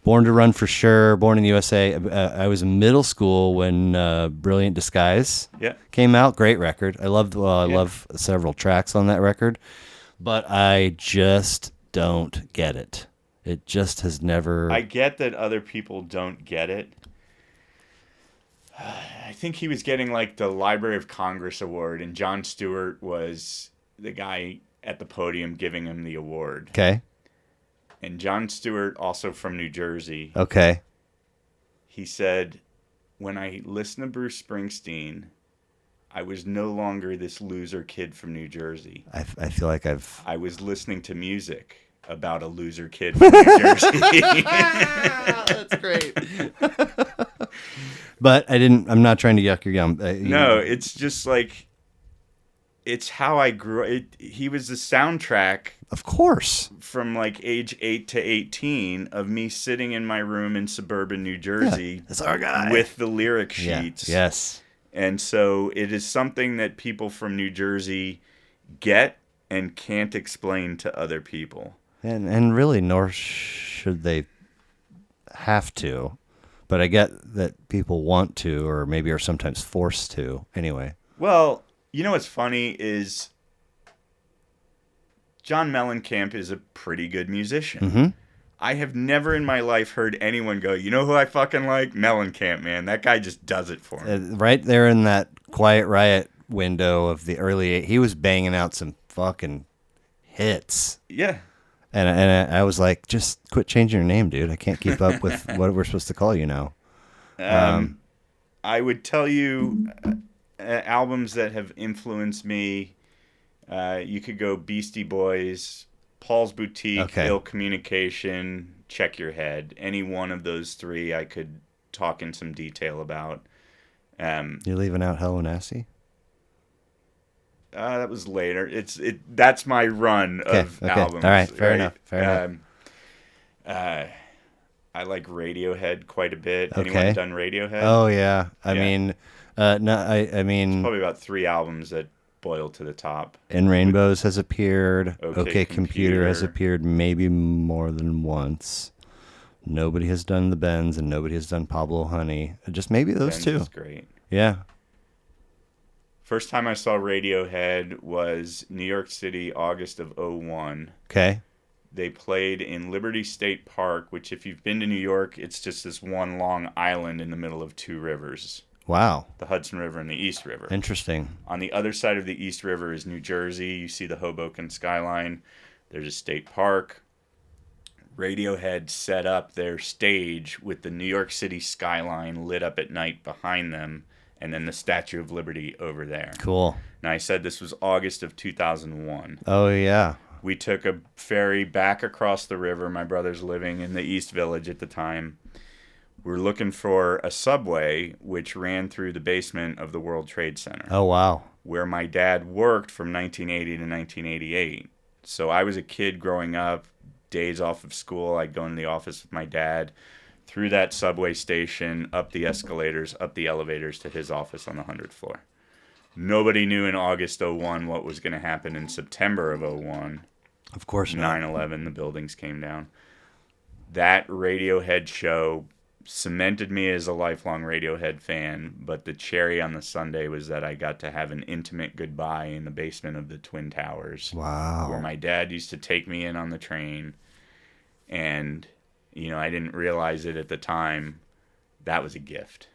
Born to Run for sure. Born in the USA. I was in middle school when Brilliant Disguise came out. Great record. I love several tracks on that record, but I just don't get it. It just has never. I get that other people don't get it. I think he was getting like the Library of Congress award, and Jon Stewart was the guy at the podium giving him the award. Okay. And Jon Stewart, also from New Jersey. Okay. He said, when I listened to Bruce Springsteen, I was no longer this loser kid from New Jersey. I feel like I was listening to music about a loser kid from New Jersey. That's great. But I'm not trying to yuck your yum. No, it's just like, it's how I grew. He was the soundtrack, of course, from like age 8 to 18 of me sitting in my room in suburban New Jersey. Yeah, that's our guy. With the lyric sheets. Yeah, yes. And so it is something that people from New Jersey get and can't explain to other people. And really, nor should they have to. But I get that people want to, or maybe are sometimes forced to. Anyway. Well, you know what's funny is John Mellencamp is a pretty good musician. Mm-hmm. I have never in my life heard anyone go, you know who I fucking like? Mellencamp, man. That guy just does it for me. Right there in that Quiet Riot window of the early 80s, he was banging out some fucking hits. Yeah. And I was like, just quit changing your name, dude. I can't keep up with what we're supposed to call you now. I would tell you albums that have influenced me. You could go Beastie Boys, Paul's Boutique, Ill Communication, Check Your Head. Any one of those three I could talk in some detail about. You're leaving out Hello Nasty? That was later. That's my run of albums. All right, fair enough. I like Radiohead quite a bit. Anyone done Radiohead? Oh yeah. I mean, it's probably about 3 albums that boil to the top. In Rainbows has appeared. OK Computer has appeared maybe more than once. Nobody has done the Bends, and nobody has done Pablo Honey. Just maybe those Benz two. Is great. Yeah. First time I saw Radiohead was New York City, August of 2001. Okay. They played in Liberty State Park, which if you've been to New York, it's just this one long island in the middle of 2 rivers. Wow. The Hudson River and the East River. Interesting. On the other side of the East River is New Jersey. You see the Hoboken skyline. There's a state park. Radiohead set up their stage with the New York City skyline lit up at night behind them, and then the Statue of Liberty over there. Cool. Now, I said this was August of 2001. Oh, yeah. We took a ferry back across the river. My brother's living in the East Village at the time. We were looking for a subway which ran through the basement of the World Trade Center. Oh, wow. Where my dad worked from 1980 to 1988. So I was a kid growing up, days off of school. I'd go into the office with my dad, through that subway station, up the escalators, up the elevators to his office on the 100th floor. Nobody knew in August 2001 what was going to happen in September of 2001. Of course not. 9/11, the buildings came down. That Radiohead show cemented me as a lifelong Radiohead fan, but the cherry on the sundae was that I got to have an intimate goodbye in the basement of the Twin Towers. Wow. Where my dad used to take me in on the train, and, I didn't realize it at the time. That was a gift.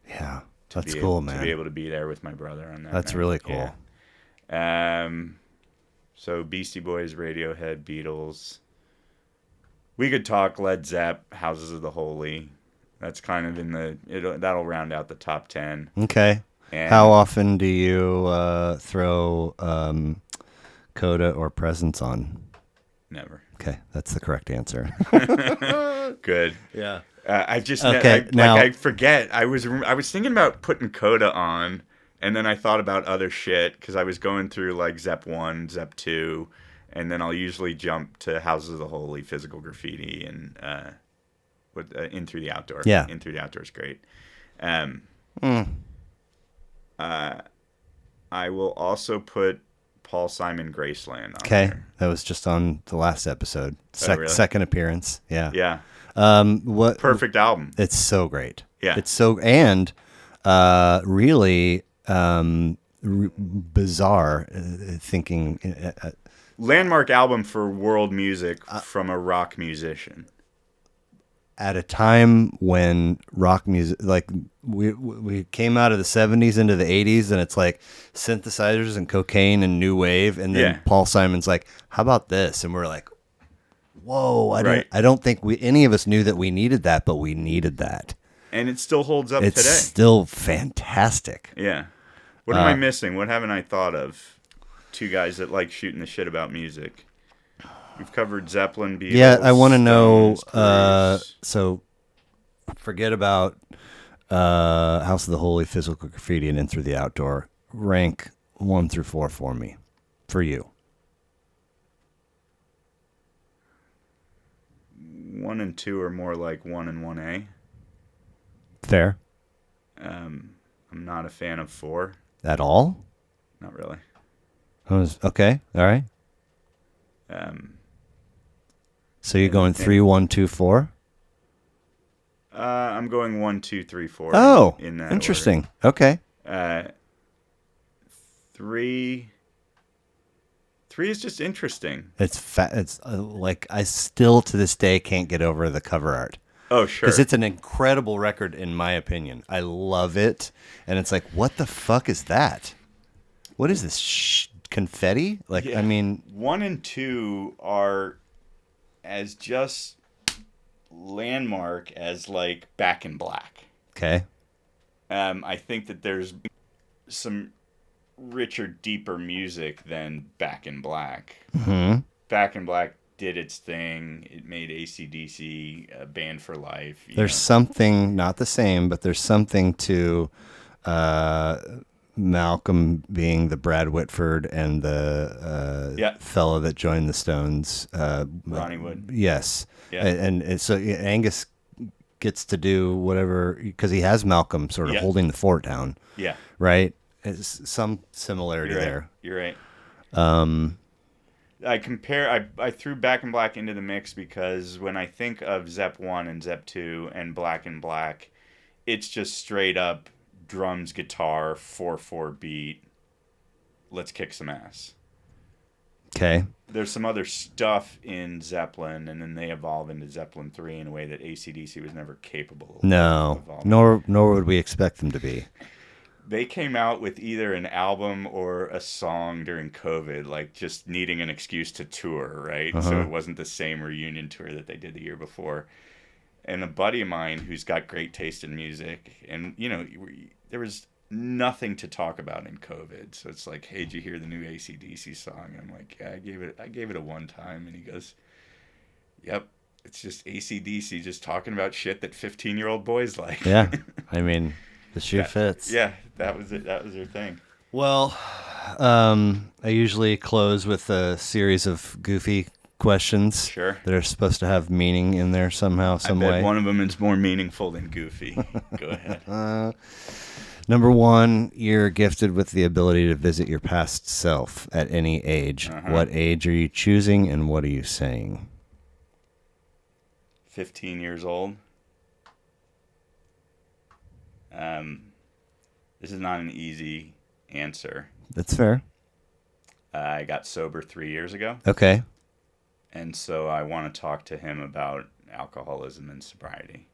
Yeah, that's cool, man. To be able to be there with my brother on that. That's really cool. Yeah. So Beastie Boys, Radiohead, Beatles. We could talk Led Zepp, Houses of the Holy. That's kind of that'll round out the top 10. Okay. And how often do you throw Coda or Presence on? Never. Okay, that's the correct answer. Good. Yeah. I just I forget. I was thinking about putting Coda on, and then I thought about other shit because I was going through like Zepp 1, Zepp 2, and then I'll usually jump to Houses of the Holy, Physical Graffiti, and In Through the Outdoor. Yeah. In Through the Outdoor is great. I will also put Paul Simon Graceland on there. That was just on the last episode. Really? Second appearance. Yeah. Yeah. What perfect album. It's so great. Yeah. It's so and really bizarre thinking landmark album for world music from a rock musician. At a time when rock music, like we came out of the 70s into the 80s, and it's like synthesizers and cocaine and new wave, and then Paul Simon's like, "How about this?" And we're like, "Whoa!" I don't think any of us knew that we needed that, but we needed that, and it still holds up today. It's still fantastic. Yeah. What am I missing? What haven't I thought of? Two guys that like shooting the shit about music. We've covered Zeppelin, Beatles. Yeah, I want to know. So, forget about House of the Holy, Physical Graffiti, and In Through the Outdoor. Rank 1 through 4 for me, for you. 1 and 2 are more like 1 and 1A. Fair. I'm not a fan of 4 at all. Not really. Okay. All right. So you're going 3, 1, 2, 4? I'm going 1, 2, 3, 4. Oh, in that interesting. Order. Okay. 3 is just interesting. It's like I still to this day can't get over the cover art. Oh, sure. Because it's an incredible record in my opinion. I love it, and it's like, what the fuck is that? What is this confetti? Like, yeah. I mean, 1 and 2 are as just landmark as like Back in Black. Okay. I think that there's some richer, deeper music than Back in Black. Mm-hmm. Back in Black did its thing. It made AC/DC a band for life. There's something, not the same, but there's something to Malcolm being the Brad Whitford and the fellow that joined the Stones. Ronnie Wood. Yes. Yeah. And so Angus gets to do whatever, because he has Malcolm sort of holding the fort down. Yeah. Right? It's some similarity there. You're right. I threw Back in Black into the mix because when I think of Zepp 1 and Zepp 2 and Black in Black, it's just straight up drums, guitar, 4/4 beat. Let's kick some ass. Okay. There's some other stuff in Zeppelin, and then they evolve into Zeppelin 3 in a way that AC/DC was never capable of. No, nor would we expect them to be. They came out with either an album or a song during COVID, like just needing an excuse to tour, right? Uh-huh. So it wasn't the same reunion tour that they did the year before. And a buddy of mine who's got great taste in music, and there was nothing to talk about in COVID. So it's like, hey, did you hear the new AC/DC song? And I'm like, yeah, I gave it a one time. And he goes, yep, it's just AC/DC just talking about shit that 15-year-old boys like. Yeah, I mean, the shoe fits. Yeah, that was it. That was their thing. Well, I usually close with a series of goofy questions. Sure. That are supposed to have meaning in there somehow, some way. One of them is more meaningful than goofy. Go ahead. Number 1, you're gifted with the ability to visit your past self at any age. Uh-huh. What age are you choosing, and what are you saying? 15 years old. This is not an easy answer. That's fair. I got sober 3 years ago. Okay. And so I want to talk to him about alcoholism and sobriety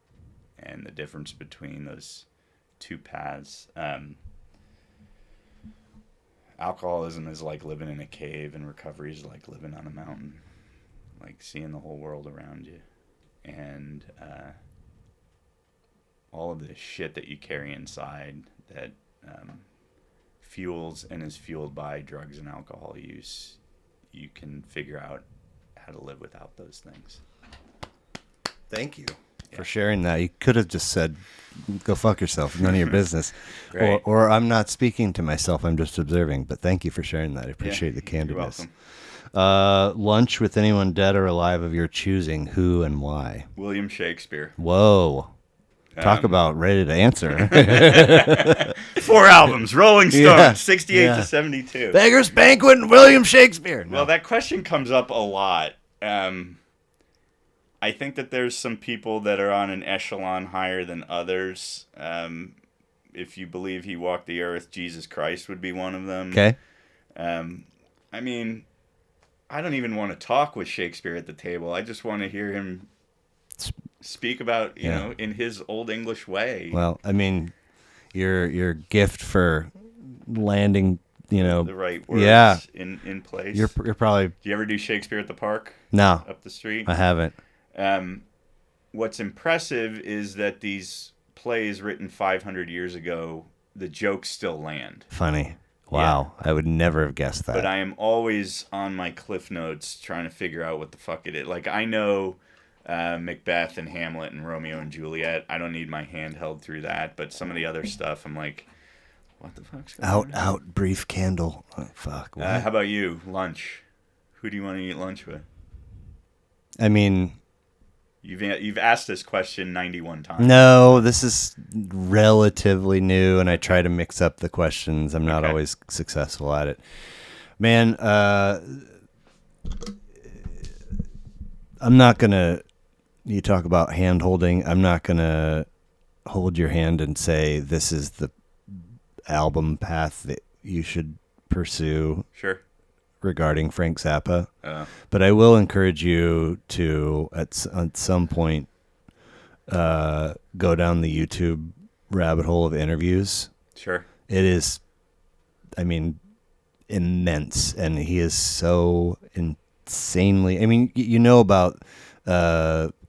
and the difference between those two paths. Alcoholism is like living in a cave, and recovery is like living on a mountain. like seeing the whole world around you, and all of the shit that you carry inside that fuels and is fueled by drugs and alcohol use, you can figure out how to live without those things. Thank you for sharing that. You could have just said, go fuck yourself, none of your business. Or I'm not speaking to myself, I'm just observing. But thank you for sharing that. I appreciate the candidness. You're welcome. Lunch with anyone dead or alive of your choosing, who and why? William Shakespeare. Whoa. Talk about ready to answer. 4 albums, Rolling Stones, 68 to 72. Beggar's Banquet and William Shakespeare. No. Well, that question comes up a lot. I think that there's some people that are on an echelon higher than others. If you believe he walked the earth, Jesus Christ would be one of them. Okay. I mean, I don't even want to talk with Shakespeare at the table. I just want to hear him speak about, you know, in his old English way. Well, I mean, your gift for landing, you know, the right words in place. You're probably. Do you ever do Shakespeare at the Park? No, up the street. I haven't. What's impressive is that these plays written 500 years ago, the jokes still land. Funny. Wow. Yeah. I would never have guessed that. But I am always on my Cliff Notes trying to figure out what the fuck it is. Like, I know Macbeth and Hamlet and Romeo and Juliet. I don't need my hand held through that. But some of the other stuff, I'm like, what the fuck's going on? Out, brief candle. Oh, fuck. How about you? Lunch. Who do you want to eat lunch with? I mean... You've asked this question 91 times. No, this is relatively new, and I try to mix up the questions. I'm not always successful at it. Man, I'm not going to... You talk about hand-holding. I'm not going to hold your hand and say this is the album path that you should pursue. Sure. Regarding Frank Zappa, but I will encourage you to at some point go down the YouTube rabbit hole of interviews. Sure, it is, I mean, immense, and he is so insanely. I mean, you know about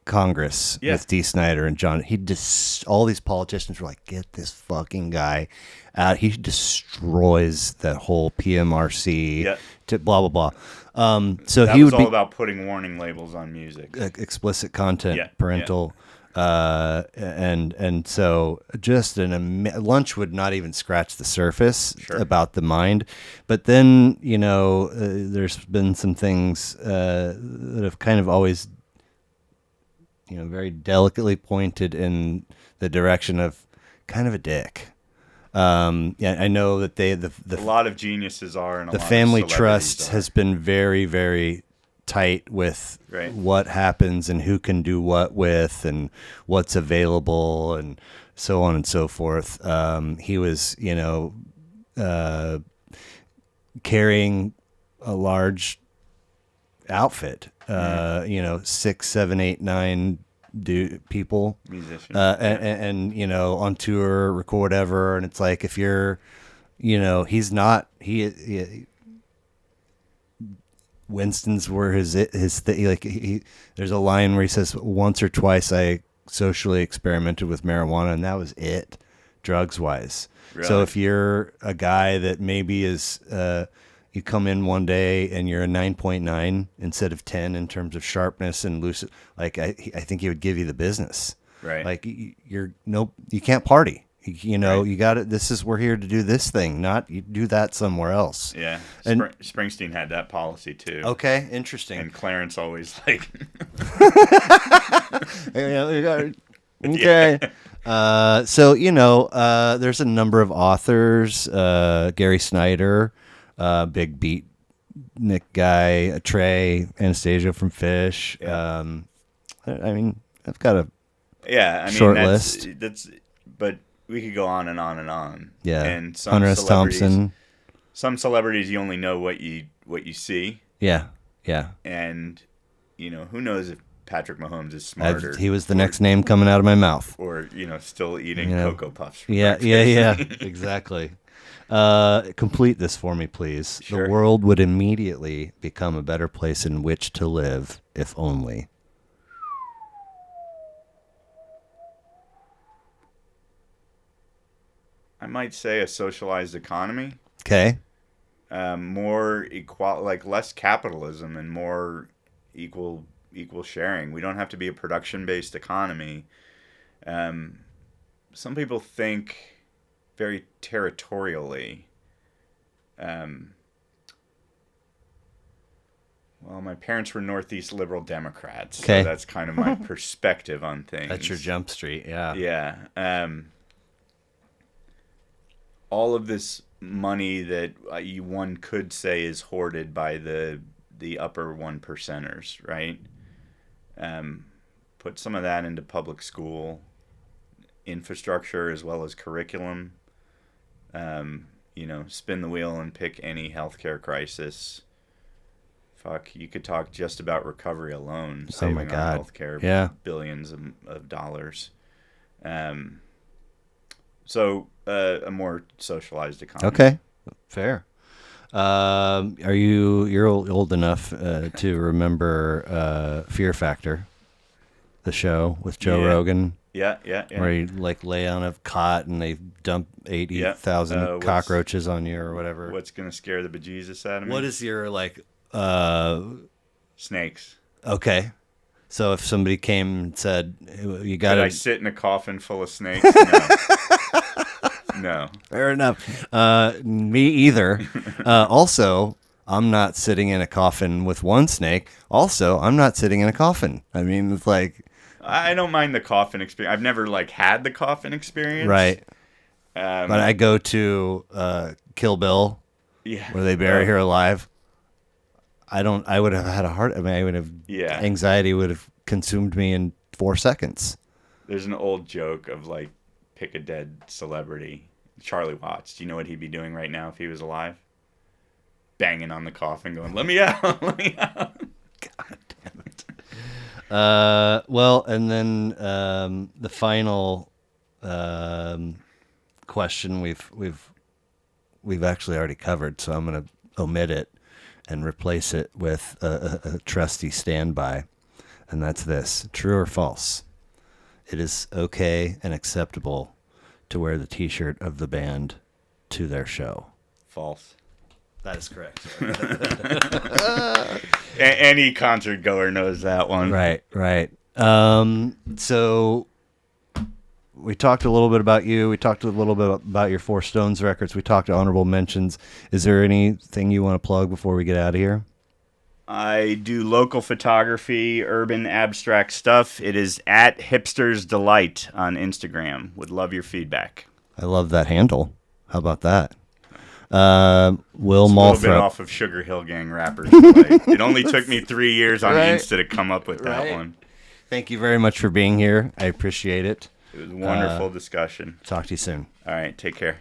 Congress with Dee Snider and John. He just all these politicians were like, get this fucking guy out. He destroys that whole PMRC. Yeah. To blah blah blah. So that he was would all about putting warning labels on music, explicit content, parental, and so just lunch would not even scratch the surface about the mind. But then there's been some things that have kind of always very delicately pointed in the direction of kind of a dick. I know that a lot of geniuses are, and the family trust has been very, very tight with what happens and who can do what with and what's available and so on and so forth. He was, carrying a large outfit, 6, 7, 8, 9 people, musicians, and on tour, record whatever, and it's like if you're, he's not Winston's were his thing. There's a line where he says once or twice I socially experimented with marijuana, and that was it, drugs wise. Really? So if you're a guy that maybe is you come in one day and you're a 9.9 instead of 10 in terms of sharpness and lucid. Like I think he would give you the business. Right. Like you can't party. You got it. We're here to do this thing, not you do that somewhere else. Yeah. And Springsteen had that policy too. Okay, interesting. And Clarence always like. Okay. So there's a number of authors. Gary Snyder. Big beatnik guy, Trey Anastasio from Fish. Yeah. I mean, I've got a short list. But we could go on and on and on. Yeah. And some Hunter S. Thompson. Some celebrities you only know what you see. Yeah. Yeah. And who knows if Patrick Mahomes is smarter. He was the next name coming out of my mouth. Or still eating Cocoa Puffs. Yeah. Exactly. Complete this for me, please. Sure. The world would immediately become a better place in which to live, if only. I might say a socialized economy. Okay. More less capitalism and more equal sharing. We don't have to be a production-based economy. Some people think very territorially. Well, my parents were Northeast liberal Democrats, so that's kind of my perspective on things. That's your jump street, yeah. Yeah. All of this money that one could say is hoarded by the upper 1%ers, right? Put some of that into public school infrastructure as well as curriculum. Spin the wheel and pick any healthcare crisis. Fuck, you could talk just about recovery alone, saving our healthcare billions of dollars. So a more socialized economy. Okay, fair. You're old enough to remember Fear Factor, the show with Joe Rogan? Yeah. Where you lay on a cot and they dump 80,000 cockroaches on you or whatever. What's gonna scare the bejesus out of me? What is your snakes? Okay. So if somebody came and said, "You got to," Could I sit in a coffin full of snakes? No. No. Fair enough. Me either. Also, I'm not sitting in a coffin with one snake. Also, I'm not sitting in a coffin. I mean, it's like I don't mind the coffin experience. I've never had the coffin experience. Right. But I go to Kill Bill, where they bury her alive. I would have had anxiety would have consumed me in 4 seconds. There's an old joke of pick a dead celebrity. Charlie Watts. Do you know what he'd be doing right now if he was alive? Banging on the coffin going, "Let me out, let me out." God damn it. Well, and then the final question we've actually already covered, so I'm going to omit it and replace it with a trusty standby, and that's this: true or false? It is okay and acceptable to wear the T-shirt of the band to their show. False. That is correct. Any concert goer knows that one. Right. So we talked a little bit about you. We talked a little bit about your Four Stones records. We talked honorable mentions. Is there anything you want to plug before we get out of here? I do local photography, urban abstract stuff. It is at Hipsters Delight on Instagram. Would love your feedback. I love that handle. How about that? Will Moulthrop. A little bit off of Sugar Hill Gang Rappers Delight. It only took me 3 years on Insta to come up with that one. Thank you very much for being here. I appreciate it. It was a wonderful discussion. Talk to you soon. All right, take care.